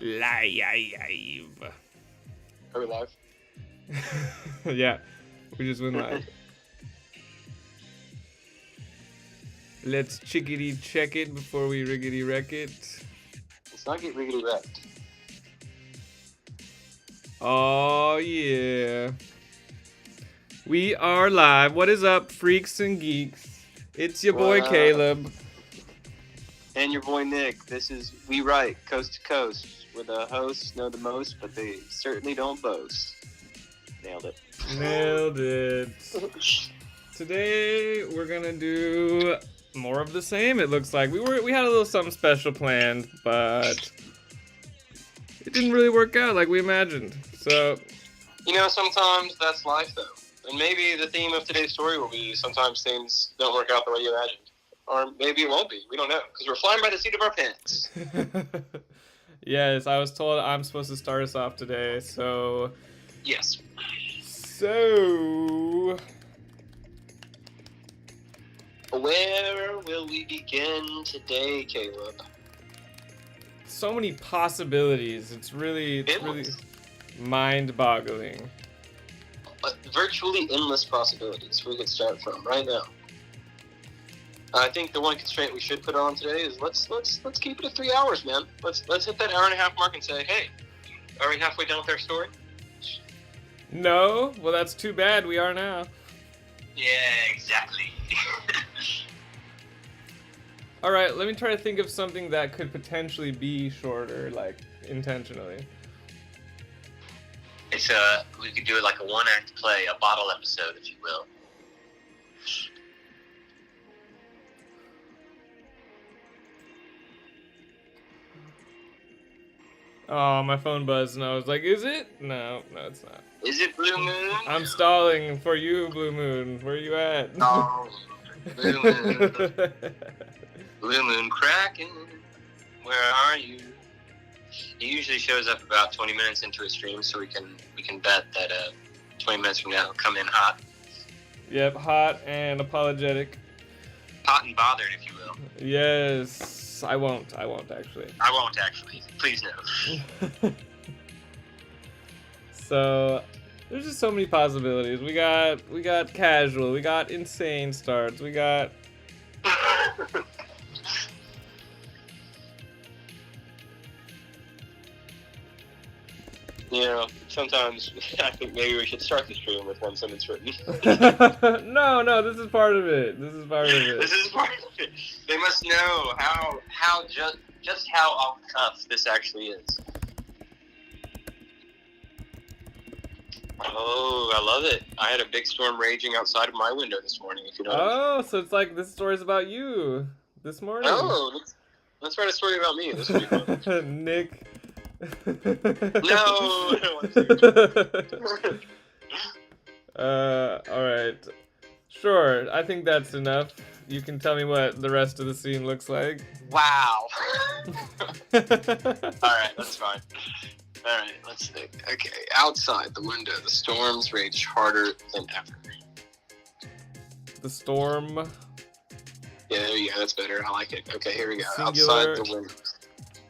Live. Are we live? Yeah, we just went live. Let's chickity check it before we riggedy wreck it. Let's not get riggedy wrecked. Oh yeah. We are live. What is up, freaks and geeks? It's your boy Caleb. And your boy Nick. This is WeWrite, coast to coast, where the hosts know the most, but they certainly don't boast. Nailed it. Nailed it. Today we're gonna do more of the same. It looks like we had a little something special planned, but it didn't really work out like we imagined. So, you know, sometimes that's life, though. And maybe the theme of today's story will be sometimes things don't work out the way you imagined. Or maybe it won't be. We don't know. Because we're flying by the seat of our pants. Yes, I was told I'm supposed to start us off today, so... Yes. So... Where will we begin today, Caleb? So many possibilities. It's really mind-boggling. Virtually endless possibilities we could start from right now. I think the one constraint we should put on today is let's keep it at 3 hours, man. Let's hit that hour and a half mark and say, hey, are we halfway done with our story? No? Well, that's too bad. We are now. Yeah, exactly. All right, let me try to think of something that could potentially be shorter, like intentionally. It's we could do it like a one-act play, a bottle episode, if you will. Oh, my phone buzzed, and I was like, is it? No, it's not. Is it Blue Moon? I'm stalling for you, Blue Moon. Where are you at? Oh, Blue Moon. Blue Moon cracking. Where are you? He usually shows up about 20 minutes into a stream, so we can bet that 20 minutes from now he'll come in hot. Yep, hot and apologetic. Hot and bothered, if you will. Yes. I won't actually. I won't actually. Please no. So, there's just so many possibilities. We got casual, we got insane starts, we got... You know, sometimes I think maybe we should start the stream with one sentence written. No, this is part of it. This is part of it. This is part of it. They must know how just how off the cuff this actually is. Oh, I love it. I had a big storm raging outside of my window this morning, if you know what I mean. Oh, so it's like this story's about you this morning. Oh, let's write a story about me. This would be fun. Nick. No, I don't want to. Alright. Sure, I think that's enough. You can tell me what the rest of the scene looks like. Wow. Alright, that's fine. Alright, let's think. Okay, outside the window, the storms rage harder than ever. The storm. Yeah, there you go, that's better. I like it. Okay, here we go. Singular. Outside the window.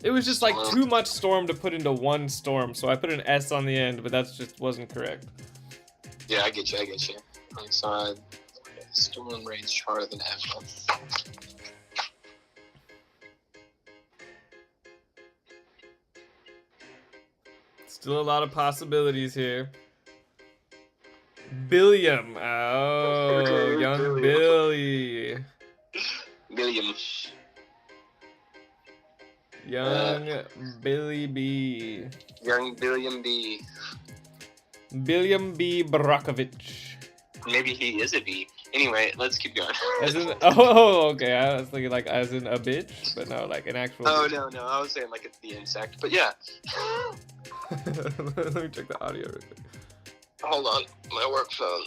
It was just like too much storm to put into one storm, so I put an S on the end, but that just wasn't correct. Yeah, I get you. Outside, storm rage harder than ever. Still a lot of possibilities here. Billiam. Oh, young Billy. William. Young Billy B. Young William B. Billiam B. Brockovich. Maybe he is a bee. Anyway, let's keep going. As in, oh, okay. I was thinking like as in a bitch, but no, like an actual. Oh, bitch. no. I was saying like it's the insect. But yeah. Let me check the audio real quick. Hold on. My work phone.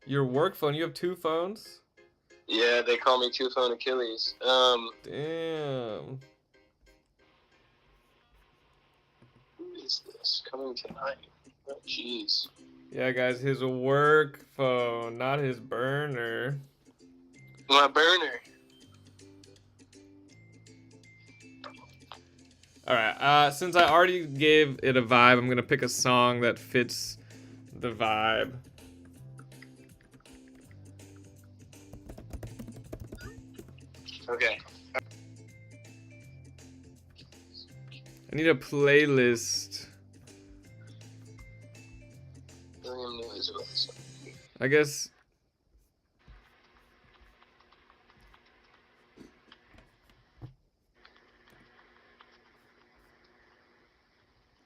Your work phone? You have two phones? Yeah, they call me Two Phone Achilles. Damn. Who is this coming tonight? Oh, jeez. Yeah, guys, his work phone, not his burner. My burner. All right. Since I already gave it a vibe, I'm gonna pick a song that fits the vibe. Okay. I need a playlist. William knew his ways. I guess.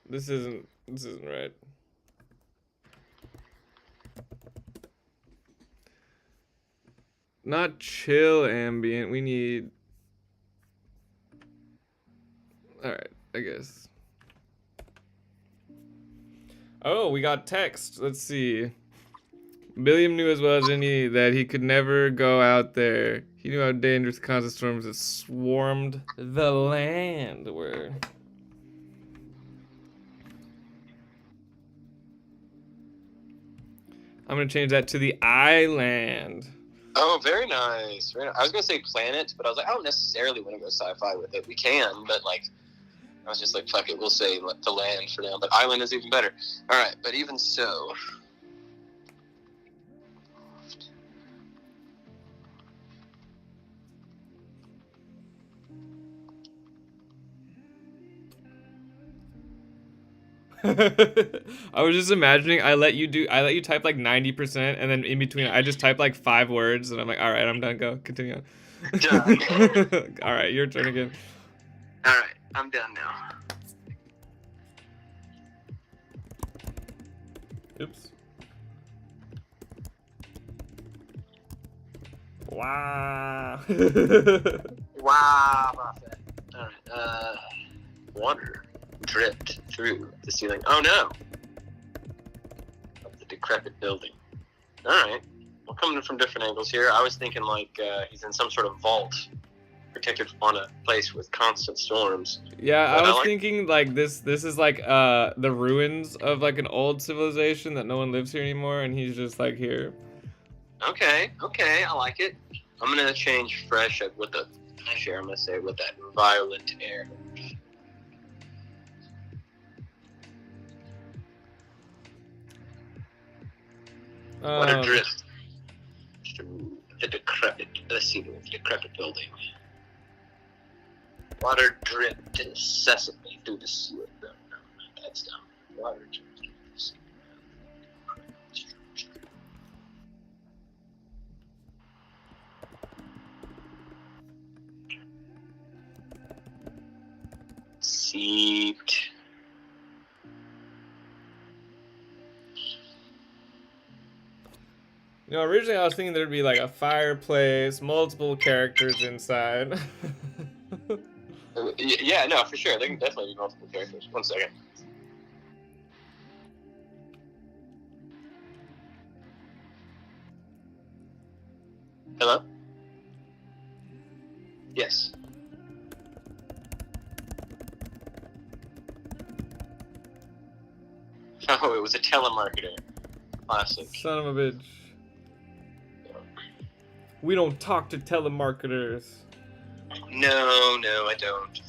This isn't right. Not chill ambient. We need. All right, I guess. Oh, we got text. Let's see. William knew as well as any that he could never go out there. He knew how dangerous constant storms that swarmed the land were. I'm gonna change that to the island. Oh, very nice. Very nice. I was gonna say planet, but I was like, I don't necessarily want to go sci-fi with it. We can, but like, I was just like, fuck it, we'll say the land for now. But island is even better. All right, but even so. I was just imagining I let you type like 90% and then in between I just type like 5 words and I'm like, all right, I'm done, go, continue on. Done. All right, your turn again. All right, I'm done now. Oops. Wow. Wow, Buffett. All right, water dripped through the ceiling. Oh no! Of the decrepit building. All right, we're coming from different angles here. I was thinking like he's in some sort of vault, protected on a place with constant storms. Yeah, I was thinking like this is like the ruins of like an old civilization that no one lives here anymore, and he's just like here. Okay, I like it. I'm gonna change fresh with the fresh air. I'm gonna say with that violent air. Water drift through the decrepit building. Water dripped incessantly through the ceiling. No, that's dumb. Water dripped through the ceiling. Seeped. You know, originally I was thinking there'd be like a fireplace, multiple characters inside. Yeah, no, for sure. There can definitely be multiple characters. 1 second. Hello? Yes. Oh, it was a telemarketer. Classic. Son of a bitch. We don't talk to telemarketers. No, I don't.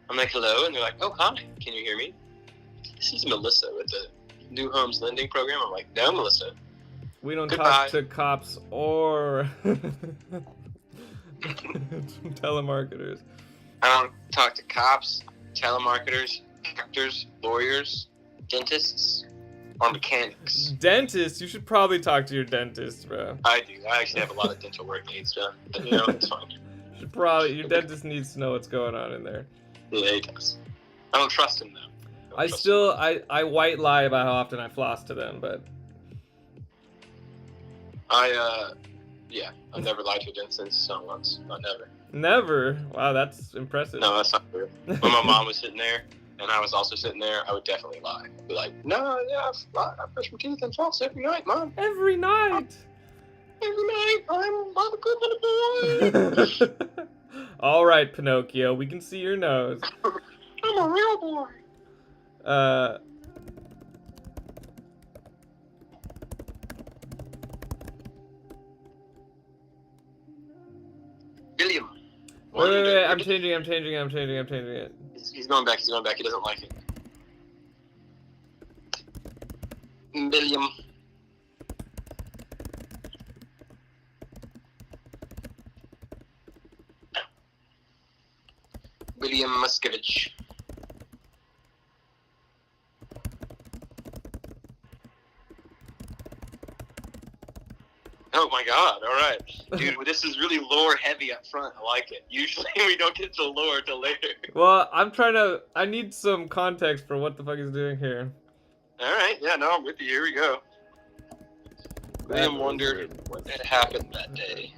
I'm like, hello, and they're like, oh, hi, can you hear me? This is Melissa with the New Homes Lending Program. I'm like, no, Melissa. We don't Goodbye. talk to cops or telemarketers. I don't talk to cops, telemarketers, doctors, lawyers, dentists, or mechanics. Dentist? You should probably talk to your dentist, bro. I do. I actually have a lot of dental work needs done, but you know, it's fine. Your dentist needs to know what's going on in there. Yeah, he does. I don't trust him though. I white lie about how often I floss to them, but yeah, I've never lied to a dentist, not once, not never. Never? Wow, that's impressive. No, that's not true. When my mom was sitting there, and I was also sitting there, I would definitely lie. I'd be like, no, yeah, I brush my teeth and floss every night, Mom. Every night? Every night, I'm a good little boy. All right, Pinocchio, we can see your nose. I'm a real boy. William. Wait, I'm changing it. Is He's going back. He's going back. He doesn't like it. William. William Muskevich. Oh my god, alright. Dude, this is really lore heavy up front. I like it. Usually we don't get to lore till later. Well, I need some context for what the fuck he's doing here. Alright, yeah, no, I'm with you. Here we go. William wondered what had happened that day.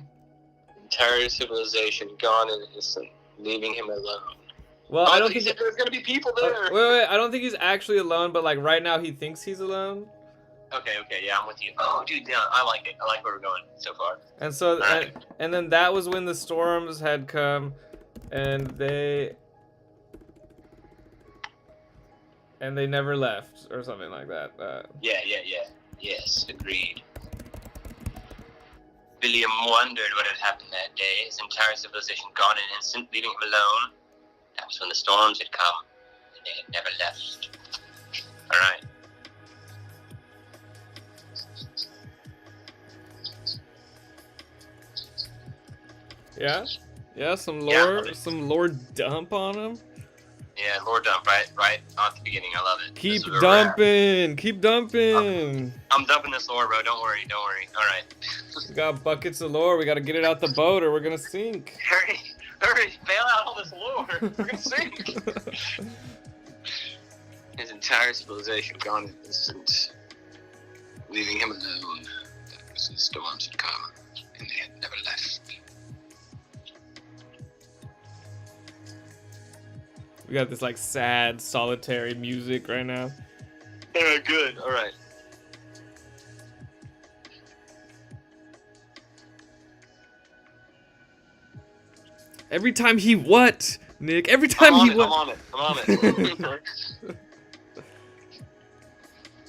Entire civilization gone and innocent, leaving him alone. Well, I don't think there's gonna be people there. wait, I don't think he's actually alone, but like right now he thinks he's alone. Okay, yeah, I'm with you. Oh, dude, yeah, I like it. I like where we're going so far. And so, and then that was when the storms had come, and they never left, or something like that. Yeah. Yes, agreed. William wondered what had happened that day. His entire civilization gone in an instant, leaving him alone. That was when the storms had come, and they had never left. All right. Yeah, some lore dump on him. Yeah, lore dump, right at the beginning. I love it. Keep dumping. I'm dumping this lore, bro. Don't worry. All right. We got buckets of lore. We gotta get it out the boat, or we're gonna sink. Hurry! Bail out all this lore. We're gonna sink. His entire civilization gone in an instant, leaving him alone. That was the storms had come, and they had never left. We got this like sad, solitary music right now. Good. All right. Every time he what, Nick? Every time he what? I'm on it.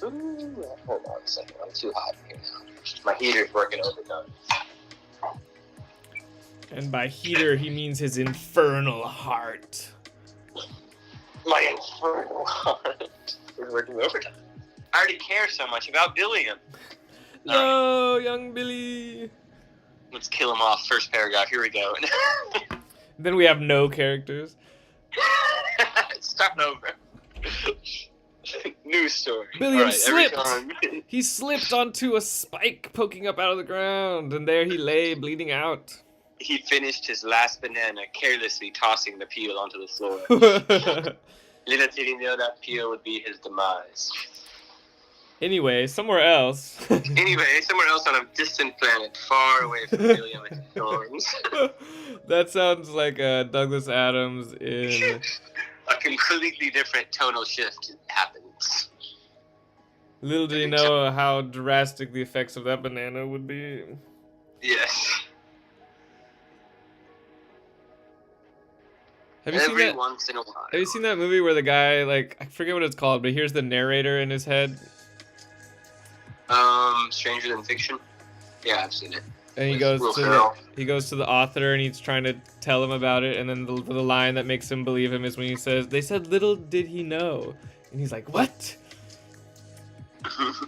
Ooh, hold on a second. I'm too hot here now. My heater's working overtime. And by heater, he means his infernal heart. My infernal heart is working overtime. I already care so much about Billiam. No, young Billy. Let's kill him off. First paragraph. Here we go. Then we have no characters. Start over. New story. Billiam slipped. He slipped onto a spike poking up out of the ground, and there he lay, bleeding out. He finished his last banana, carelessly tossing the peel onto the floor. Little did he know that peel would be his demise. Anyway, somewhere else on a distant planet, far away from Billiam and his storms. That sounds like Douglas Adams in... A completely different tonal shift happens. Little did he know how drastic the effects of that banana would be. Yes. Have you seen that? Once in a while. Have you seen that movie where the guy, like, I forget what it's called, but he hears the narrator in his head? Stranger Than Fiction? Yeah, I've seen it. And he goes to the author and he's trying to tell him about it, and then the line that makes him believe him is when he says, "They said little did he know." And he's like, "What?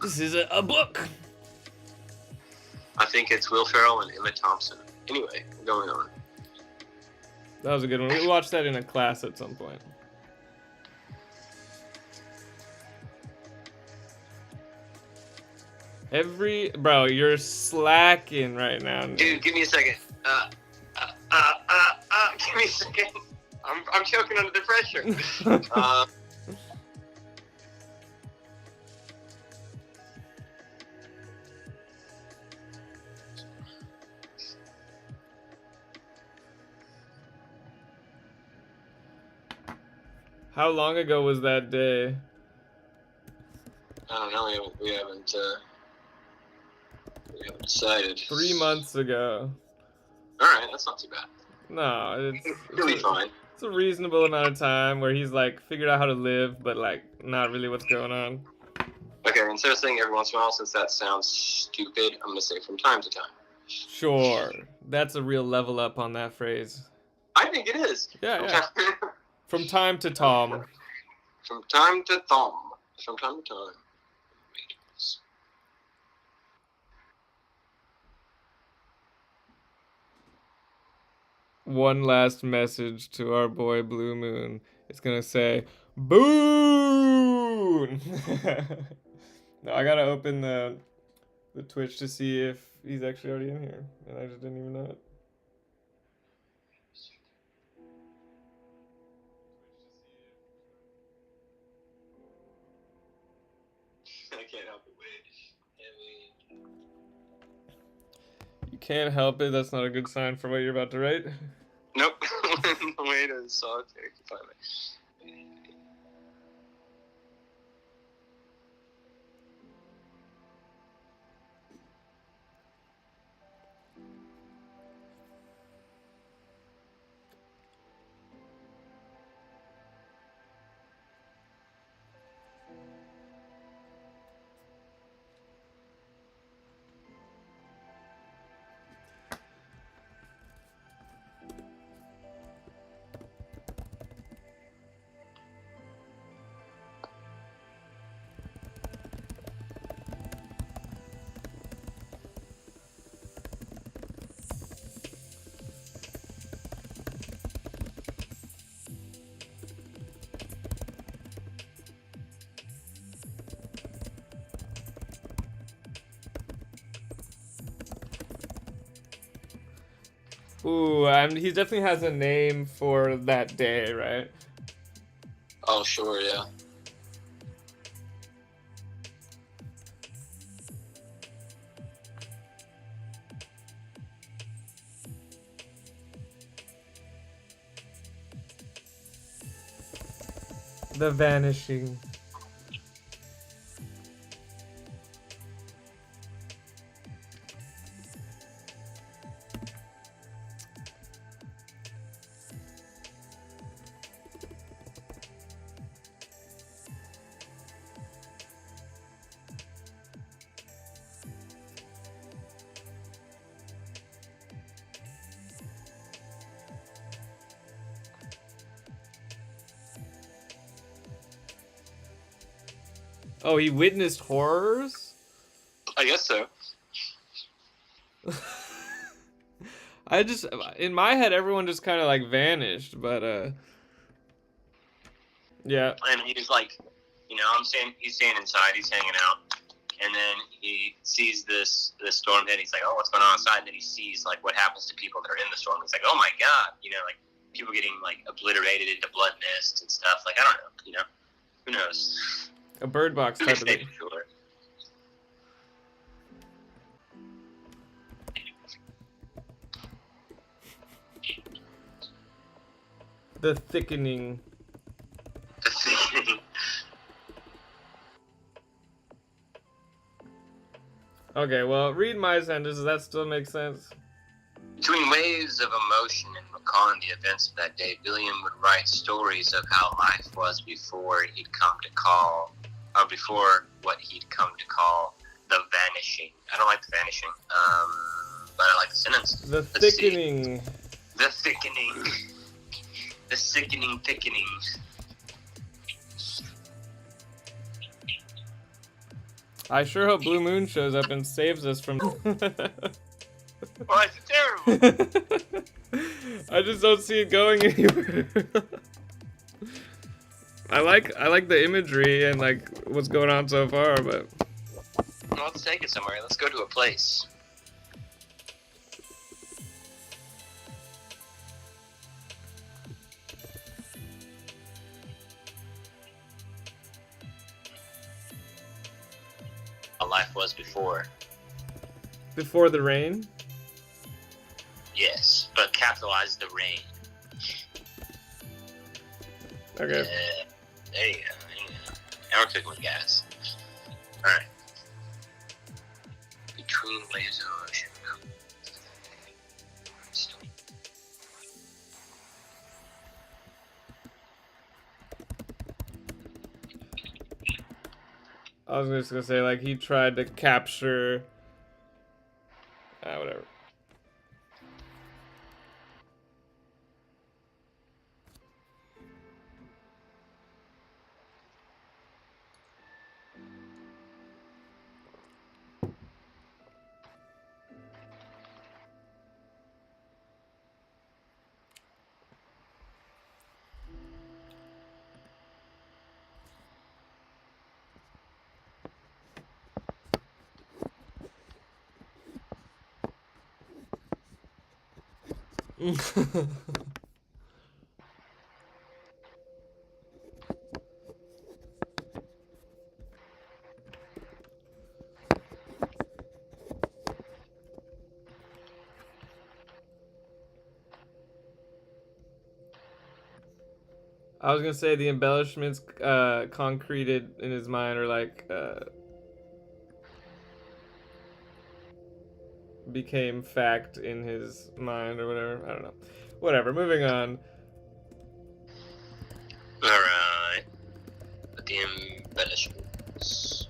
This is a book." I think it's Will Ferrell and Emma Thompson. Anyway, going on. That was a good one. We watched that in a class at some point. Bro, you're slacking right now. Dude, give me a second. Give me a second. I'm choking under the pressure. How long ago was that day? I don't know. We haven't decided. 3 months ago. All right, that's not too bad. No, it's fine. It's a reasonable amount of time where he's like figured out how to live, but like not really what's going on. Okay, instead of saying every once in a while, since that sounds stupid, I'm gonna say from time to time. Sure, that's a real level up on that phrase. I think it is. Yeah. From time to Tom. From time to Tom. From time to time. One last message to our boy Blue Moon. It's gonna say, Boon! No, I gotta open the Twitch to see if he's actually already in here. And I just didn't even know it. I can't help it. You can't help it. That's not a good sign for what you're about to write. Nope. Wait a solitary confinement. Ooh, he definitely has a name for that day, right? Oh, sure, yeah. The Vanishing. Oh, he witnessed horrors? I guess so. I just, in my head, everyone just kind of like vanished, but yeah. And he's like, he's staying inside, he's hanging out, and then he sees this storm hit. He's like, oh, what's going on outside? And then he sees like what happens to people that are in the storm. He's like, oh my god, like people getting like obliterated into blood mist and stuff. Like, I don't know, who knows? A Bird Box type of thing. Sure. The Thickening. Okay, well, read my sentence. Does that still make sense? Between waves of emotion and recalling the events of that day, Billiam would write stories of how life was before he'd come to call, or before what he'd come to call the vanishing. I don't like the vanishing, but I like the sentence. The Thickening. The thickening. The sickening thickening. I sure hope Blue Moon shows up and saves us from. Why is it terrible? I just don't see it going anywhere. I like the imagery and like what's going on so far, but Well, let's take it somewhere. Let's go to a place. A life was before. before the rain. Yes, but capitalize the rain. Okay. There you go. Now we're cooking with gas. Alright. Between waves of ocean. I was just gonna say, like, he tried to capture. Whatever. I was gonna say the embellishments concreted in his mind, or like became fact in his mind, or whatever. I don't know. Whatever. Moving on. All right. The embellishments.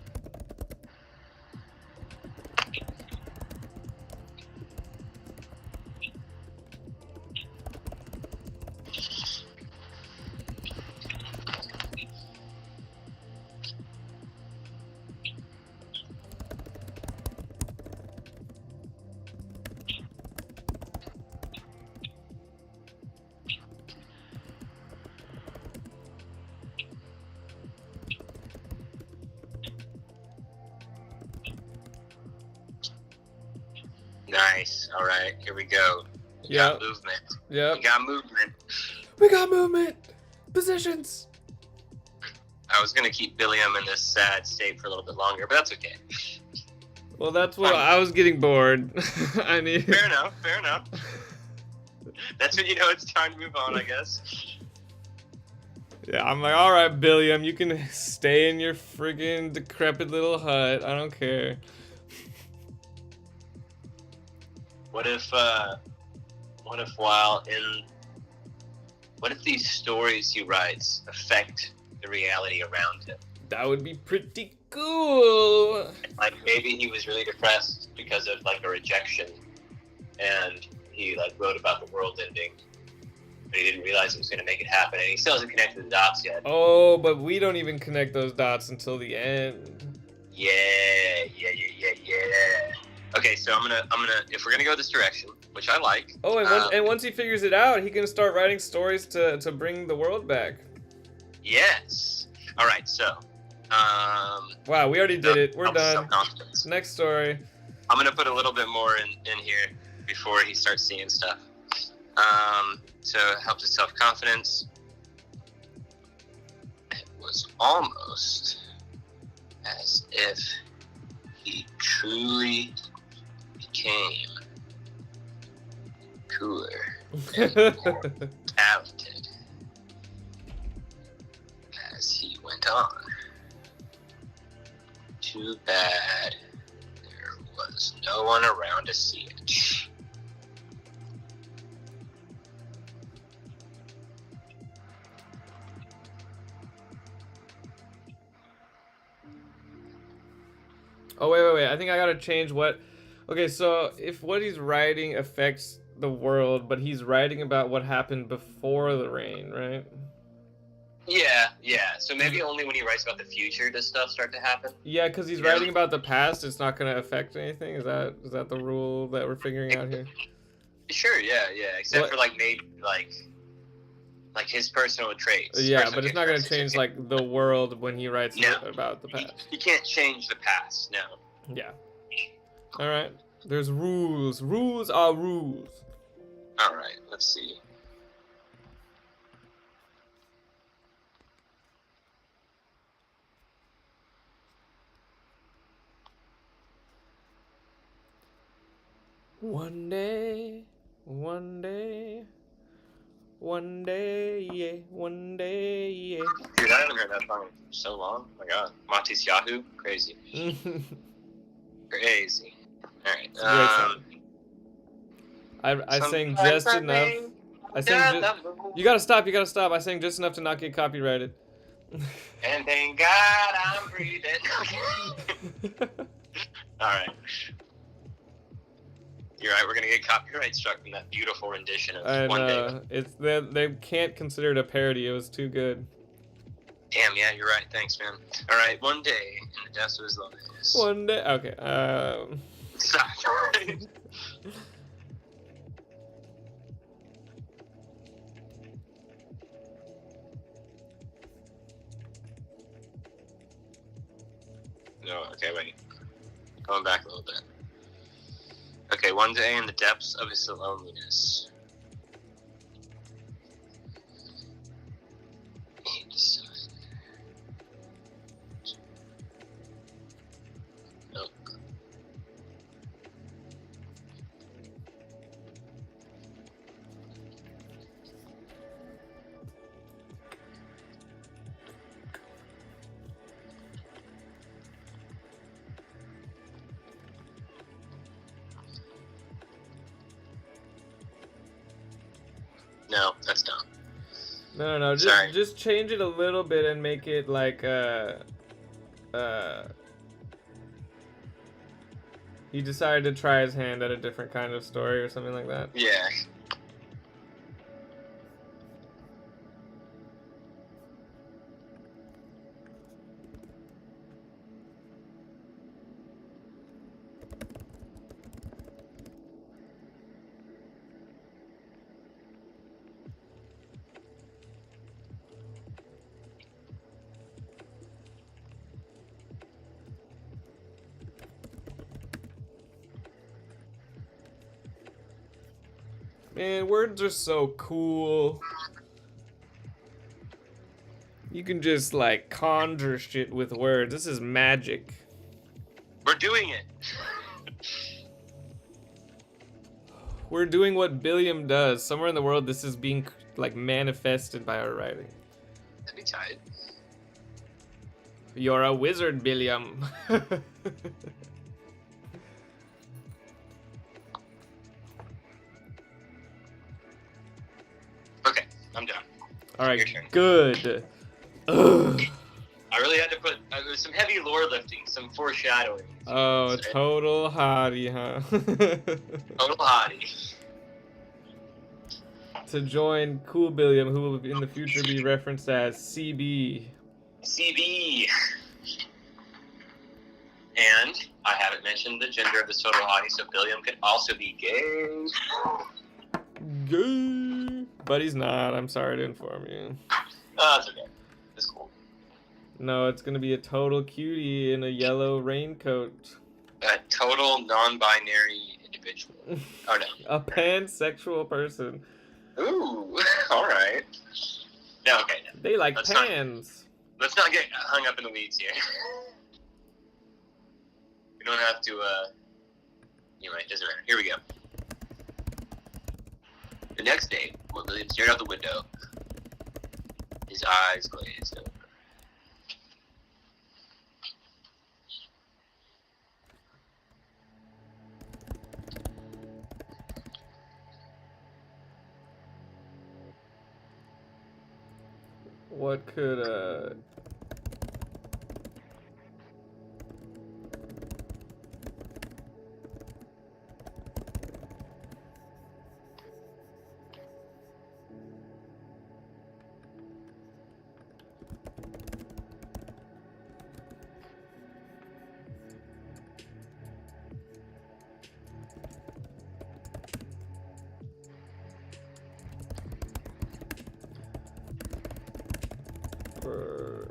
Nice. All right, here we go. We got movement. Yep. We got movement. We got movement. Positions. I was gonna keep Billiam in this sad state for a little bit longer, but that's okay. Well, that's what I was getting bored. I need. Fair enough. Fair enough. That's when you know it's time to move on, I guess. Yeah, I'm like, all right, Billiam, you can stay in your friggin' decrepit little hut. I don't care. What if these stories he writes affect the reality around him? That would be pretty cool. Like maybe he was really depressed because of like a rejection, and he like wrote about the world ending, but he didn't realize it was going to make it happen, and he still hasn't connected the dots yet. Oh, but we don't even connect those dots until the end. Yeah. Okay, so I'm gonna if we're gonna go this direction, which I like. Oh, and once he figures it out, he can start writing stories to bring the world back. Yes. All right. So. Wow, we already did it. We're done. Self-confidence. Next story. I'm gonna put a little bit more in here before he starts seeing stuff. So it helps with self-confidence. It was almost as if he truly became cooler and more talented as he went on. Too bad there was no one around to see it. Oh, wait. I think I gotta change what... Okay, so if what he's writing affects the world, but he's writing about what happened before the rain, right? Yeah. So maybe only when he writes about the future does stuff start to happen. Yeah, because he's writing about the past, it's not gonna affect anything. Is that the rule that we're figuring out here? Sure, yeah. Except for like maybe like his personal traits. Yeah, but it's not gonna change like the world when he writes about the past. You can't change the past, no. Yeah. All right. There's rules. Rules are rules. All right. Let's see. One day, yeah, one day, yeah. Dude, I haven't heard that song in so long. Oh my god. Matis Yahoo? Crazy. Crazy. Alright. I sang just enough. You gotta stop. I sang just enough to not get copyrighted. And thank God I'm breathing. Alright. You're right, we're gonna get copyright struck from that beautiful rendition of One Day. It's they can't consider it a parody. It was too good. Damn, yeah, you're right. Thanks, man. All right, one day in the depths of his loneliness. One day, okay. Stop. No, okay, wait. Going back a little bit. Okay, one day in the depths of his loneliness. No, that's dumb. No. Sorry. Just change it a little bit and make it like he decided to try his hand at a different kind of story or something like that. Yeah. Man, words are so cool. You can just like conjure shit with words. This is magic. We're doing it. We're doing what Billiam does. Somewhere in the world, this is being like manifested by our writing. That'd be tight. You're a wizard, Billiam. Okay, I'm done. All right, Your turn. good. Ugh. I really had to put there's some heavy lore lifting, some foreshadowing. Oh, total hottie, huh? Total hottie. To join Cool Billiam, who will in the future be referenced as CB. CB. And I haven't mentioned the gender of this total hottie, so Billiam could also be gay. Gay. But he's not. I'm sorry to inform you. Oh, it's okay. It's cool. No, it's gonna be a total cutie in a yellow raincoat. A total non-binary individual. Oh no. A pansexual person. Ooh, alright. No, okay. No. They like Let's pans. Let's not get hung up in the weeds here. We don't have to, anyway, it doesn't matter. Here we go. The next day, when William stared out the window, his eyes glazed over. What could for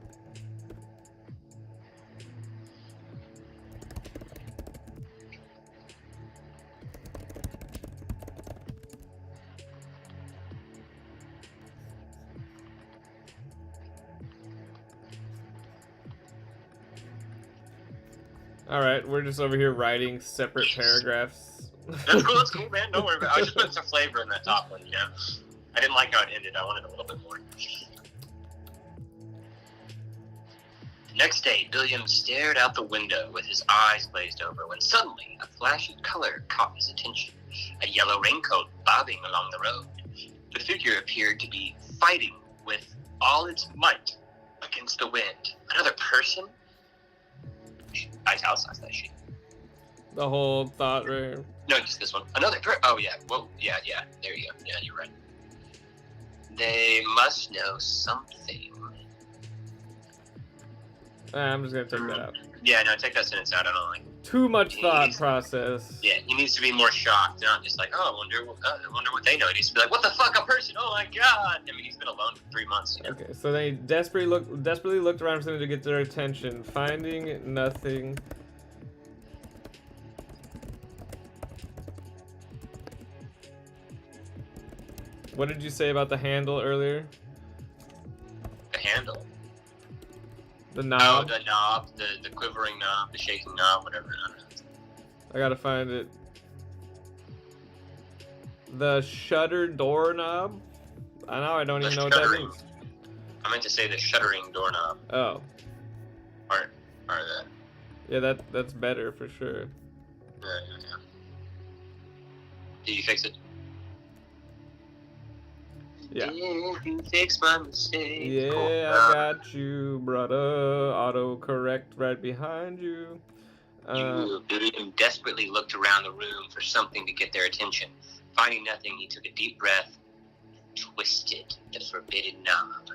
All right, we're just over here writing separate paragraphs. That's cool, man. Don't worry about it. I was just putting some flavor in that top one, you know? I didn't like how it ended. I wanted a little bit more. Next day, Billiam stared out the window with his eyes glazed over when suddenly a flash of color caught his attention. A yellow raincoat bobbing along the road. The figure appeared to be fighting with all its might against the wind. Another person? Italicize that shit. The whole thought right here. No, just this one. Another oh, yeah. Well, yeah. There you go. Yeah, you're right. They must know something. I'm just gonna take that out. Yeah, no, take that sentence out. I don't like it. Too much thought process. Yeah, he needs to be more shocked, not just like, oh, I wonder what they know. He needs to be like, what the fuck, a person? Oh my god! I mean, he's been alone for 3 months. You know? Okay, so they desperately looked around for something to get their attention, finding nothing. What did you say about the handle earlier? The handle. The knob. Oh, the knob, the quivering knob, the shaking knob, whatever. I don't know. I gotta find it. The shutter door knob? I know, I don't even know what that means. I meant to say the shuttering doorknob. Oh. Or the... Yeah, that's better for sure. Yeah. Did you fix it? Yeah. If you fix my mistake. Yeah, Cool. I got you, brother. Autocorrect right behind you. William desperately looked around the room for something to get their attention. Finding nothing, he took a deep breath, twisted the forbidden knob.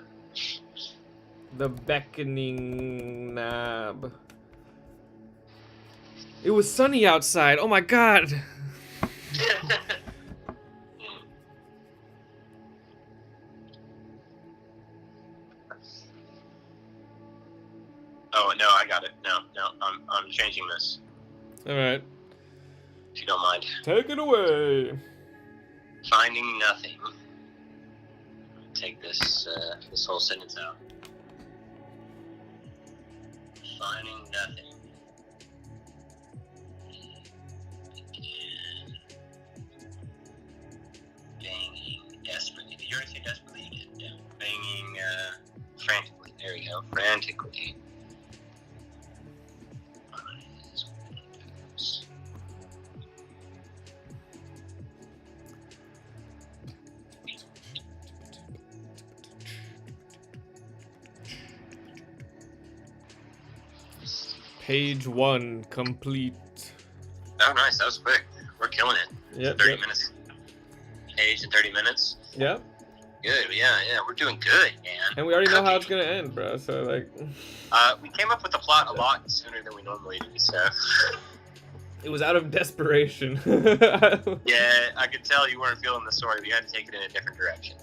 The beckoning knob. It was sunny outside. Oh my god. Oh no, I got it. No, I'm changing this. All right. If you don't mind. Take it away. Finding nothing. Take this whole sentence out. Finding nothing. Banging desperately. Did you already say desperately? You did. Yeah. Banging frantically. There we go. Frantically. Page 1 complete. Oh, nice. That was quick. We're killing it. Yep. 30 minutes. Page in 30 minutes. Yep. Good. Yeah. We're doing good, man. And we already know how it's gonna end, bro. So like. We came up with the plot a lot sooner than we normally do. So. It was out of desperation. Yeah, I could tell you weren't feeling the story. We had to take it in a different direction.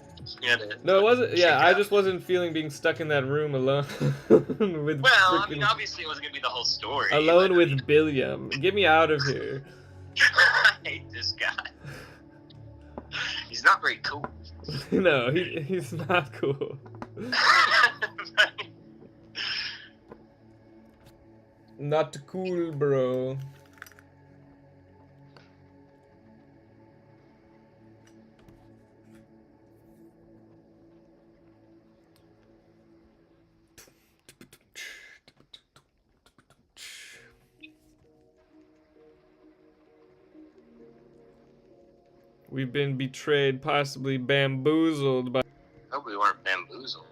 No, it wasn't. Yeah, I just wasn't feeling being stuck in that room alone with. Well, I mean, obviously it wasn't gonna be the whole story. Alone with Billiam. Get me out of here. I hate this guy. He's not very cool. No, he's not cool. Not cool, bro. We've been betrayed, possibly bamboozled by. Hope we weren't bamboozled.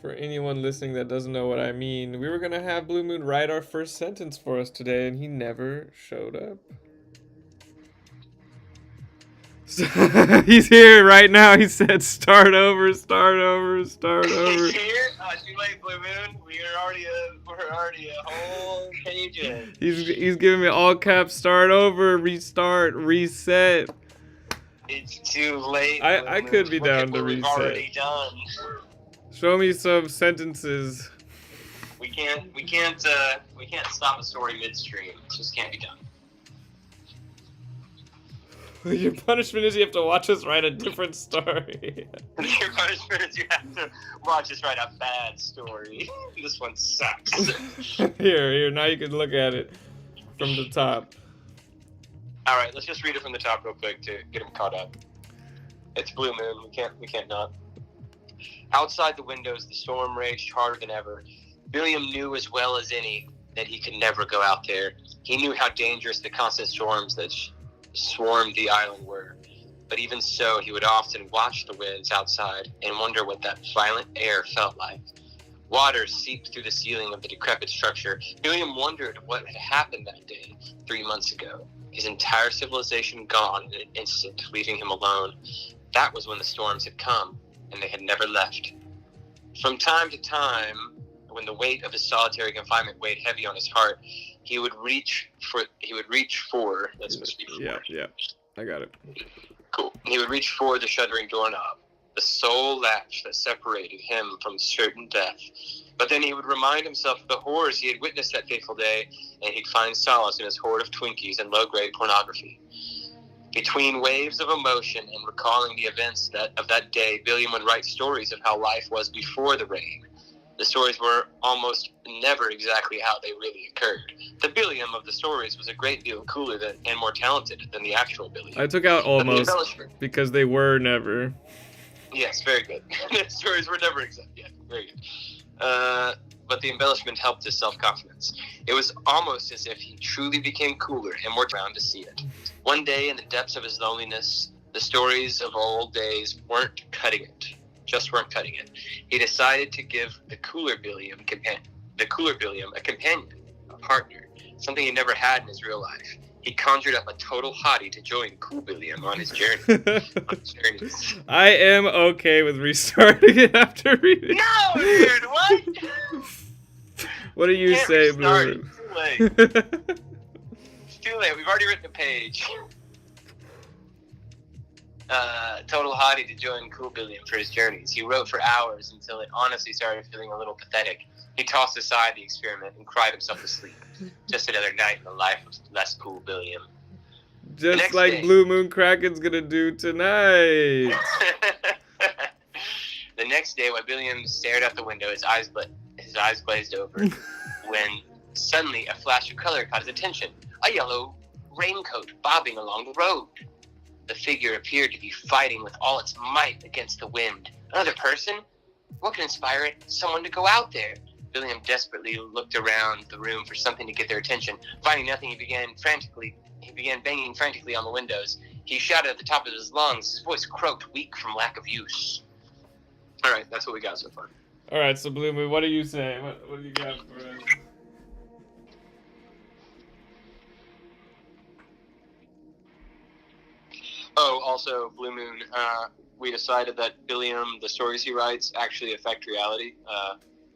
For anyone listening that doesn't know what I mean, we were gonna have Blue Moon write our first sentence for us today, and he never showed up. He's here right now. He said, "Start over, start over, start over." He's here. Too late, Blue Moon. We're already a whole page in. He's giving me all caps. Start over, restart, reset. It's too late. I could be down to reset. We've already done. Show me some sentences. We can't stop a story midstream. It just can't be done. Your punishment is you have to watch us write a different story. Your punishment is you have to watch us write a bad story. This one sucks. Here, now you can look at it from the top. All right, let's just read it from the top real quick to get him caught up. It's Blue Moon. We can't not. Outside the windows, the storm raged harder than ever. William knew as well as any that he could never go out there. He knew how dangerous the constant storms that swarmed the island were. But even so, he would often watch the winds outside and wonder what that violent air felt like. Water seeped through the ceiling of the decrepit structure. William wondered what had happened that day, 3 months ago. His entire civilization gone in an instant, leaving him alone. That was when the storms had come, and they had never left. From time to time, when the weight of his solitary confinement weighed heavy on his heart, he would reach for. That's supposed to be for. Yeah, I got it. Cool. He would reach for the shuddering doorknob, the sole latch that separated him from certain death. But then he would remind himself of the horrors he had witnessed that fateful day, and he'd find solace in his hoard of Twinkies and low-grade pornography. Between waves of emotion and recalling the events of that day, Billiam would write stories of how life was before the rain. The stories were almost never exactly how they really occurred. The Billiam of the stories was a great deal cooler and more talented than the actual Billiam. I took out almost because they were never. Yes, very good. The stories were never exact. Yeah, very good. But but the embellishment helped his self-confidence. It was almost as if he truly became cooler and more around to see it. One day, in the depths of his loneliness, the stories of old days weren't cutting it. Just weren't cutting it. He decided to give the cooler Billiam a companion, a partner, something he never had in his real life. He conjured up a total hottie to join Cool Billiam on his journey. I am okay with restarting it after reading. No, dude, what? What do you Can't say, restart Blue? it. Too late. It's too late. We've already written a page. Total hottie to join Cool Billiam for his journeys. He wrote for hours until it honestly started feeling a little pathetic. He tossed aside the experiment and cried himself to sleep. Just another night in the life of less Cool Billiam. Just like day. Blue Moon Kraken's gonna do tonight. The next day, while Billiam stared out the window, his eyes glazed over, when suddenly a flash of color caught his attention. A yellow raincoat bobbing along the road. The figure appeared to be fighting with all its might against the wind. Another person? What could inspire someone to go out there? Billiam desperately looked around the room for something to get their attention. Finding nothing, he began banging frantically on the windows. He shouted at the top of his lungs. His voice croaked, weak from lack of use. All right, that's what we got so far. All right, so Blue Moon, what do you say? What do you got for us? Oh, also, Blue Moon, we decided that Billiam, the stories he writes, actually affect reality.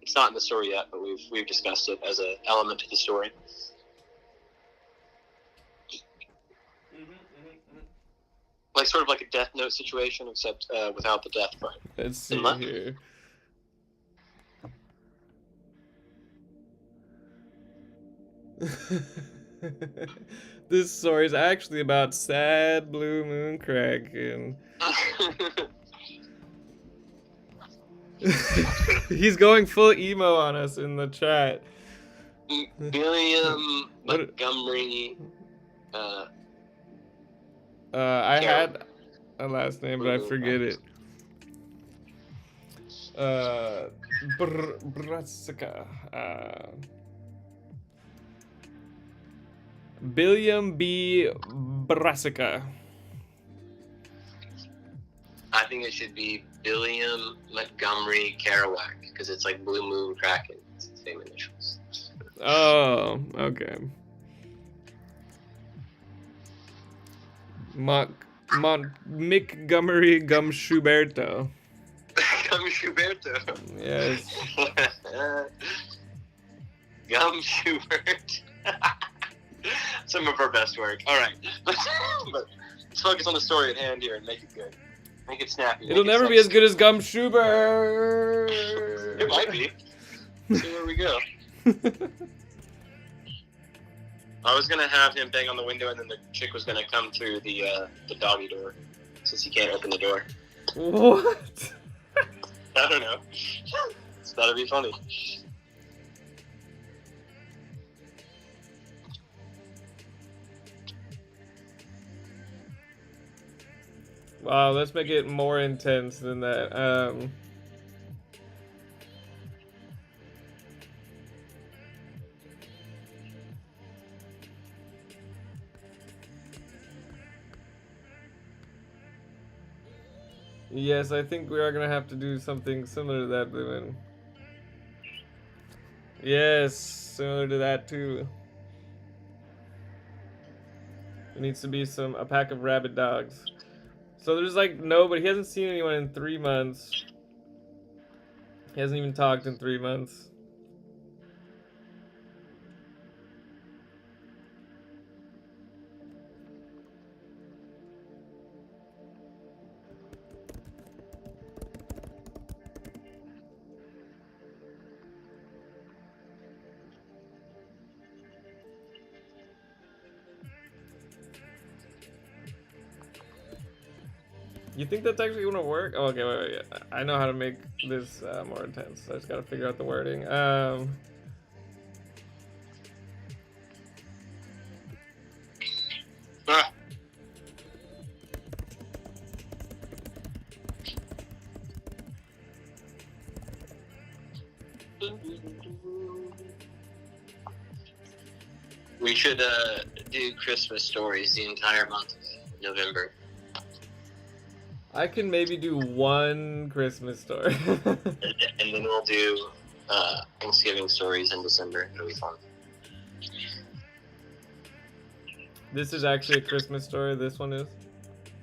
It's not in the story yet, but we've discussed it as an element to the story. Like sort of like a Death Note situation, except without the death part. Let's see here. This story is actually about sad Blue Moon Kraken. He's going full emo on us in the chat. Billiam Montgomery. I had a last name, but I forget it. Brassica. Billiam B. Brassica. I think it should be Billiam Montgomery Kerouac, because it's like Blue Moon Kraken. It's the same initials. Oh, okay. Montgomery Gumshuberto. Gumshuberto. Yes. Gumshubert. Some of our best work. All right. But let's focus on the story at hand here and make it good. Make it snappy. It'll never be as good as Gumshubert. It might be. See where we go. I was gonna have him bang on the window, and then the chick was gonna come through the doggy door, since he can't open the door. What? I don't know. It's gotta be funny. Wow, let's make it more intense than that. Yes, I think we are gonna have to do something similar to that, Blue. Yes, similar to that too. There needs to be a pack of rabid dogs. So there's like nobody. He hasn't seen anyone in 3 months. He hasn't even talked in 3 months. You think that's actually gonna work? Oh, okay, wait. I know how to make this more intense. I just gotta figure out the wording. We should do Christmas stories the entire month of November. I can maybe do one Christmas story. And then we'll do Thanksgiving stories in December. It'll be fun. This is actually a Christmas story. This one is.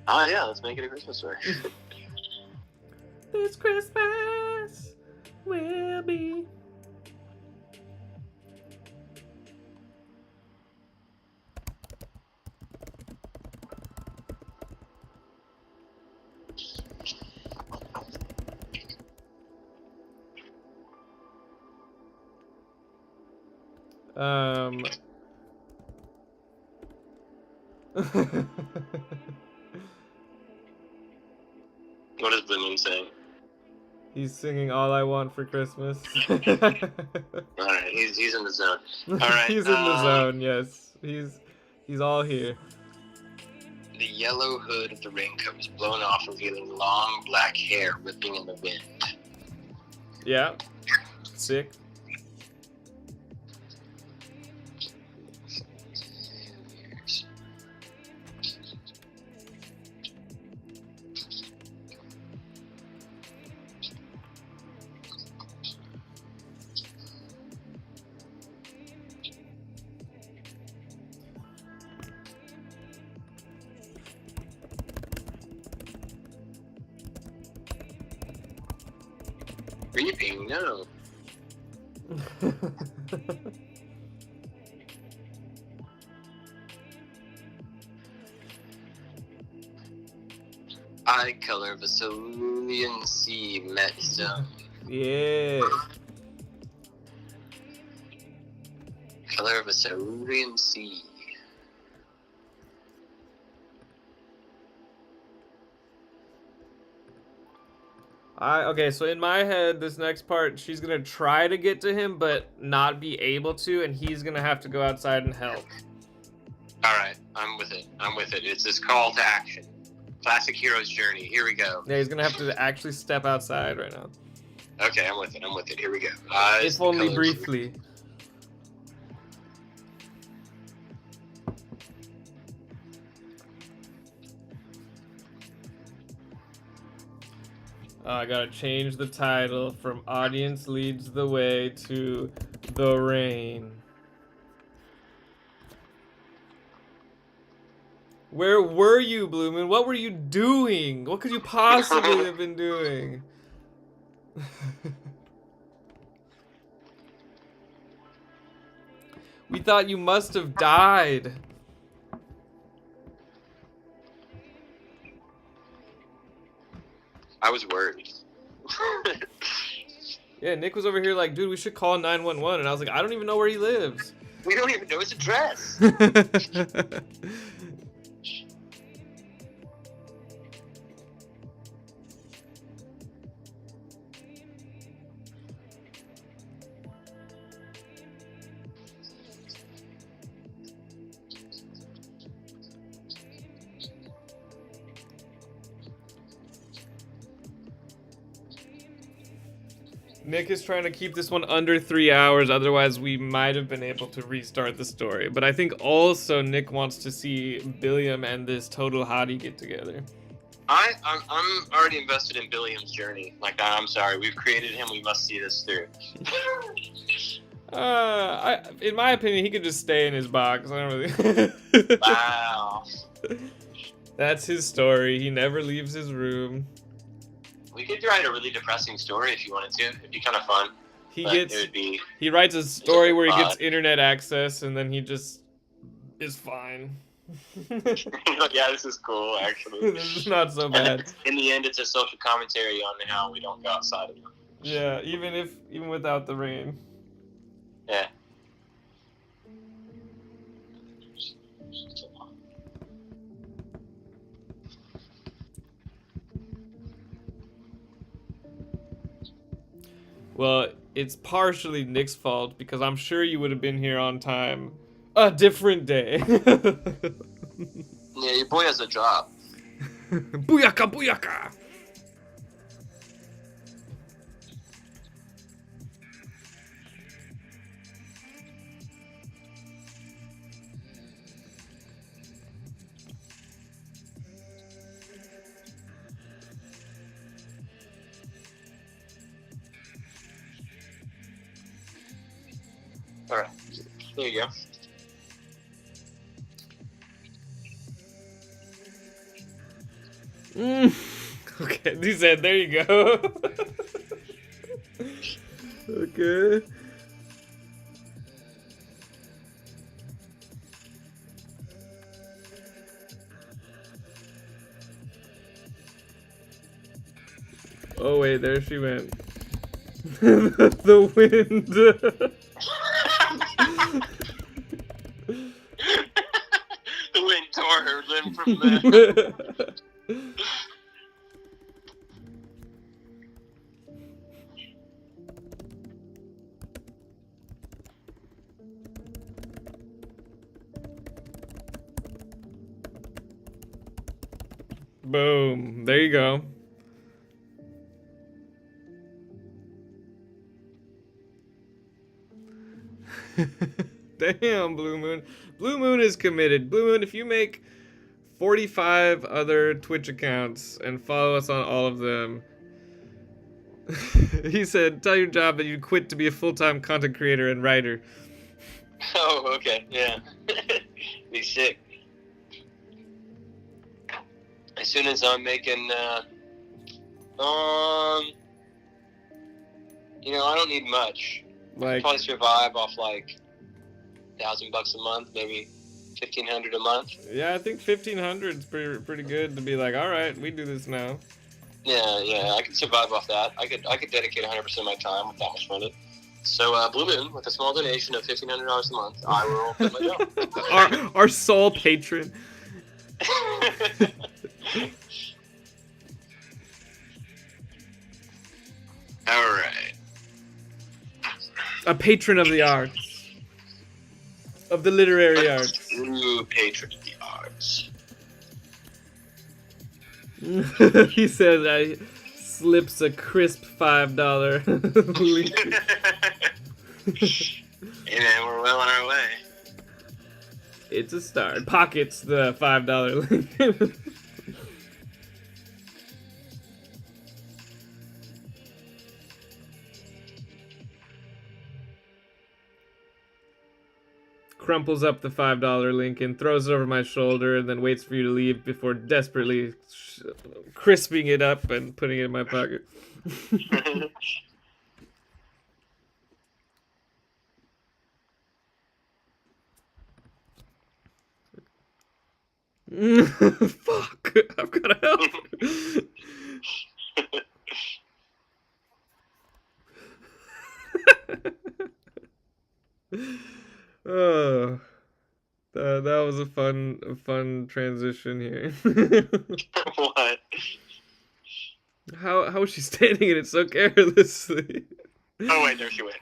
Oh yeah, let's make it a Christmas story. This Christmas will be. What is Blue Moon saying? He's singing "All I Want for Christmas." All right, he's in the zone. All right, He's in the zone. Yes, he's all here. The yellow hood of the raincoat is blown off, revealing long black hair whipping in the wind. Yeah, sick. Reaping, no. Eye color of a cerulean sea met zone. Yeah. Color of a cerulean sea. Okay, so in my head, this next part, she's gonna try to get to him, but not be able to, and he's gonna have to go outside and help. Alright, I'm with it. It's this call to action. Classic hero's journey. Here we go. Yeah, he's gonna have to actually step outside right now. Okay, I'm with it. Here we go. If only briefly. I gotta change the title from Audience Leads the Way to The Rain. Where were you, Blue Moon? What were you doing? What could you possibly have been doing? We thought you must have died. I was worried. Yeah, Nick was over here like, dude, we should call 911. And I was like, I don't even know where he lives. We don't even know his address. Nick is trying to keep this one under 3 hours, otherwise we might have been able to restart the story. But I think also Nick wants to see Billiam and this total hottie get together. I'm already invested in Billiam's journey. Like, I'm sorry, we've created him. We must see this through. In my opinion, he could just stay in his box. I don't really. Wow. That's his story. He never leaves his room. We could write a really depressing story if you wanted to. It'd be kind of fun. He writes a story where he gets internet access and then he just is fine. Yeah, this is cool, actually. This is not so bad. In the end, it's a social commentary on how we don't go outside anymore. Yeah, even without the rain. Yeah. Well, it's partially Nick's fault because I'm sure you would have been here on time a different day. Yeah, your boy has a job. Booyaka, booyaka! All right. There you go. Okay, he said, there you go. Okay. Oh wait, there she went. The wind. The wind tore her limb from the. Boom. There you go. Damn, Blue Moon. Blue Moon is committed. Blue Moon, if you make 45 other Twitch accounts and follow us on all of them. He said, tell your job that you quit to be a full-time content creator and writer. Oh, okay, yeah. Be sick. As soon as I'm making, you know, I don't need much. Like, Probably survive off like $1,000 a month, maybe 1,500 a month. yeah, I think 1,500 is pretty good to be like, all right, we do this now. Yeah, I could survive off that. I could dedicate 100% of my time with that much money. So, Blue Moon, with a small donation of $1,500 a month, I will quit my job. Our sole patron. All right. A patron of the arts. Of the literary arts. True patron of the arts. He says I slips a crisp $5 link. Hey man, we're well on our way. It's a start. Pockets the $5 link. Crumples up the $5 link and throws it over my shoulder and then waits for you to leave before desperately crisping it up and putting it in my pocket. Fuck, I've gotta help. Oh, that was a fun transition here. What? How is she standing in it so carelessly? Oh wait, there she went.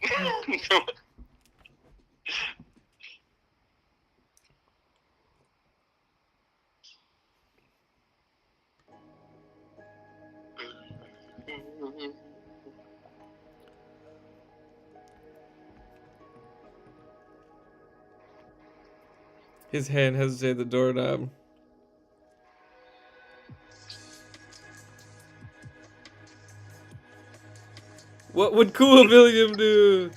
His hand hesitated the doorknob. What would Cool William do?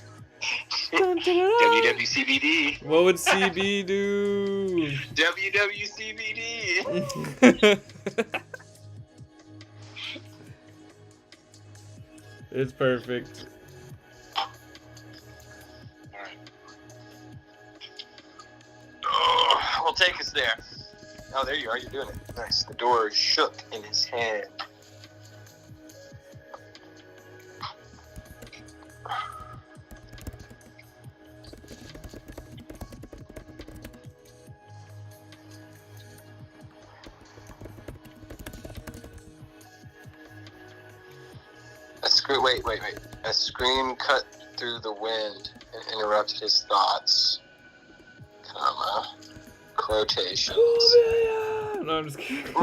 WWCBD. What would CB do? WWCBD. It's perfect. Alright. Oh, we'll take us there. Oh, there you are. You're doing it. Nice. The door shook in his hand. Wait. A scream cut through the wind and interrupted his thoughts. Comma. Quotations. No, I'm just kidding.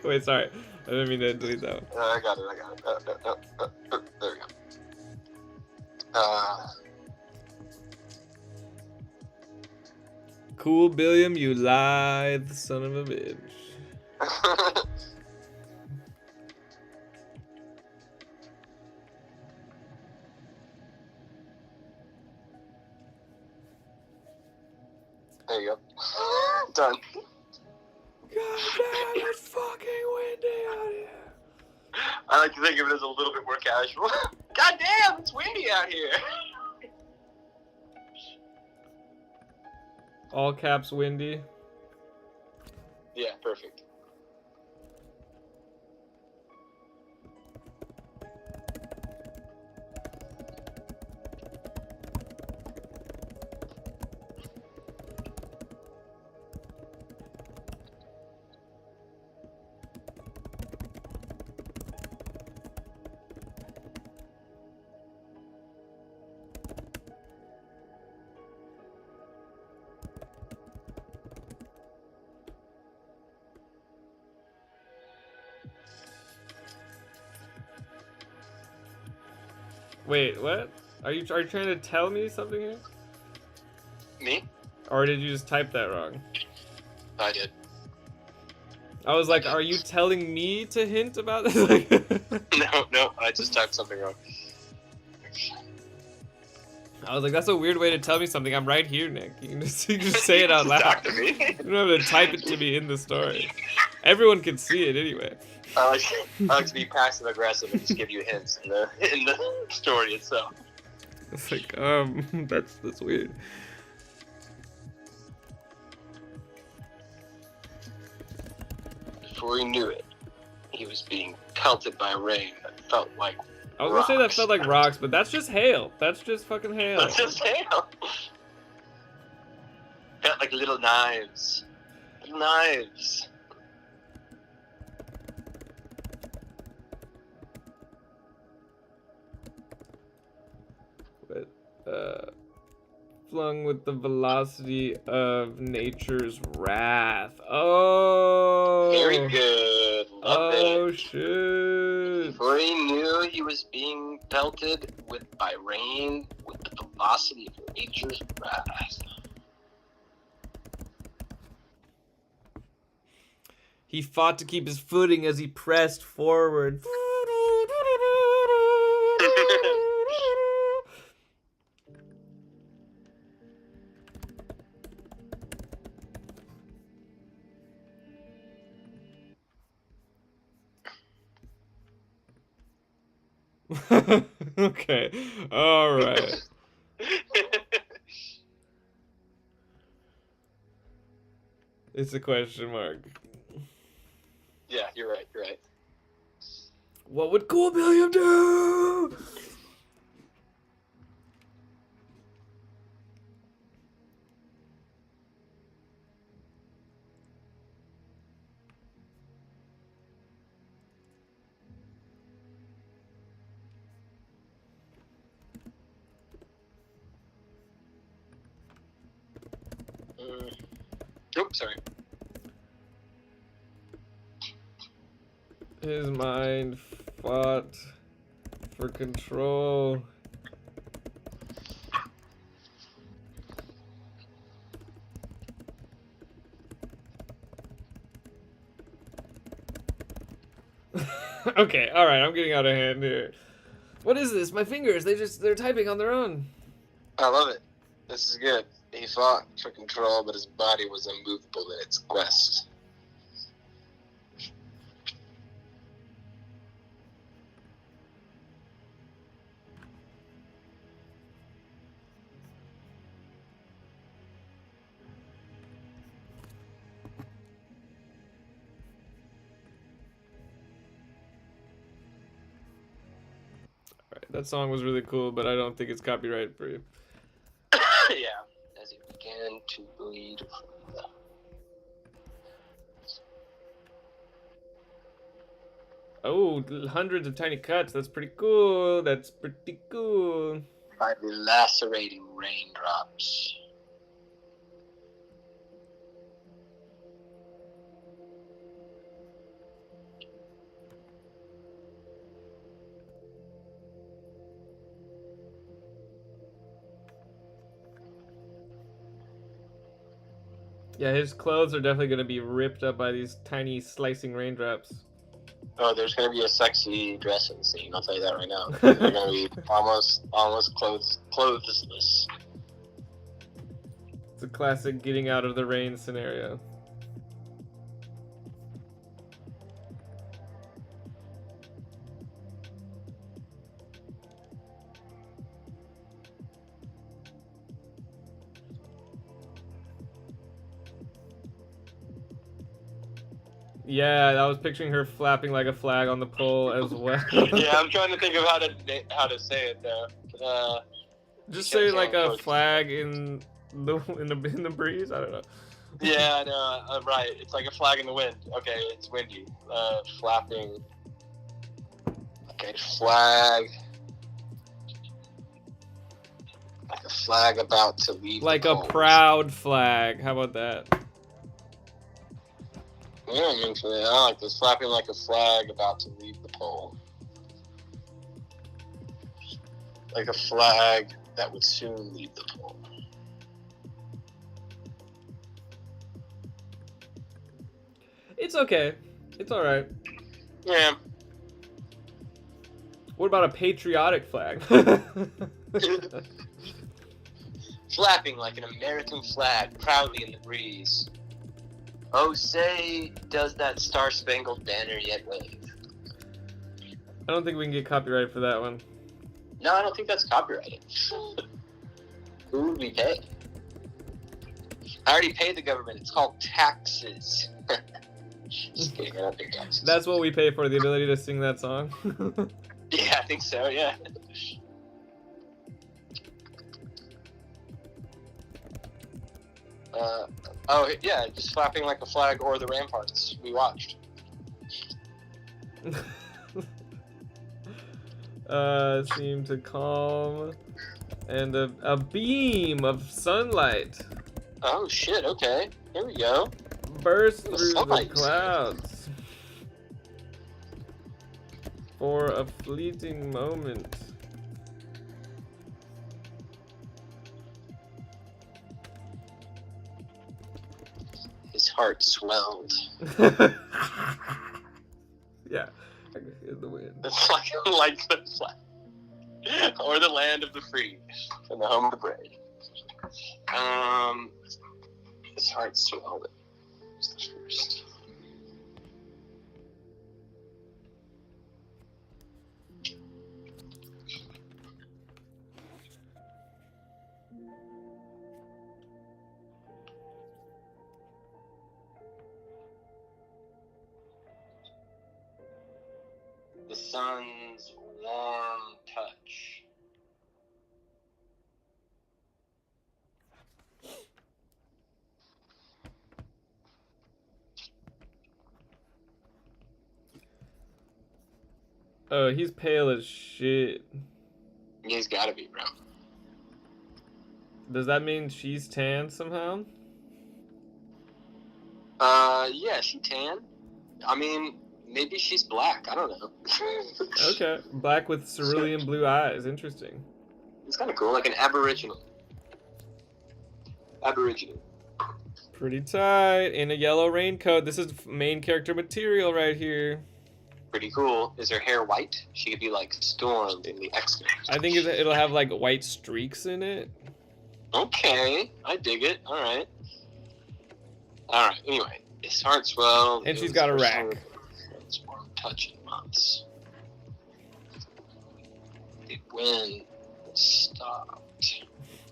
Wait, sorry. I didn't mean to delete that one. I got it. There we go. Cool William, you lithe son of a bitch. There you go. Done. God damn, it's fucking windy out here. I like to think of it as a little bit more casual. God damn, it's windy out here. All caps windy. Yeah, perfect. Wait, what? Are you trying to tell me something here? Me? Or did you just type that wrong? I did. I was like, are you telling me to hint about this? No, I just typed something wrong. I was like, that's a weird way to tell me something. I'm right here, Nick. You can just say it out loud. Talk to me. You don't have to type it to me in the story. Everyone can see it anyway. I like to be passive aggressive and just give you hints in the story itself. It's like, that's weird. Before he knew it, he was being pelted by rain that felt like I was gonna say that felt like rocks, but that's just hail. That's just fucking hail. That's just hail. Felt like little knives. Little knives. But, flung with the velocity of nature's wrath. Oh! Very good. Love Oh, it. shit. Before he knew, he was being pelted by rain with the velocity of nature's wrath. He fought to keep his footing as he pressed forward. Okay. All right. It's a question mark. Yeah, you're right. What would Cool Billiam do? Oops, sorry. His mind fought for control. Okay, alright, I'm getting out of hand here. What is this? My fingers, they're typing on their own. I love it. This is good. He fought for control, but his body was immovable in its quest. Alright, that song was really cool, but I don't think it's copyright free. Yeah, as he began to bleed from the... Oh, hundreds of tiny cuts. That's pretty cool. That's pretty cool. by the lacerating raindrops. Yeah, his clothes are definitely going to be ripped up by these tiny slicing raindrops. Oh, there's gonna be a sexy dressing scene. I'll tell you that right now. They're gonna be almost clothesless. It's a classic getting out of the rain scenario. Yeah, I was picturing her flapping like a flag on the pole as well. Yeah, I'm trying to think of how to say it though. Just can't say like a quote. flag in the breeze. I don't know. Yeah, no, I'm right. It's like a flag in the wind. Okay, it's windy. Flapping. Okay, flag. Like a flag about to leave. Like the a poles. proud flag. How about that? Yeah, actually, I like this. Flapping like a flag about to leave the pole. Like a flag that would soon leave the pole. It's okay. It's all right. Yeah. What about a patriotic flag? Flapping like an American flag proudly in the breeze. Oh, say, does that star-spangled banner yet wave? I don't think we can get copyrighted for that one. No, I don't think that's copyrighted. Who would we pay? I already paid the government. It's called taxes. Just kidding, I don't pay taxes. That's what we pay for, the ability to sing that song. Yeah, I think so, yeah. Oh, yeah, just flapping like a flag or the ramparts we watched. Seem to calm. And a beam of sunlight Oh, shit, okay. Here we go. burst through the sunlight. clouds for a fleeting moment. His heart swelled. Yeah, I can hear the wind. It's like the flag. Or the land of the free. And the home of the brave. His heart swelled. It's the first. The sun's warm touch. Oh, he's pale as shit. He's gotta be, bro. Does that mean she's tan somehow? Yeah, she tan. I mean, maybe she's black. I don't know. Okay, black with cerulean blue eyes. Interesting. It's kind of cool, like an aboriginal. Aboriginal. Pretty tight. In a yellow raincoat. This is main character material right here. Pretty cool. Is her hair white? She could be like Storm in the X-Men. I think it'll have like white streaks in it. Okay, I dig it. All right. Anyway, his heart swelled. And she's got a rack. It's warm touch in months. The wind stopped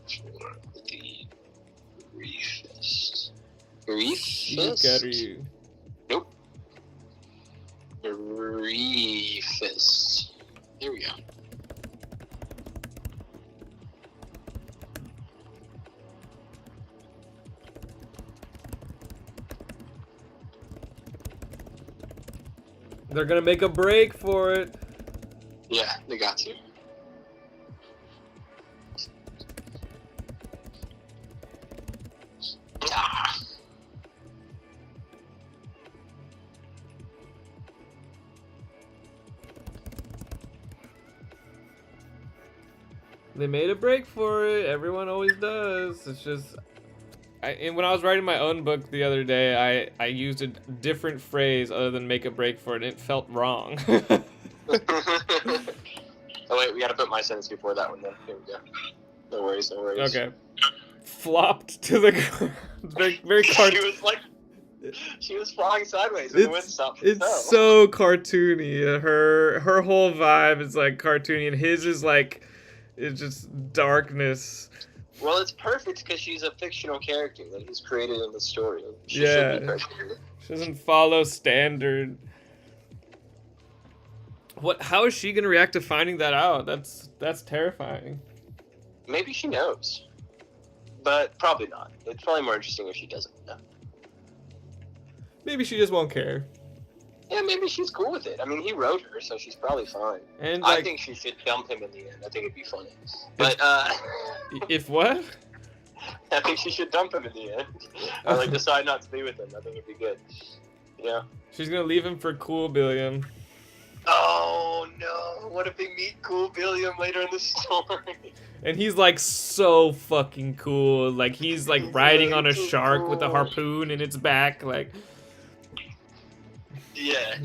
for the briefest. Briefest? Nope. Briefest. There we go. They're gonna make a break for it. Yeah, they got to. Ah. They made a break for it. Everyone always does. It's just, and when I was writing my own book the other day, I used a different phrase other than make a break for it, and it felt wrong. Oh wait, we gotta put my sentence before that one then. Here we go. No worries, no worries. Okay. flopped to the ground. Very, very She was flying sideways and the wind stopped. It's so cartoony. Her whole vibe is like cartoony, and his is like, it's just darkness. Well, it's perfect because she's a fictional character that he's created in the story. She Yeah. should be perfect. She doesn't follow standard. How is she gonna react to finding that out? That's terrifying. Maybe she knows, but probably not. It's probably more interesting if she doesn't know. Maybe she just won't care. Yeah, maybe she's cool with it. I mean, he wrote her, so she's probably fine. And like, I think she should dump him in the end. I think it'd be funny. But if what? I think she should dump him in the end, or like decide not to be with him. I think it'd be good. Yeah. She's gonna leave him for Cool Billiam. Oh no! What if they meet Cool Billiam later in the story? And he's like so fucking cool. Like he's like riding on a shark with a harpoon in its back. Like. Yeah,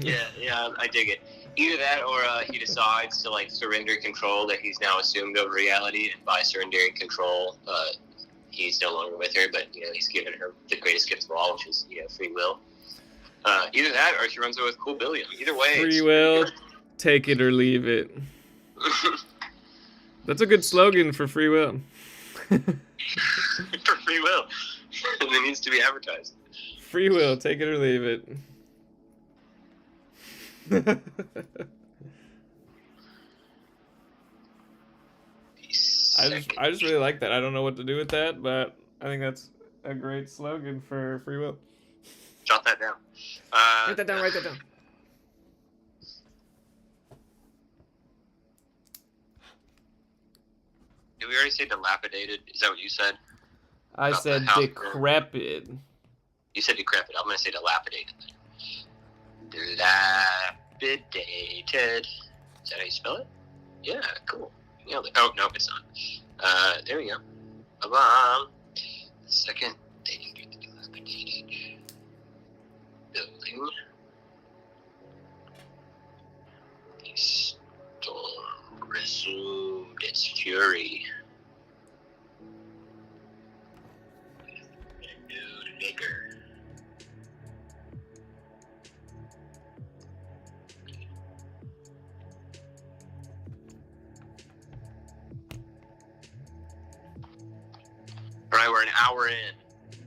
I dig it. Either that, or he decides to like surrender control that he's now assumed over reality, and by surrendering control, he's no longer with her. But he's given her the greatest gift of all, which is free will. Either that, or she runs away with Cool Billiam. Either way, free will, take it or leave it. That's a good slogan for free will. For free will, it needs to be advertised. Free will, take it or leave it. I just really like that. I don't know what to do with that, but I think that's a great slogan for free will. Jot that down. Write that down. Did we already say dilapidated? Is that what you said? I said decrepit. You said decrepit. I'm going to say dilapidated. Dilapidated. Is that how you spell it? Yeah, cool. Nailed it. Oh, no, it's not. There we go. Second, they can do the dilapidated building. The storm resumed its fury. With renewed vigor. All right, we're an hour in,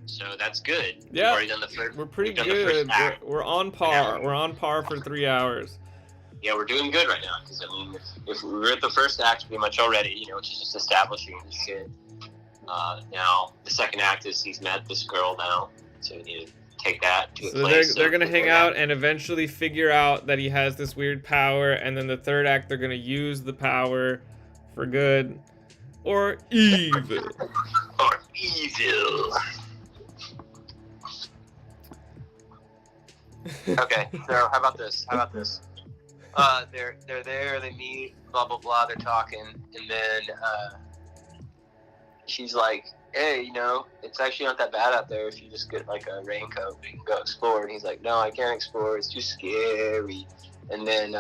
so that's good. Yeah, we've already done the first. We're pretty good. We're on par. We're on par for 3 hours. Yeah, we're doing good right now. Because I mean, if we were at the first act pretty much already, which is just establishing the shit. Now the second act is he's met this girl now, so we need to take that to a place. So they're gonna hang out and eventually figure out that he has this weird power, and then the third act they're gonna use the power for good or evil. Or evil. Okay, so how about this? They're there, they meet, blah blah blah, they're talking, and then she's like, hey, it's actually not that bad out there if you just get like a raincoat and you can go explore. And he's like, no, I can't explore, it's too scary. And then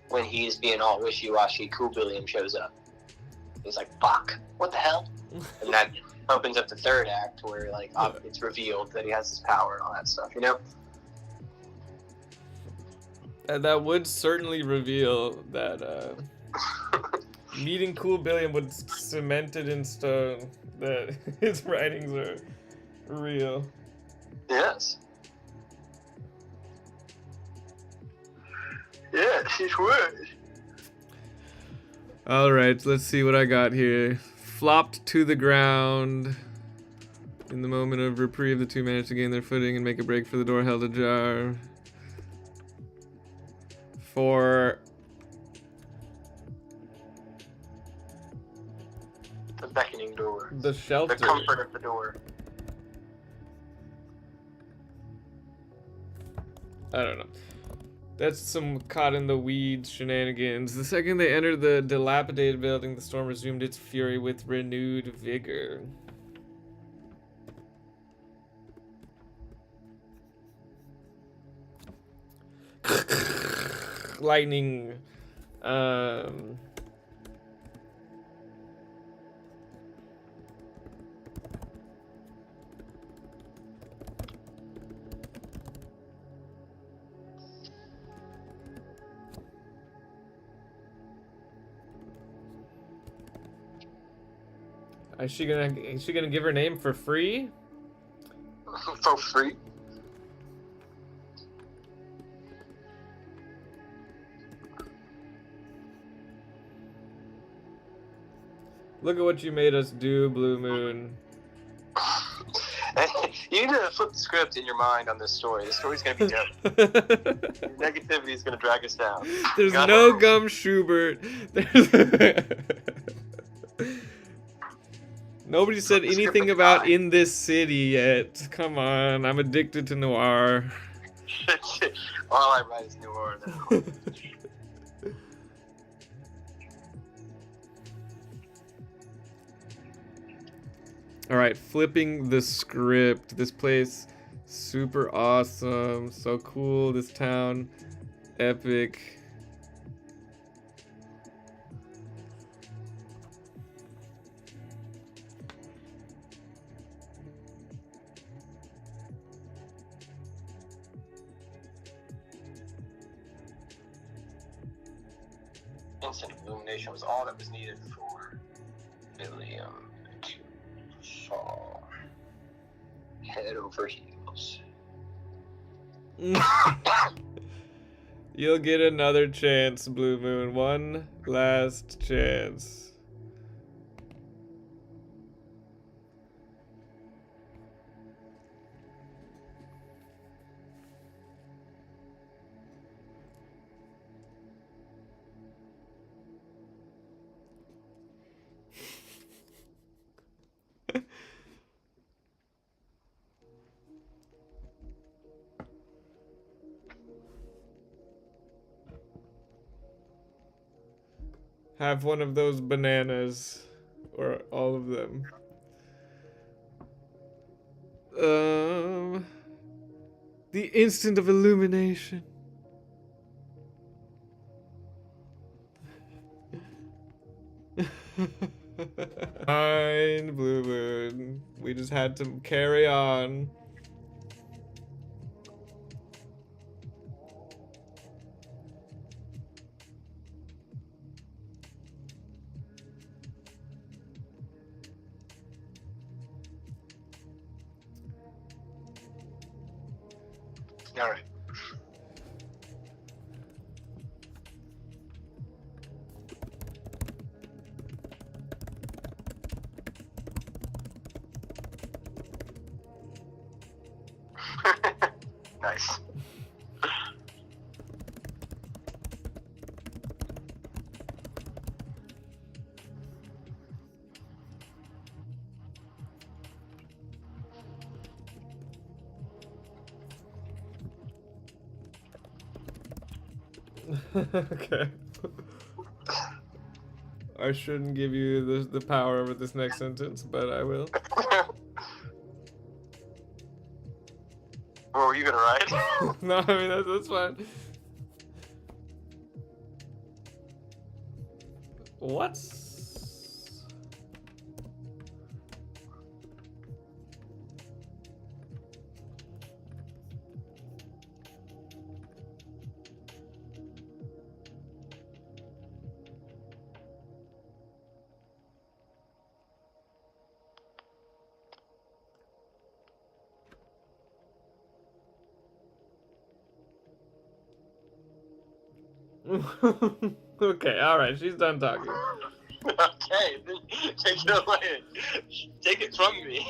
when he's being all wishy-washy, Cool Billiam shows up. He's like, fuck, what the hell? And that opens up the third act where like it's revealed that he has this power and all that stuff, And that would certainly reveal that meeting Cool Billiam would cement it in stone that his writings are real. Yes. Yeah, she's would. Alright, let's see what I got here. Flopped to the ground. In the moment of reprieve, the two managed to gain their footing and make a break for the door held ajar. For the beckoning door. The shelter. The comfort of the door. I don't know. That's some caught in the weeds shenanigans. The second they entered the dilapidated building, the storm resumed its fury with renewed vigor. Lightning. Is she gonna give her name for free? For free. Look at what you made us do, Blue Moon. You need to flip the script in your mind on this story. This story's gonna be dope. Your negativity is gonna drag us down. There's no gum Schubert. Nobody said anything about in this city yet. Come on, I'm addicted to noir. All I write is noir now. Alright, flipping the script. This place, super awesome. So cool, this town. Epic. Instant illumination was all that was needed for William to fall head over heels. You'll get another chance, Blue Moon. One last chance. Have one of those bananas. Or all of them. The instant of illumination. Fine, Blue Moon. We just had to carry on. All right. Nice. Okay. I shouldn't give you the power over this next sentence, but I will. What were you gonna write? No, I mean that's fine. What? Okay, alright, she's done talking. Okay, then take it away. Take it from me.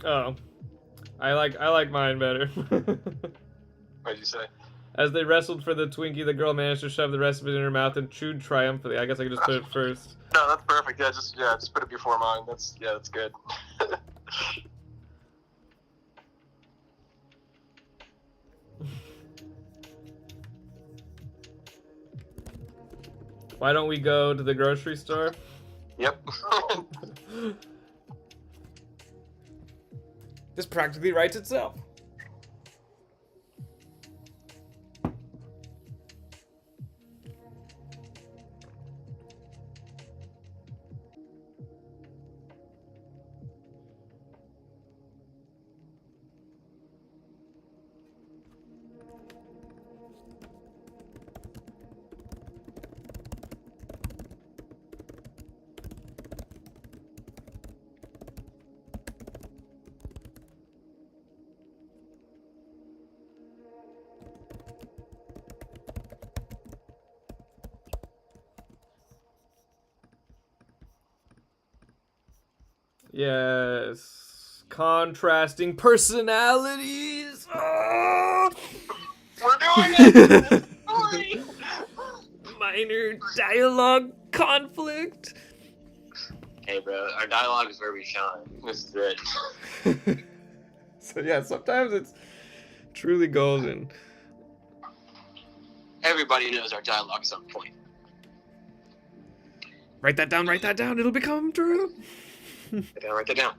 Oh, I like mine better. What'd you say? As they wrestled for the Twinkie, the girl managed to shove the rest of it in her mouth and chewed triumphantly. I guess I could just put it first. No, that's perfect. Just put it before mine. That's good. Why don't we go to the grocery store? Yep. This practically writes itself. Yes. Contrasting personalities. Oh! We're doing it! Minor dialogue conflict. Hey, bro, our dialogue is where we shine. This is it. So yeah, sometimes it's truly golden. Everybody knows our dialogue is on point. Write that down, it'll become true. Write that down.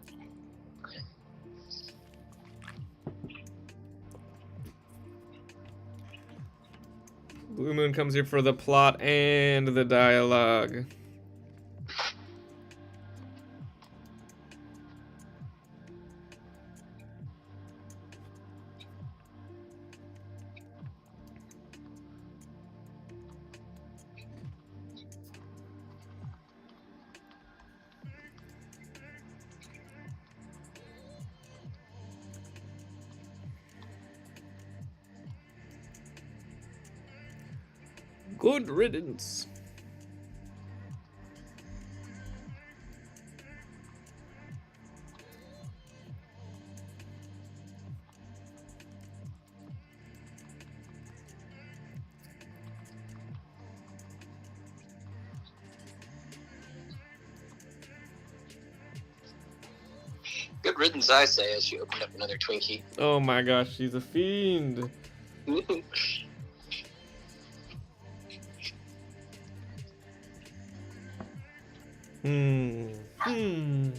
Blue Moon comes here for the plot and the dialogue. Good riddance. Good riddance, I say, as she opened up another Twinkie. Oh my gosh, she's a fiend. Hmm.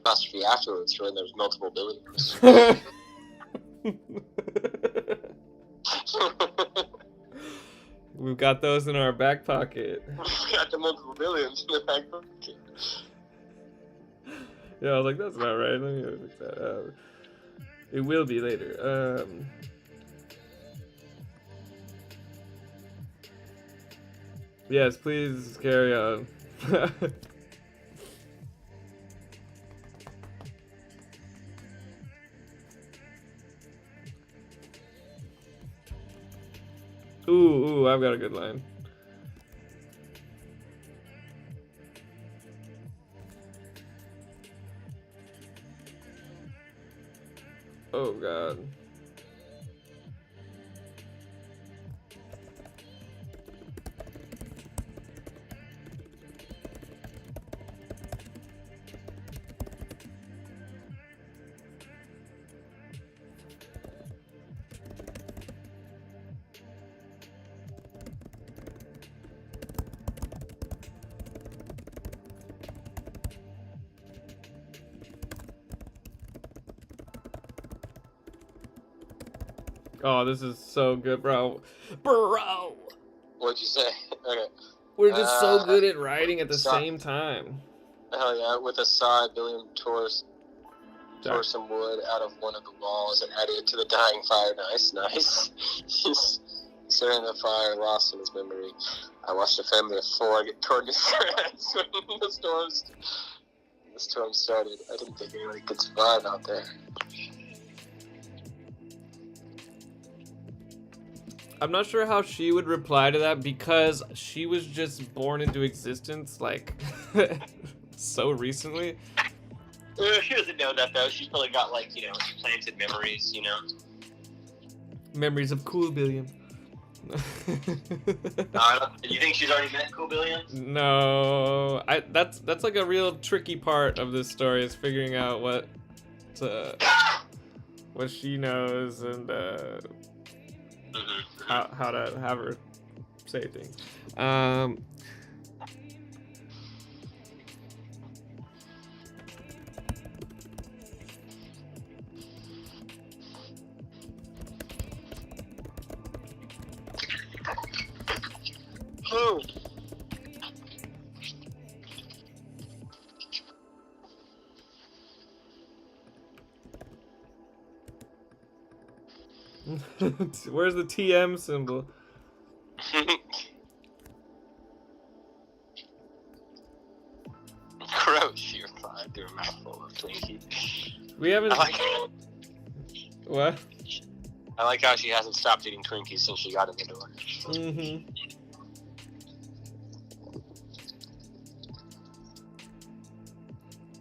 Apostrophe afterwards for when there's multiple billions. We've got those in our back pocket. We got the multiple billions in the back pocket. Yeah, I was like, that's not right. Let me fix that. It will be later. Yes, please carry on. Ooh, I've got a good line. Oh god. Oh, this is so good, bro. What'd you say? Okay. We're just so good at writing at the same time. Hell yeah, with a sigh, Billiam tore some wood out of one of the walls and added it to the dying fire. Nice. He's staring at the fire, lost in his memory. I watched a family of 4 get torn to shreds when the storm started. I didn't think anybody could survive out there. I'm not sure how she would reply to that because she was just born into existence like so recently. She doesn't know that though. She's probably got like, planted memories, Memories of Cool Billiam. You think she's already met Cool Billiam? No, that's like a real tricky part of this story is figuring out what she knows and how to have her say things. Oh. Where's the TM symbol? Gross, you're fine through a mouthful of Twinkie. We haven't. What? I like how she hasn't stopped eating Twinkies since she got in the door. Mm-hmm.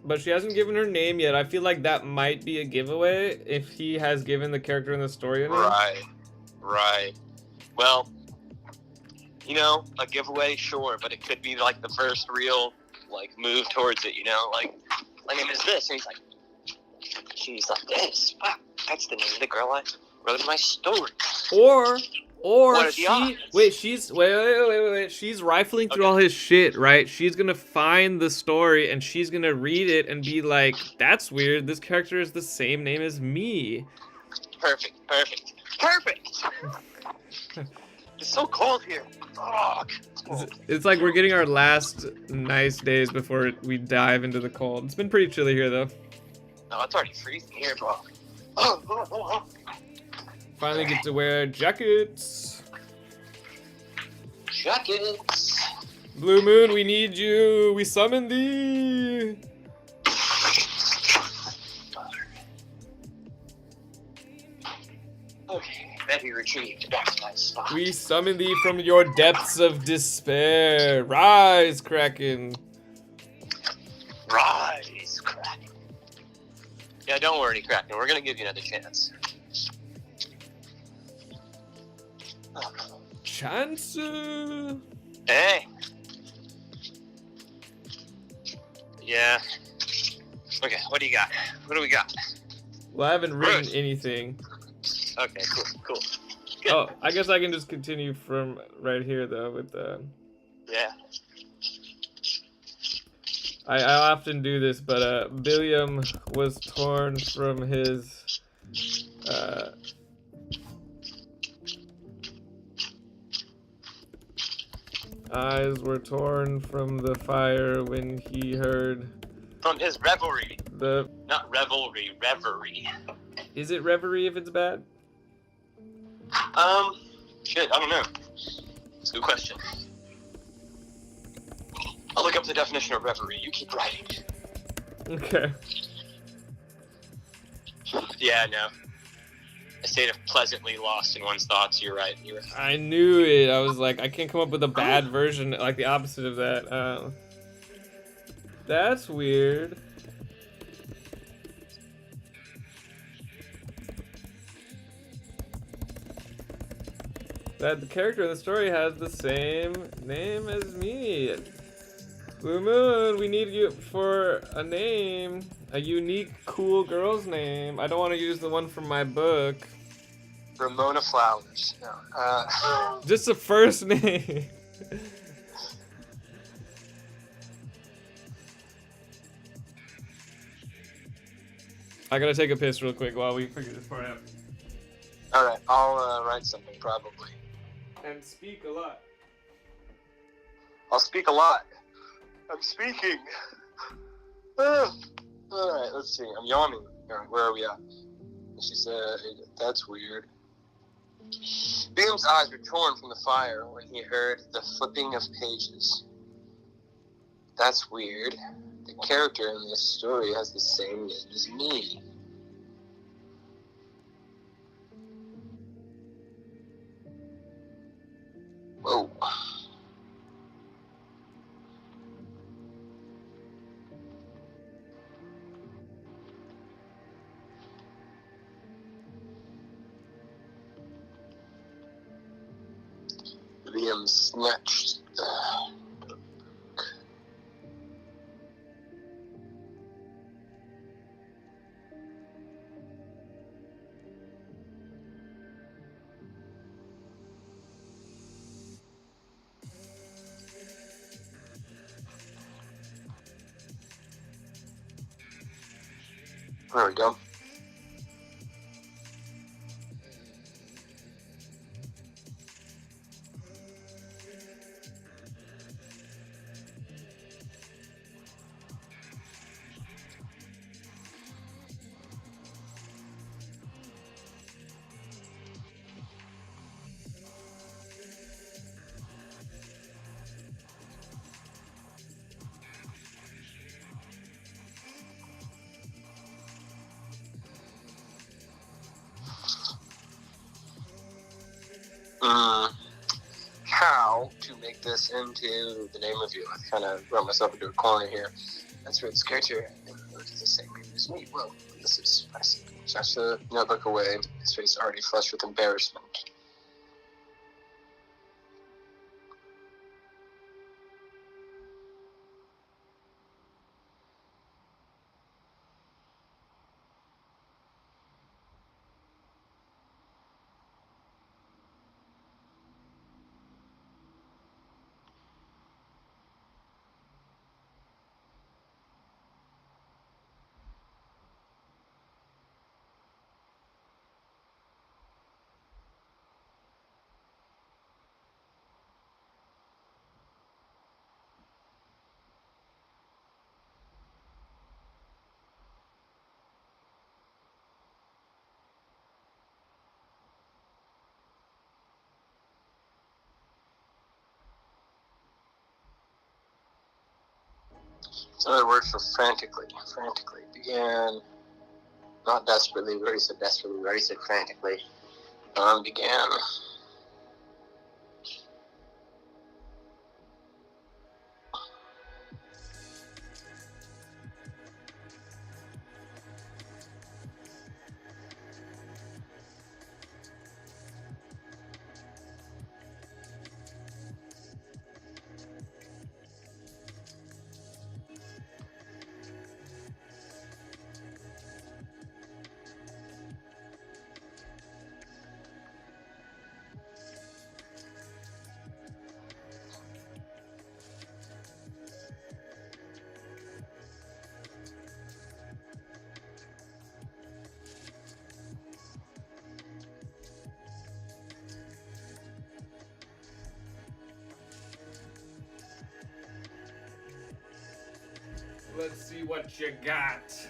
But she hasn't given her name yet. I feel like that might be a giveaway if he has given the character in the story a name. Right. Well, a giveaway, sure, but it could be like the first real move towards it. Like my name is this, and she's like this. Wow, that's the name of the girl I wrote in my story. Or what are the odds? wait, she's rifling through all his shit, right? She's gonna find the story and she's gonna read it and be like, "That's weird. This character is the same name as me." Perfect. It's so cold here. Fuck. It's like we're getting our last nice days before we dive into the cold. It's been pretty chilly here, though. No, it's already freezing here, bro. Finally get to wear jackets. Blue Moon, we need you. We summon thee. Okay, Betty retrieved back to my spot. We summon thee from your depths of despair. Rise, Kraken. Rise, Kraken. Yeah, don't worry, Kraken. We're gonna give you another chance. Chance. Hey. Yeah. Okay, what do you got? What do we got? Well, I haven't written anything. Okay, cool. Good. Oh, I guess I can just continue from right here, though, with the... Yeah. I often do this, but Billiam was torn from his... eyes were torn from the fire when he heard... From his revelry. The... Not revelry, reverie. Is it reverie if it's bad? Shit, I don't know. It's a good question. I'll look up the definition of reverie. You keep writing. Okay. Yeah, no. A state of pleasantly lost in one's thoughts. You're right. I knew it. I was like, I can't come up with a bad version, like the opposite of that. That's weird. That the character in the story has the same name as me. Blue Moon, we need you for a name. A unique, cool girl's name. I don't want to use the one from my book. Ramona Flowers. No. Just a first name. I gotta take a piss real quick while we figure this part out. Alright, I'll write something probably. And speak a lot. I'll speak a lot. I'm speaking. Alright, let's see. I'm yawning. Alright, where are we at? She said, that's weird. Beam's eyes were torn from the fire when he heard the flipping of pages. That's weird. The character in this story has the same name as me. Whoa. Liam snatched the book. There we go. How to make this into the name of you? I kind of wrote myself into a corner here. That's right, character. Look at the same name as me. Well, this is spicy. Snatched the notebook away, his face already flushed with embarrassment. It's another word for frantically. Frantically. Began, not desperately, we already said desperately, we already said frantically. Began. Let's see what you got.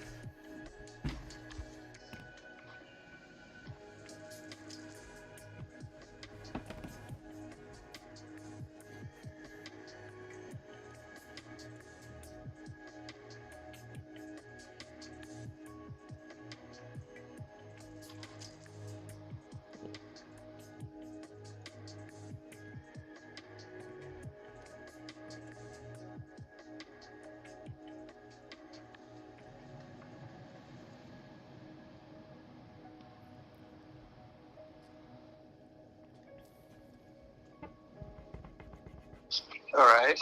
Alright.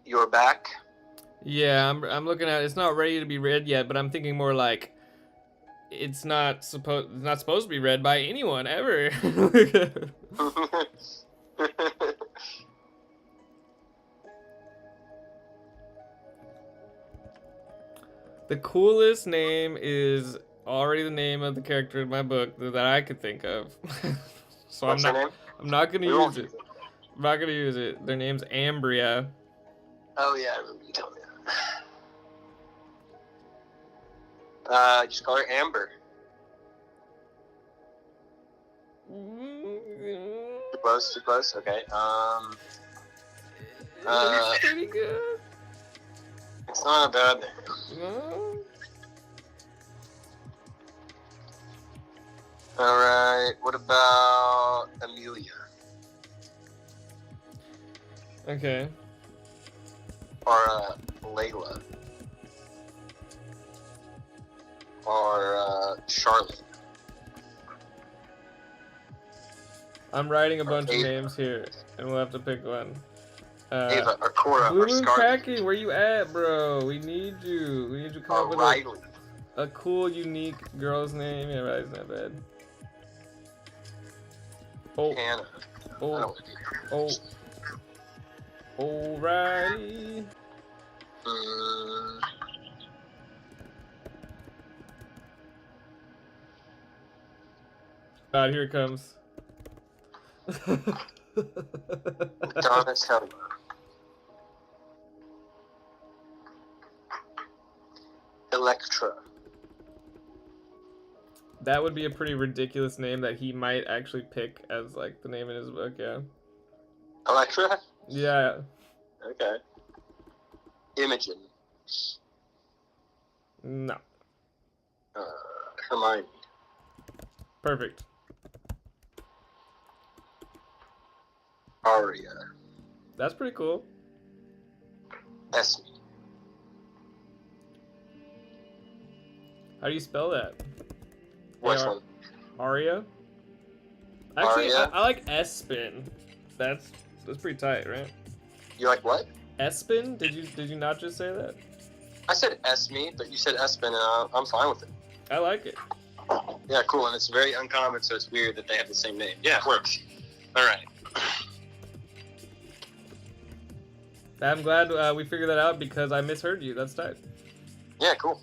You're back. Yeah, I'm looking at it. It's not ready to be read yet, but I'm thinking more like it's not supposed to be read by anyone ever. The coolest name is already the name of the character in my book that I could think of. So What's her name? I'm not gonna We use won't it. I'm not gonna use it. Their name's Ambria. Oh yeah, I remember you telling me that. Just call her Amber. Too close, too close. Okay. It's pretty good. It's not a bad name. No? All right. What about Amelia Okay. or Layla or Charlotte? I'm writing a bunch of Ava. names here, and we'll have to pick one. Ava or Cora Blue or Moon Scarlet Cracky, where you at, bro? We need you. We need you to come or up with Riley. a cool, unique girl's name. Yeah, Riley's not bad. Oh, Hannah. I don't oh, want to do oh. O'Reilly. that. God, here it comes. Donatella. Electra. That would be a pretty ridiculous name that he might actually pick as like the name in his book, yeah. Electra? Yeah. Okay. Imogen. No. Hermione. Perfect. Aria. That's pretty cool. Esme. How do you spell that? Which A-R- one? Aria? Actually, Aria? I like Espin. That's pretty tight, right? You like what? Espin? Did you not just say that? I said Esme, but you said Espen, and I'm fine with it. I like it. Yeah, cool, and it's very uncommon, so it's weird that they have the same name. Yeah, it works. All right. I'm glad we figured that out because I misheard you. That's tight. Yeah, cool.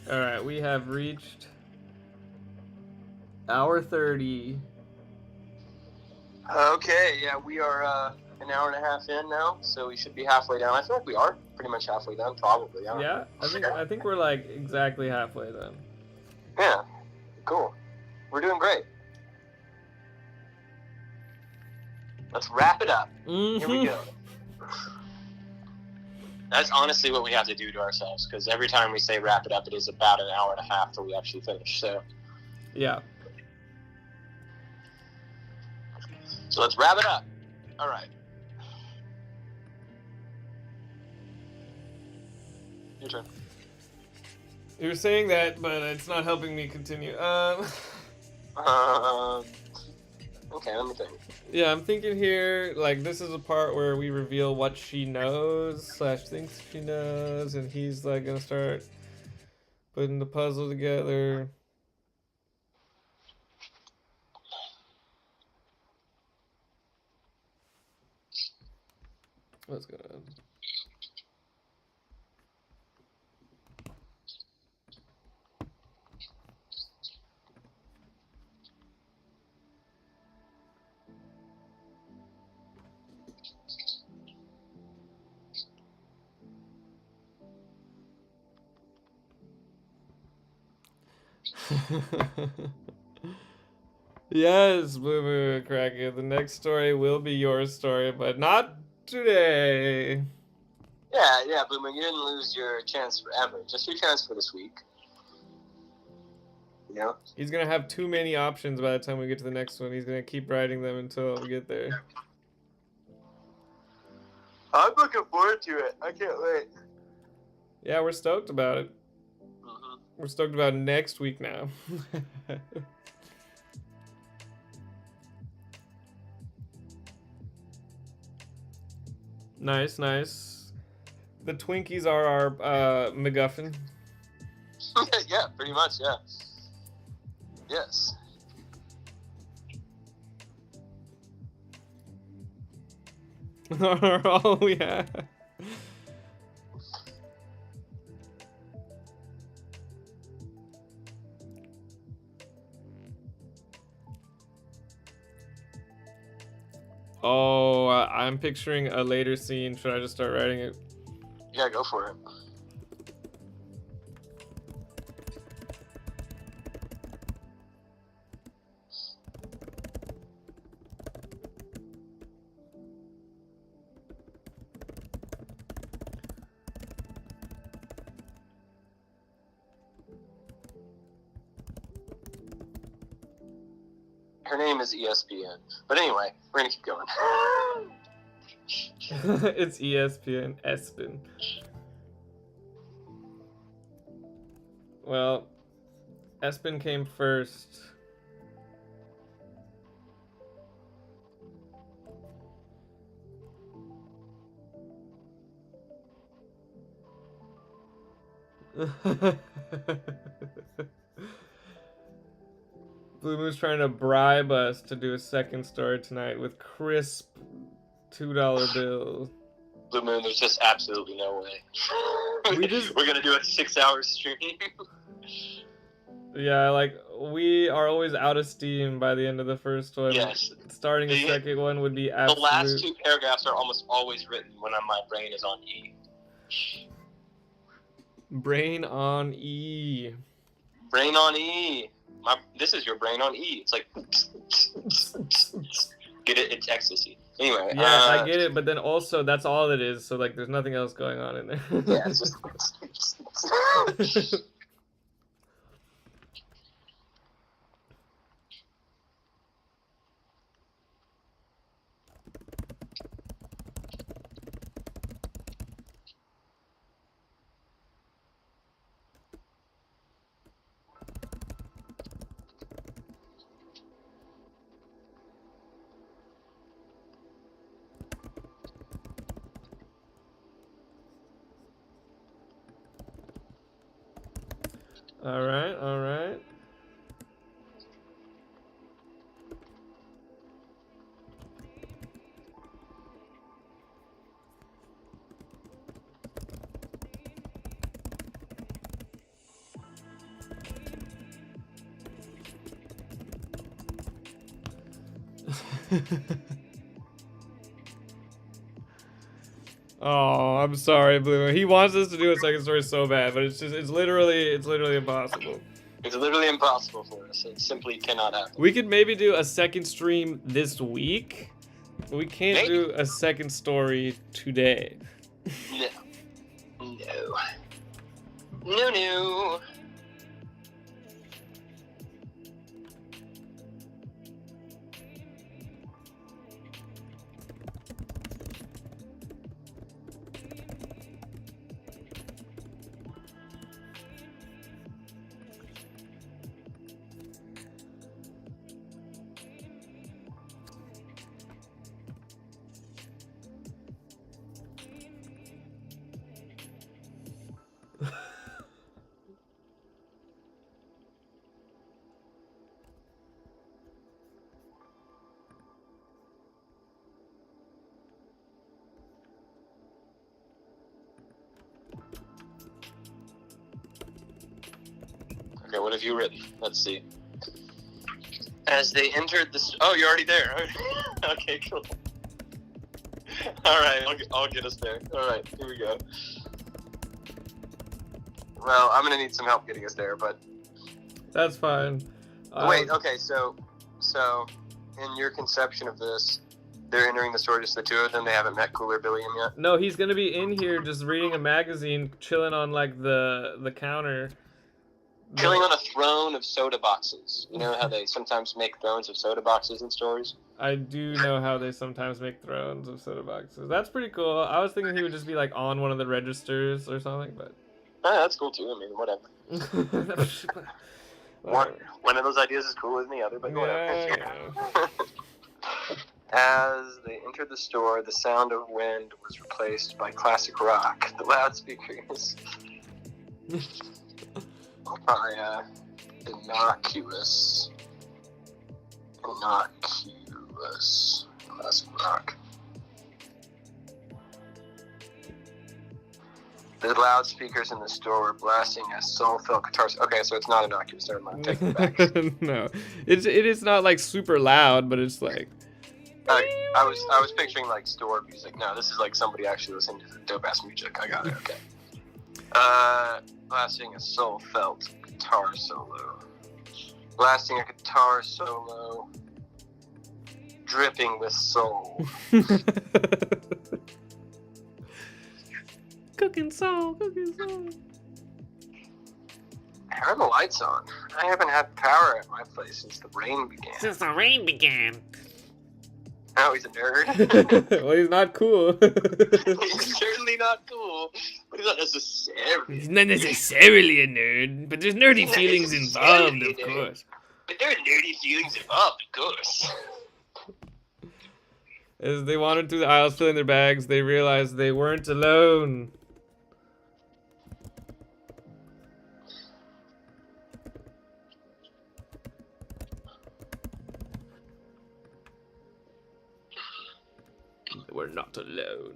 All right, we have reached hour 30. Okay, yeah, we are an hour and a half in now, so we should be halfway down. I feel like we are pretty much halfway done, probably. I don't know. Yeah, I think we're like exactly halfway then. Yeah, cool. We're doing great. Let's wrap it up. Here we go. That's honestly what we have to do to ourselves, because every time we say wrap it up, it is about an hour and a half till we actually finish. So Yeah. let's wrap it up. All right. Your turn. You were saying that, but it's not helping me continue. Okay, let me think. Yeah, I'm thinking here, like, this is a part where we reveal what she knows, / thinks she knows, and he's, like, gonna start putting the puzzle together. What's going on? Yes, Blue Moon Cracker. The next story will be your story, but not today. Yeah, Bloomer, you didn't lose your chance forever. Just your chance for this week. You know? He's gonna have too many options by the time we get to the next one. He's gonna keep writing them until we get there. I'm looking forward to it. I can't wait. Yeah, we're stoked about it. Mm-hmm. We're stoked about next week now. Nice, nice. The Twinkies are our MacGuffin. Yeah, pretty much. Yeah. Yes. Are all we have. Oh, I'm picturing a later scene. Should I just start writing it? Yeah, go for it. Her name is ESPN. But anyway, we're gonna keep going. It's ESPN Espen. Well, Espen came first. Blue Moon's trying to bribe us to do a second story tonight with crisp $2 bills. Blue Moon, there's just absolutely no way. We're gonna do a 6-hour stream. Yeah, like, we are always out of steam by the end of the first one. Yes. Starting a second one would be absolute. The last 2 paragraphs are almost always written when my brain is on E. Brain on E. Brain on E. This is your brain on E. It's like, get it? It's ecstasy. Anyway. Yeah, I get it, but then also that's all it is. So like, there's nothing else going on in there. Yeah, it's just. All right, all right. Oh, I'm sorry, Blue. He wants us to do a second story so bad, but it's literally impossible. It's literally impossible for us. It simply cannot happen. We could maybe do a second stream this week, but we can't do a second story today. No. No. No. Okay, what have you written? Let's see. As they entered the... Oh, you're already there. Okay, cool. Alright, I'll get us there. Alright, here we go. Well, I'm gonna need some help getting us there, but... That's fine. Wait, okay, so in your conception of this, they're entering the store, just the two of them, they haven't met Cooler Billiam yet? No, he's gonna be in here just reading a magazine, chilling on like the counter. Chilling on a throne of soda boxes. You know how they sometimes make thrones of soda boxes in stores? I do know how they sometimes make thrones of soda boxes. That's pretty cool. I was thinking he would just be like on one of the registers or something, but... Oh, that's cool too. I mean, whatever. One of those ideas is cooler than the other, but whatever. Yeah. As they entered the store, the sound of wind was replaced by classic rock. The loudspeakers by innocuous classic rock. The loudspeakers in the store were blasting a soul-filled guitar. Okay, so it's not innocuous. Never mind. Take it back. No, it is not like super loud, but it's like. I was picturing like store music. No, this is like somebody actually listening to dope ass music. I got it. Okay. Blasting a soul-felt guitar solo. Blasting a guitar solo. Dripping with soul. Cooking soul. How are the lights on? I haven't had power at my place since the rain began. Oh, he's a nerd. Well, he's not cool. He's certainly not cool, but he's not necessarily. He's not necessarily a nerd, but there's nerdy feelings involved, of course. But there are nerdy feelings involved, of course. As they wandered through the aisles filling their bags, they realized they weren't alone. We're not alone.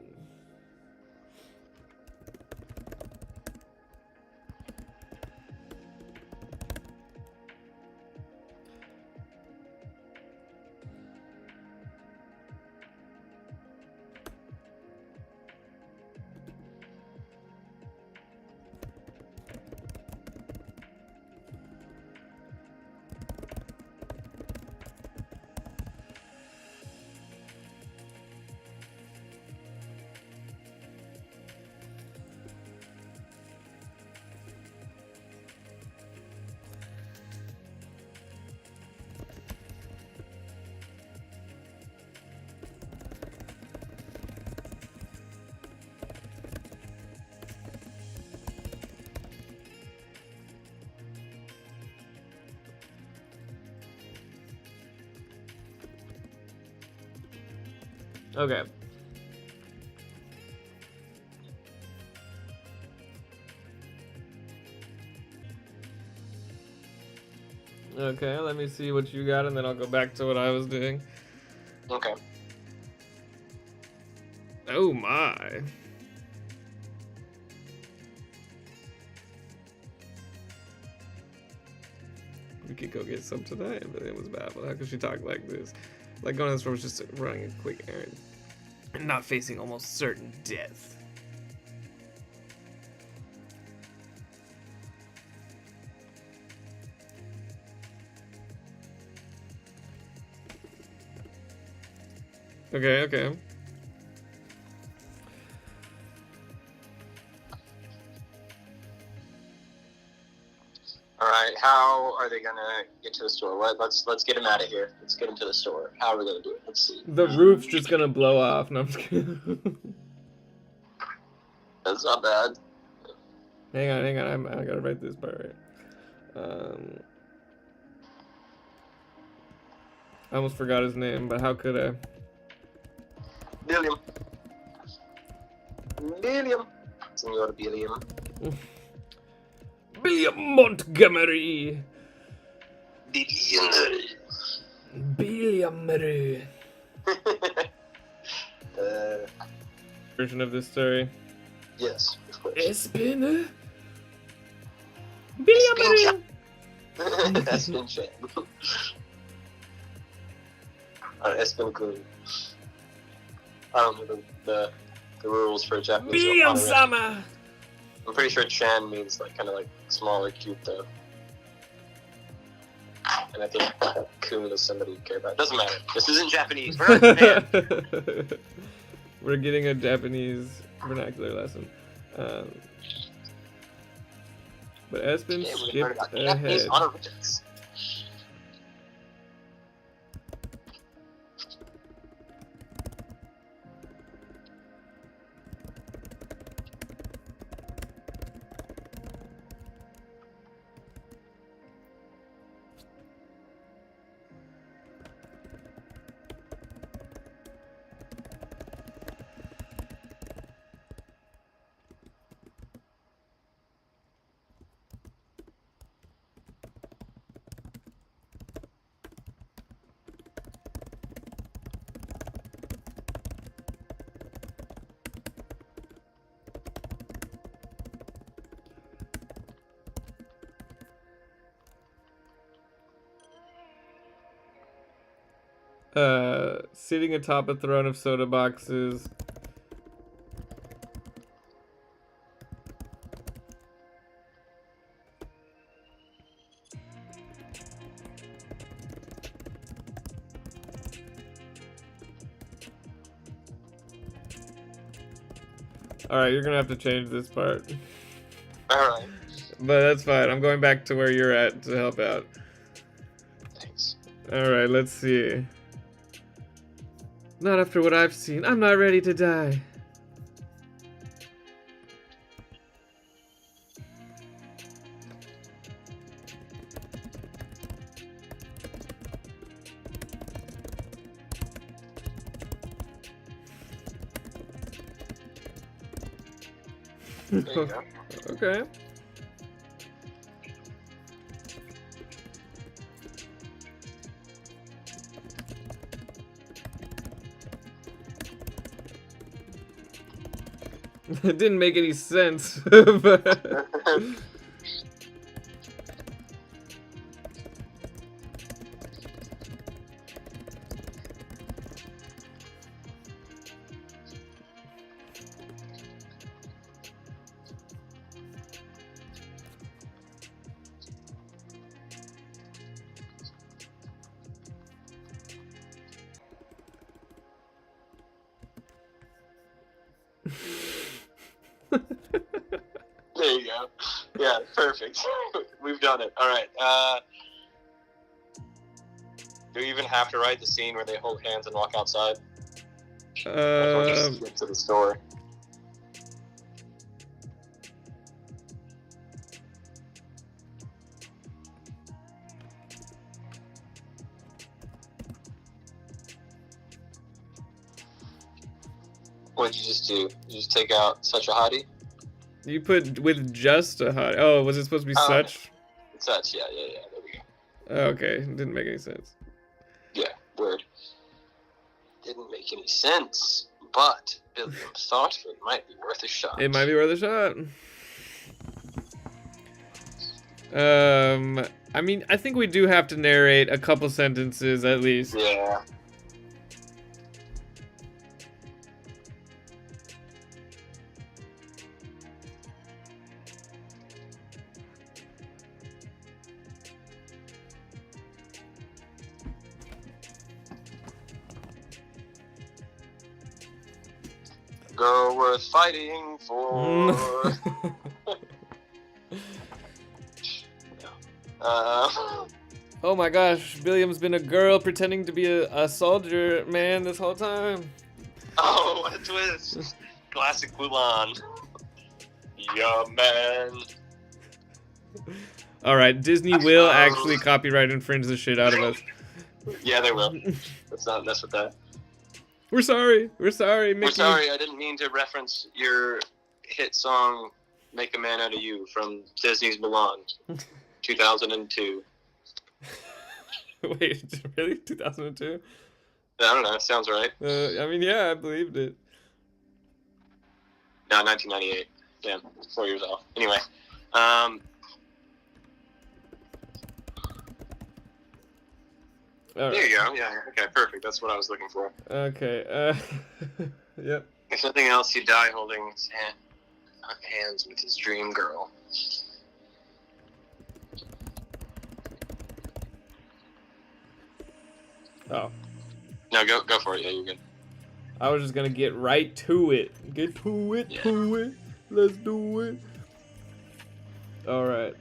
Okay. Okay, let me see what you got, and then I'll go back to what I was doing. Okay. Oh my. We could go get some tonight, but it was bad. How could she talk like this? Like going to the store was just running a quick errand and not facing almost certain death. Okay. Alright, how are they gonna get to the store? Let's get him out of here. Let's get him to the store. How are we gonna do it? Let's see. The roof's just gonna blow off. No, I'm just kidding. That's not bad. Hang on. I gotta write this part right. I almost forgot his name, but how could I? Billiam. Senor Billiam. Billiam Montgomery. Billiam. Version of this story. Yes, of course. Espin. Billiam. Espin Chan. Espin Kun. I don't know the rules for Japanese. Billiam Sama. I'm pretty sure Chan means like kind of like small or cute though. And I think Kun is somebody you care about. Doesn't matter. This isn't Japanese. We're not Japan. We're getting a Japanese vernacular lesson. But Espen skipped ahead. Sitting atop a throne of soda boxes. Alright, you're gonna have to change this part. Alright. But that's fine. I'm going back to where you're at to help out. Thanks. Alright, let's see. Not after what I've seen. I'm not ready to die. There you go. Okay. It didn't make any sense. But There you go. Yeah, perfect. We've done it. Alright, do we even have to write the scene where they hold hands and walk outside? Or just get to the store? What did you just do? You just take out such a hottie? you put with just a hot. Oh, was it supposed to be such? Such, yeah, there we go. Okay, didn't make any sense. Yeah, word. Didn't make any sense, but Billiam thought it might be worth a shot. It might be worth a shot. I mean, I think we do have to narrate a couple sentences at least. Yeah. Girl worth fighting for. Oh my gosh, William's been a girl pretending to be a soldier man this whole time. Oh, what a twist! Classic Mulan. Yeah, man. Alright, Disney will actually copyright infringe the shit out of us. Yeah, they will. Let's not mess with that. We're sorry, Mickey. We're sorry, I didn't mean to reference your hit song, Make a Man Out of You, from Disney's Mulan, 2002. Wait, really? 2002? I don't know, sounds right. I mean, yeah, I believed it. No, 1998. Damn, 4 years off. Anyway, All there right. you go. Yeah, okay, perfect. That's what I was looking for. Okay, yep. If nothing else, he died holding his hands with his dream girl. Oh. No, go for it. Yeah, you're good. I was just gonna get right to it. Get to it, to it. Let's do it. Alright,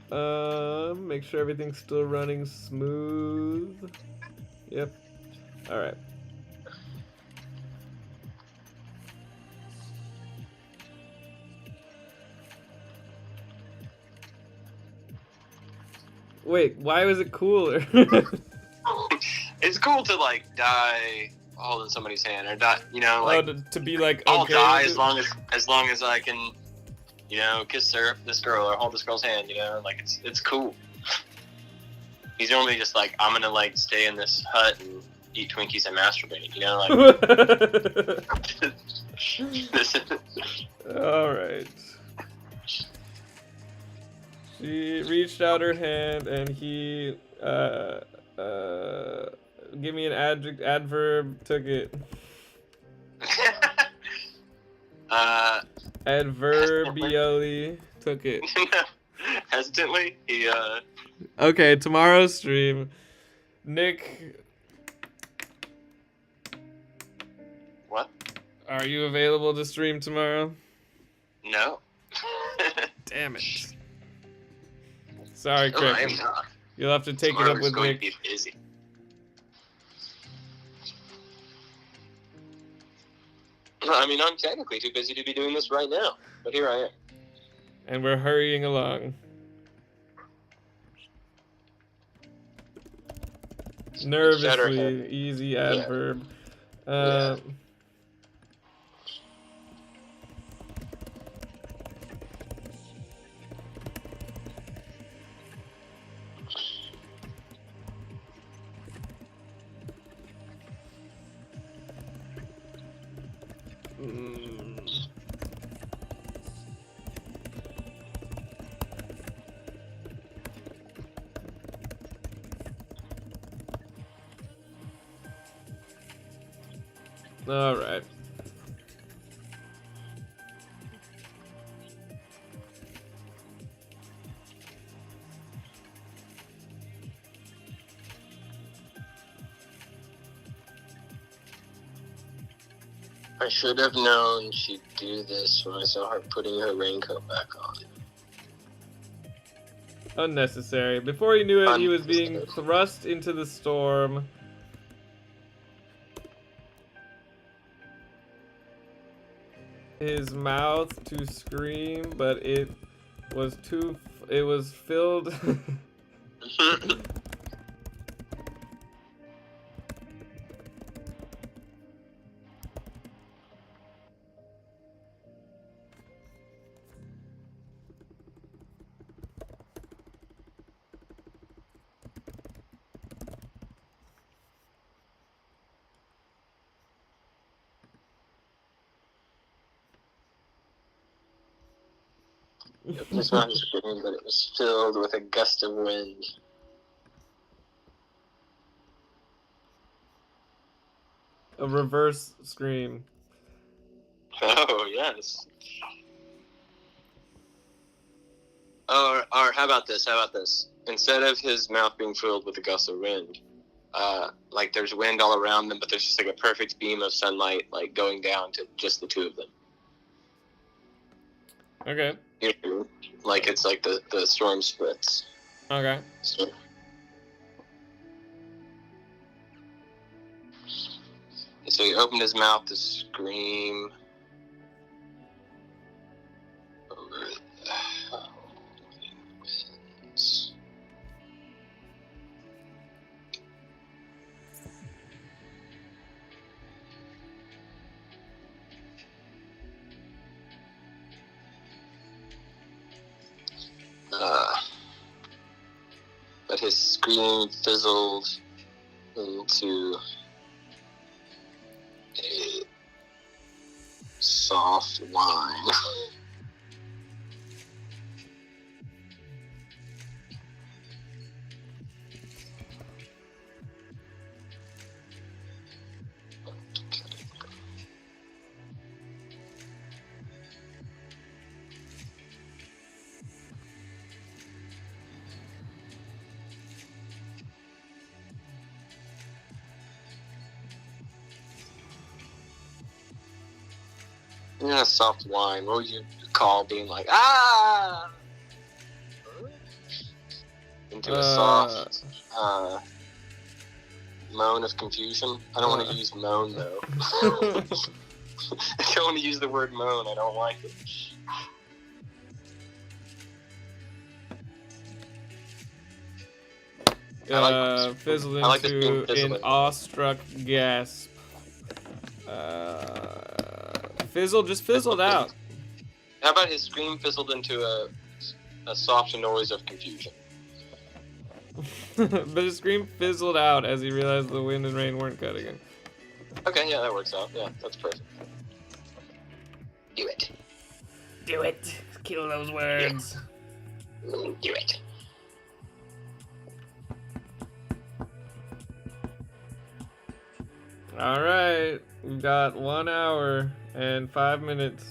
make sure everything's still running smooth. Yep. Alright. Wait, why was it cooler? It's cool to like die holding somebody's hand, or die, you know, like to be like, okay, I'll die as long as I can, you know, kiss this girl or hold this girl's hand, you know, like it's cool. He's normally just like, I'm gonna like stay in this hut and eat Twinkies and masturbate, you know, like. All right. She reached out her hand and he Give me an adverb. Took it. Adverbially took it. Hesitantly, he Okay, tomorrow's stream. Nick, what? are you available to stream tomorrow? No. Damn it. Sorry, No, I am Crick. not. You'll have to take it Tomorrow up is with going Nick. to be busy. I mean, I'm technically too busy to be doing this right now, but here I am. And we're hurrying along. Nervously, easy adverb. Yeah. All right. I should have known she'd do this when I saw her putting her raincoat back on. Unnecessary. Before he knew it, he was being thrust into the storm. His mouth to scream, but it was filled. His mouth was screaming, but it was filled with a gust of wind. A reverse scream. Oh, yes. Or how about this? Instead of his mouth being filled with a gust of wind, like there's wind all around them, but there's just like a perfect beam of sunlight like going down to just the two of them. Okay. You know, like it's like the storm splits. Okay. So he opened his mouth to scream over the howling winds. But his scream fizzled into a soft whine. Yeah, a soft whine. What would you call being like, ah? Into a soft moan of confusion. I don't want to use moan, though. I don't want to use the word moan. I don't like it. Fizzled I like this being into fizzling. an awestruck gasp. Just fizzled out. How about his scream fizzled into a soft noise of confusion? But his scream fizzled out as he realized the wind and rain weren't cutting it. Okay, yeah, that works out. Yeah, that's perfect. Do it. Do it. Kill those words. Do it. All right, we've got 1 hour and 5 minutes.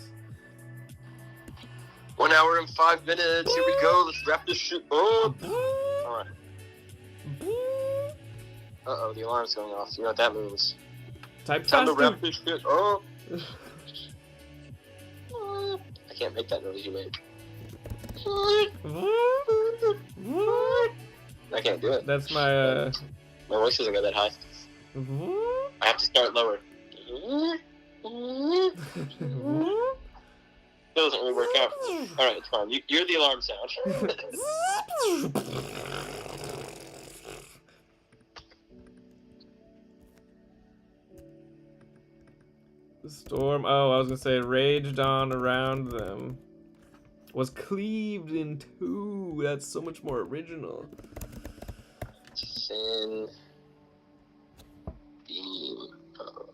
1 hour and 5 minutes. Here we go. Let's wrap this shit up. All right. Uh-oh, the alarm's going off. You know what that means. Type Time to faster. wrap this shit up. I can't make that noise you make. I can't do it. That's my My voice doesn't go that high. I have to start lower. That doesn't really work out. Alright, it's fine. You're the alarm sound. The storm, oh, I was gonna say, raged on around them. Was cleaved in two. That's so much more original. Thin beam of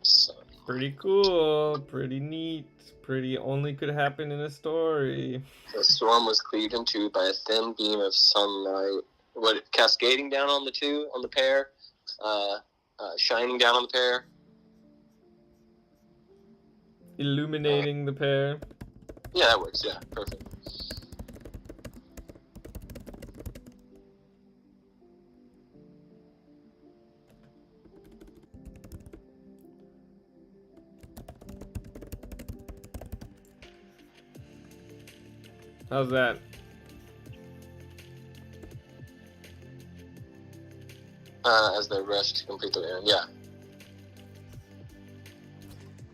sun. Pretty cool, pretty neat, pretty only could happen in a story. The storm was cleaved in two by a thin beam of sunlight. What, cascading down on the pair, shining down on the pair. Illuminating the pair. Yeah, that works. Yeah, perfect. How's that? As they rush to complete their errand. Yeah.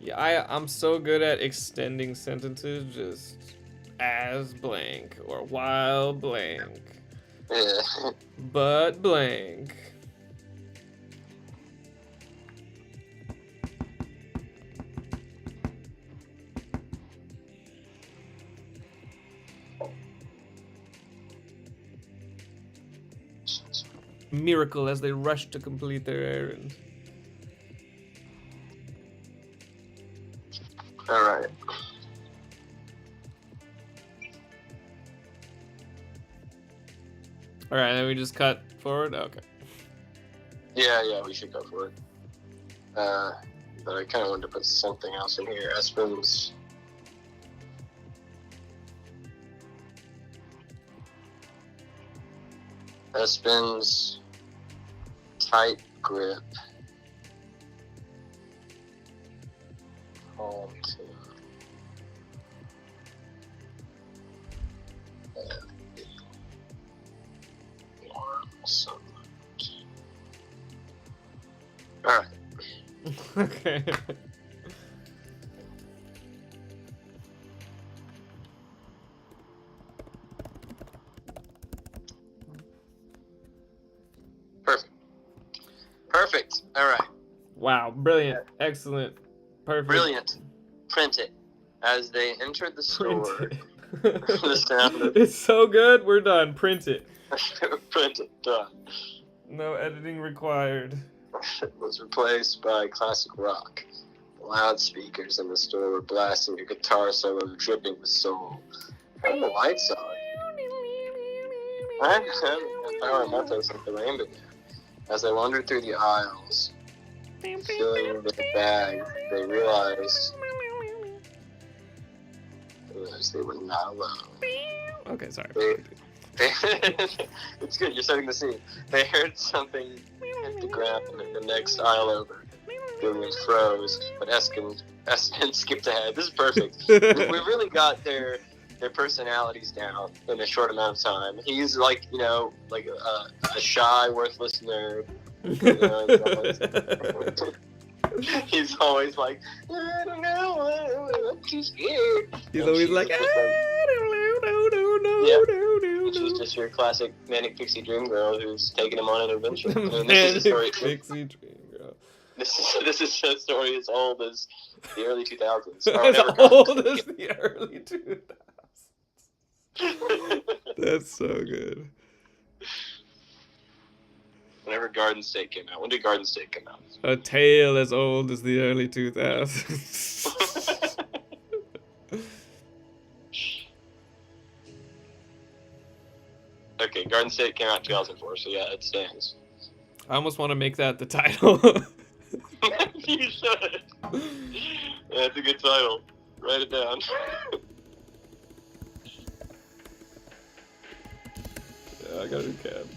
Yeah, I'm so good at extending sentences, just as blank or while blank, Yeah. but blank. Miracle as they rush to complete their errand. All right. All right, then we just cut forward. Okay. Yeah, we should go for it. But I kind of wanted to put something else in here. Espen's tight grip onto the arm sunlight. All right. Okay. Perfect. All right. Wow, brilliant, excellent, perfect. Brilliant. Print it. As they entered the store, Print the sound of It's so good. We're done. Print it. print it, done. No editing required. Was replaced by classic rock. Loudspeakers in the store were blasting a guitar solo dripping with soul. Turn the lights on. I had power metals like the rainbow. As they wandered through the aisles, filling their bags, they realized they were not alone. Okay, sorry. It's good, you're setting the scene. They heard something hit the ground in the next aisle over. Billion froze, but Espen skipped ahead. This is perfect. We really got their personalities down in a short amount of time. He's like, like a shy, worthless nerd. He's always like, I don't know, I'm too scared. He's always like, no. She's just your classic manic pixie dream girl who's taking him on an adventure. I mean, this is a story. Pixie dream girl. This is a story as old as the early 2000s. As old as the early 2000s. That's so good. Whenever Garden State came out. When did Garden State come out? A tale as old as the early 2000s. Okay, Garden State came out in 2004, so yeah, it stands. I almost want to make that the title. You should. That's a good title. Write it down. Yeah, I gotta do cabs.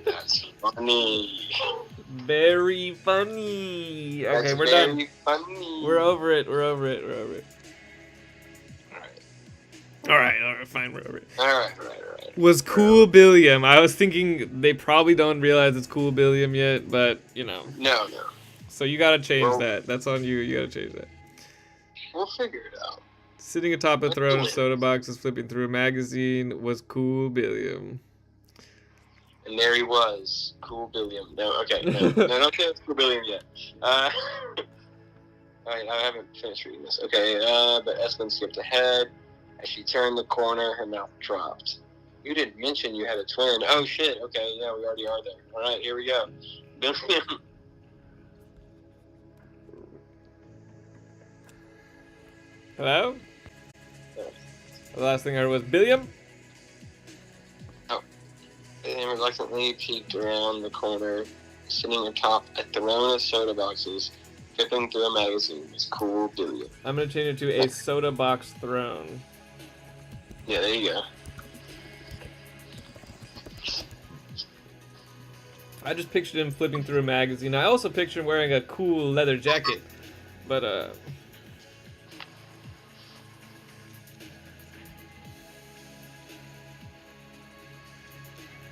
That's funny. Very funny. Okay, That's we're very done. funny. We're over it. We're over it. We're over it. All right, fine, we're over it. All right. Was Cool Billiam. I was thinking they probably don't realize it's Cool Billiam yet, but, you know. No. So you gotta change that. That's on you. You gotta change that. We'll figure it out. Sitting atop a throne of soda boxes, flipping through a magazine was Cool Billiam. And there he was, Cool Billiam. No, okay, no, don't say it's Cool Billiam yet. Alright, I haven't finished reading this. Okay, but Espen skipped ahead. As she turned the corner, her mouth dropped. You didn't mention you had a twin. Oh shit, okay, yeah, we already are there. Alright, here we go. Billiam. Hello? The last thing I heard was Billiam? Billiam reluctantly peeked around the corner, sitting atop a throne of soda boxes, flipping through a magazine. Was Cool Billiam. I'm gonna change it to a soda box throne. Yeah, there you go. I just pictured him flipping through a magazine. I also pictured him wearing a cool leather jacket. But,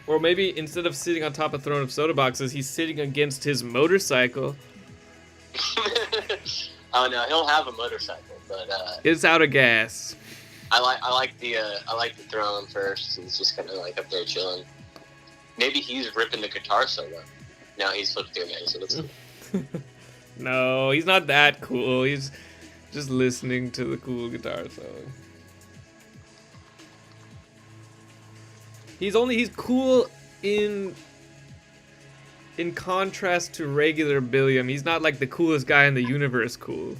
or maybe instead of sitting on top of a throne of soda boxes, he's sitting against his motorcycle. Oh no, he'll have a motorcycle, but It's out of gas. I like the throne first. He's just kind of like up there chilling. Maybe he's ripping the guitar solo. No, he's flipping through it, so let's. No, he's not that cool. He's just listening to the cool guitar solo. He's cool in contrast to regular Billiam. He's not like the coolest guy in the universe cool.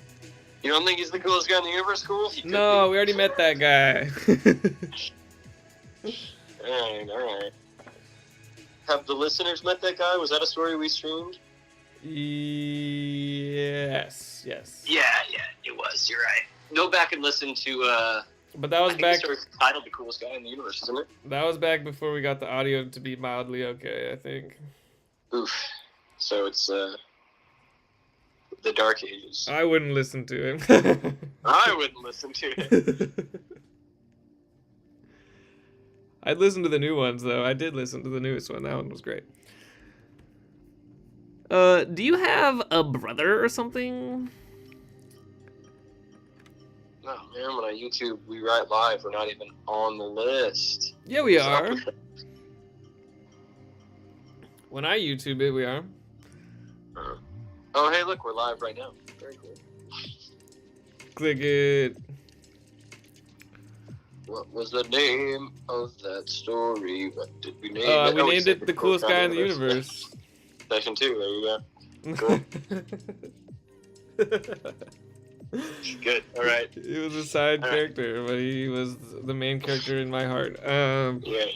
You don't think he's the coolest guy in the universe cool? No, we already met that guy. Alright. Have the listeners met that guy? Was that a story we streamed? Yes. Yeah, it was. You're right. Go back and listen to But that was back. The titled "The Coolest Guy in the Universe," isn't it? That was back before we got the audio to be mildly okay, I think. Oof. So it's the dark ages. I wouldn't listen to him. I wouldn't listen to him. I'd listen to the new ones though. I did listen to the newest one. That one was great. Do you have a brother or something? No, man, when I YouTube WeWrite Live, we're not even on the list. Yeah, we are. When I YouTube it, we are. Oh, hey, look, we're live right now. Very cool. Click it. What was the name of that story? What did we name it? We named it The Coolest Guy in the Universe. Section 2, there you go. Cool. Good, alright. He was a side character, but he was the main character in my heart. Yeah.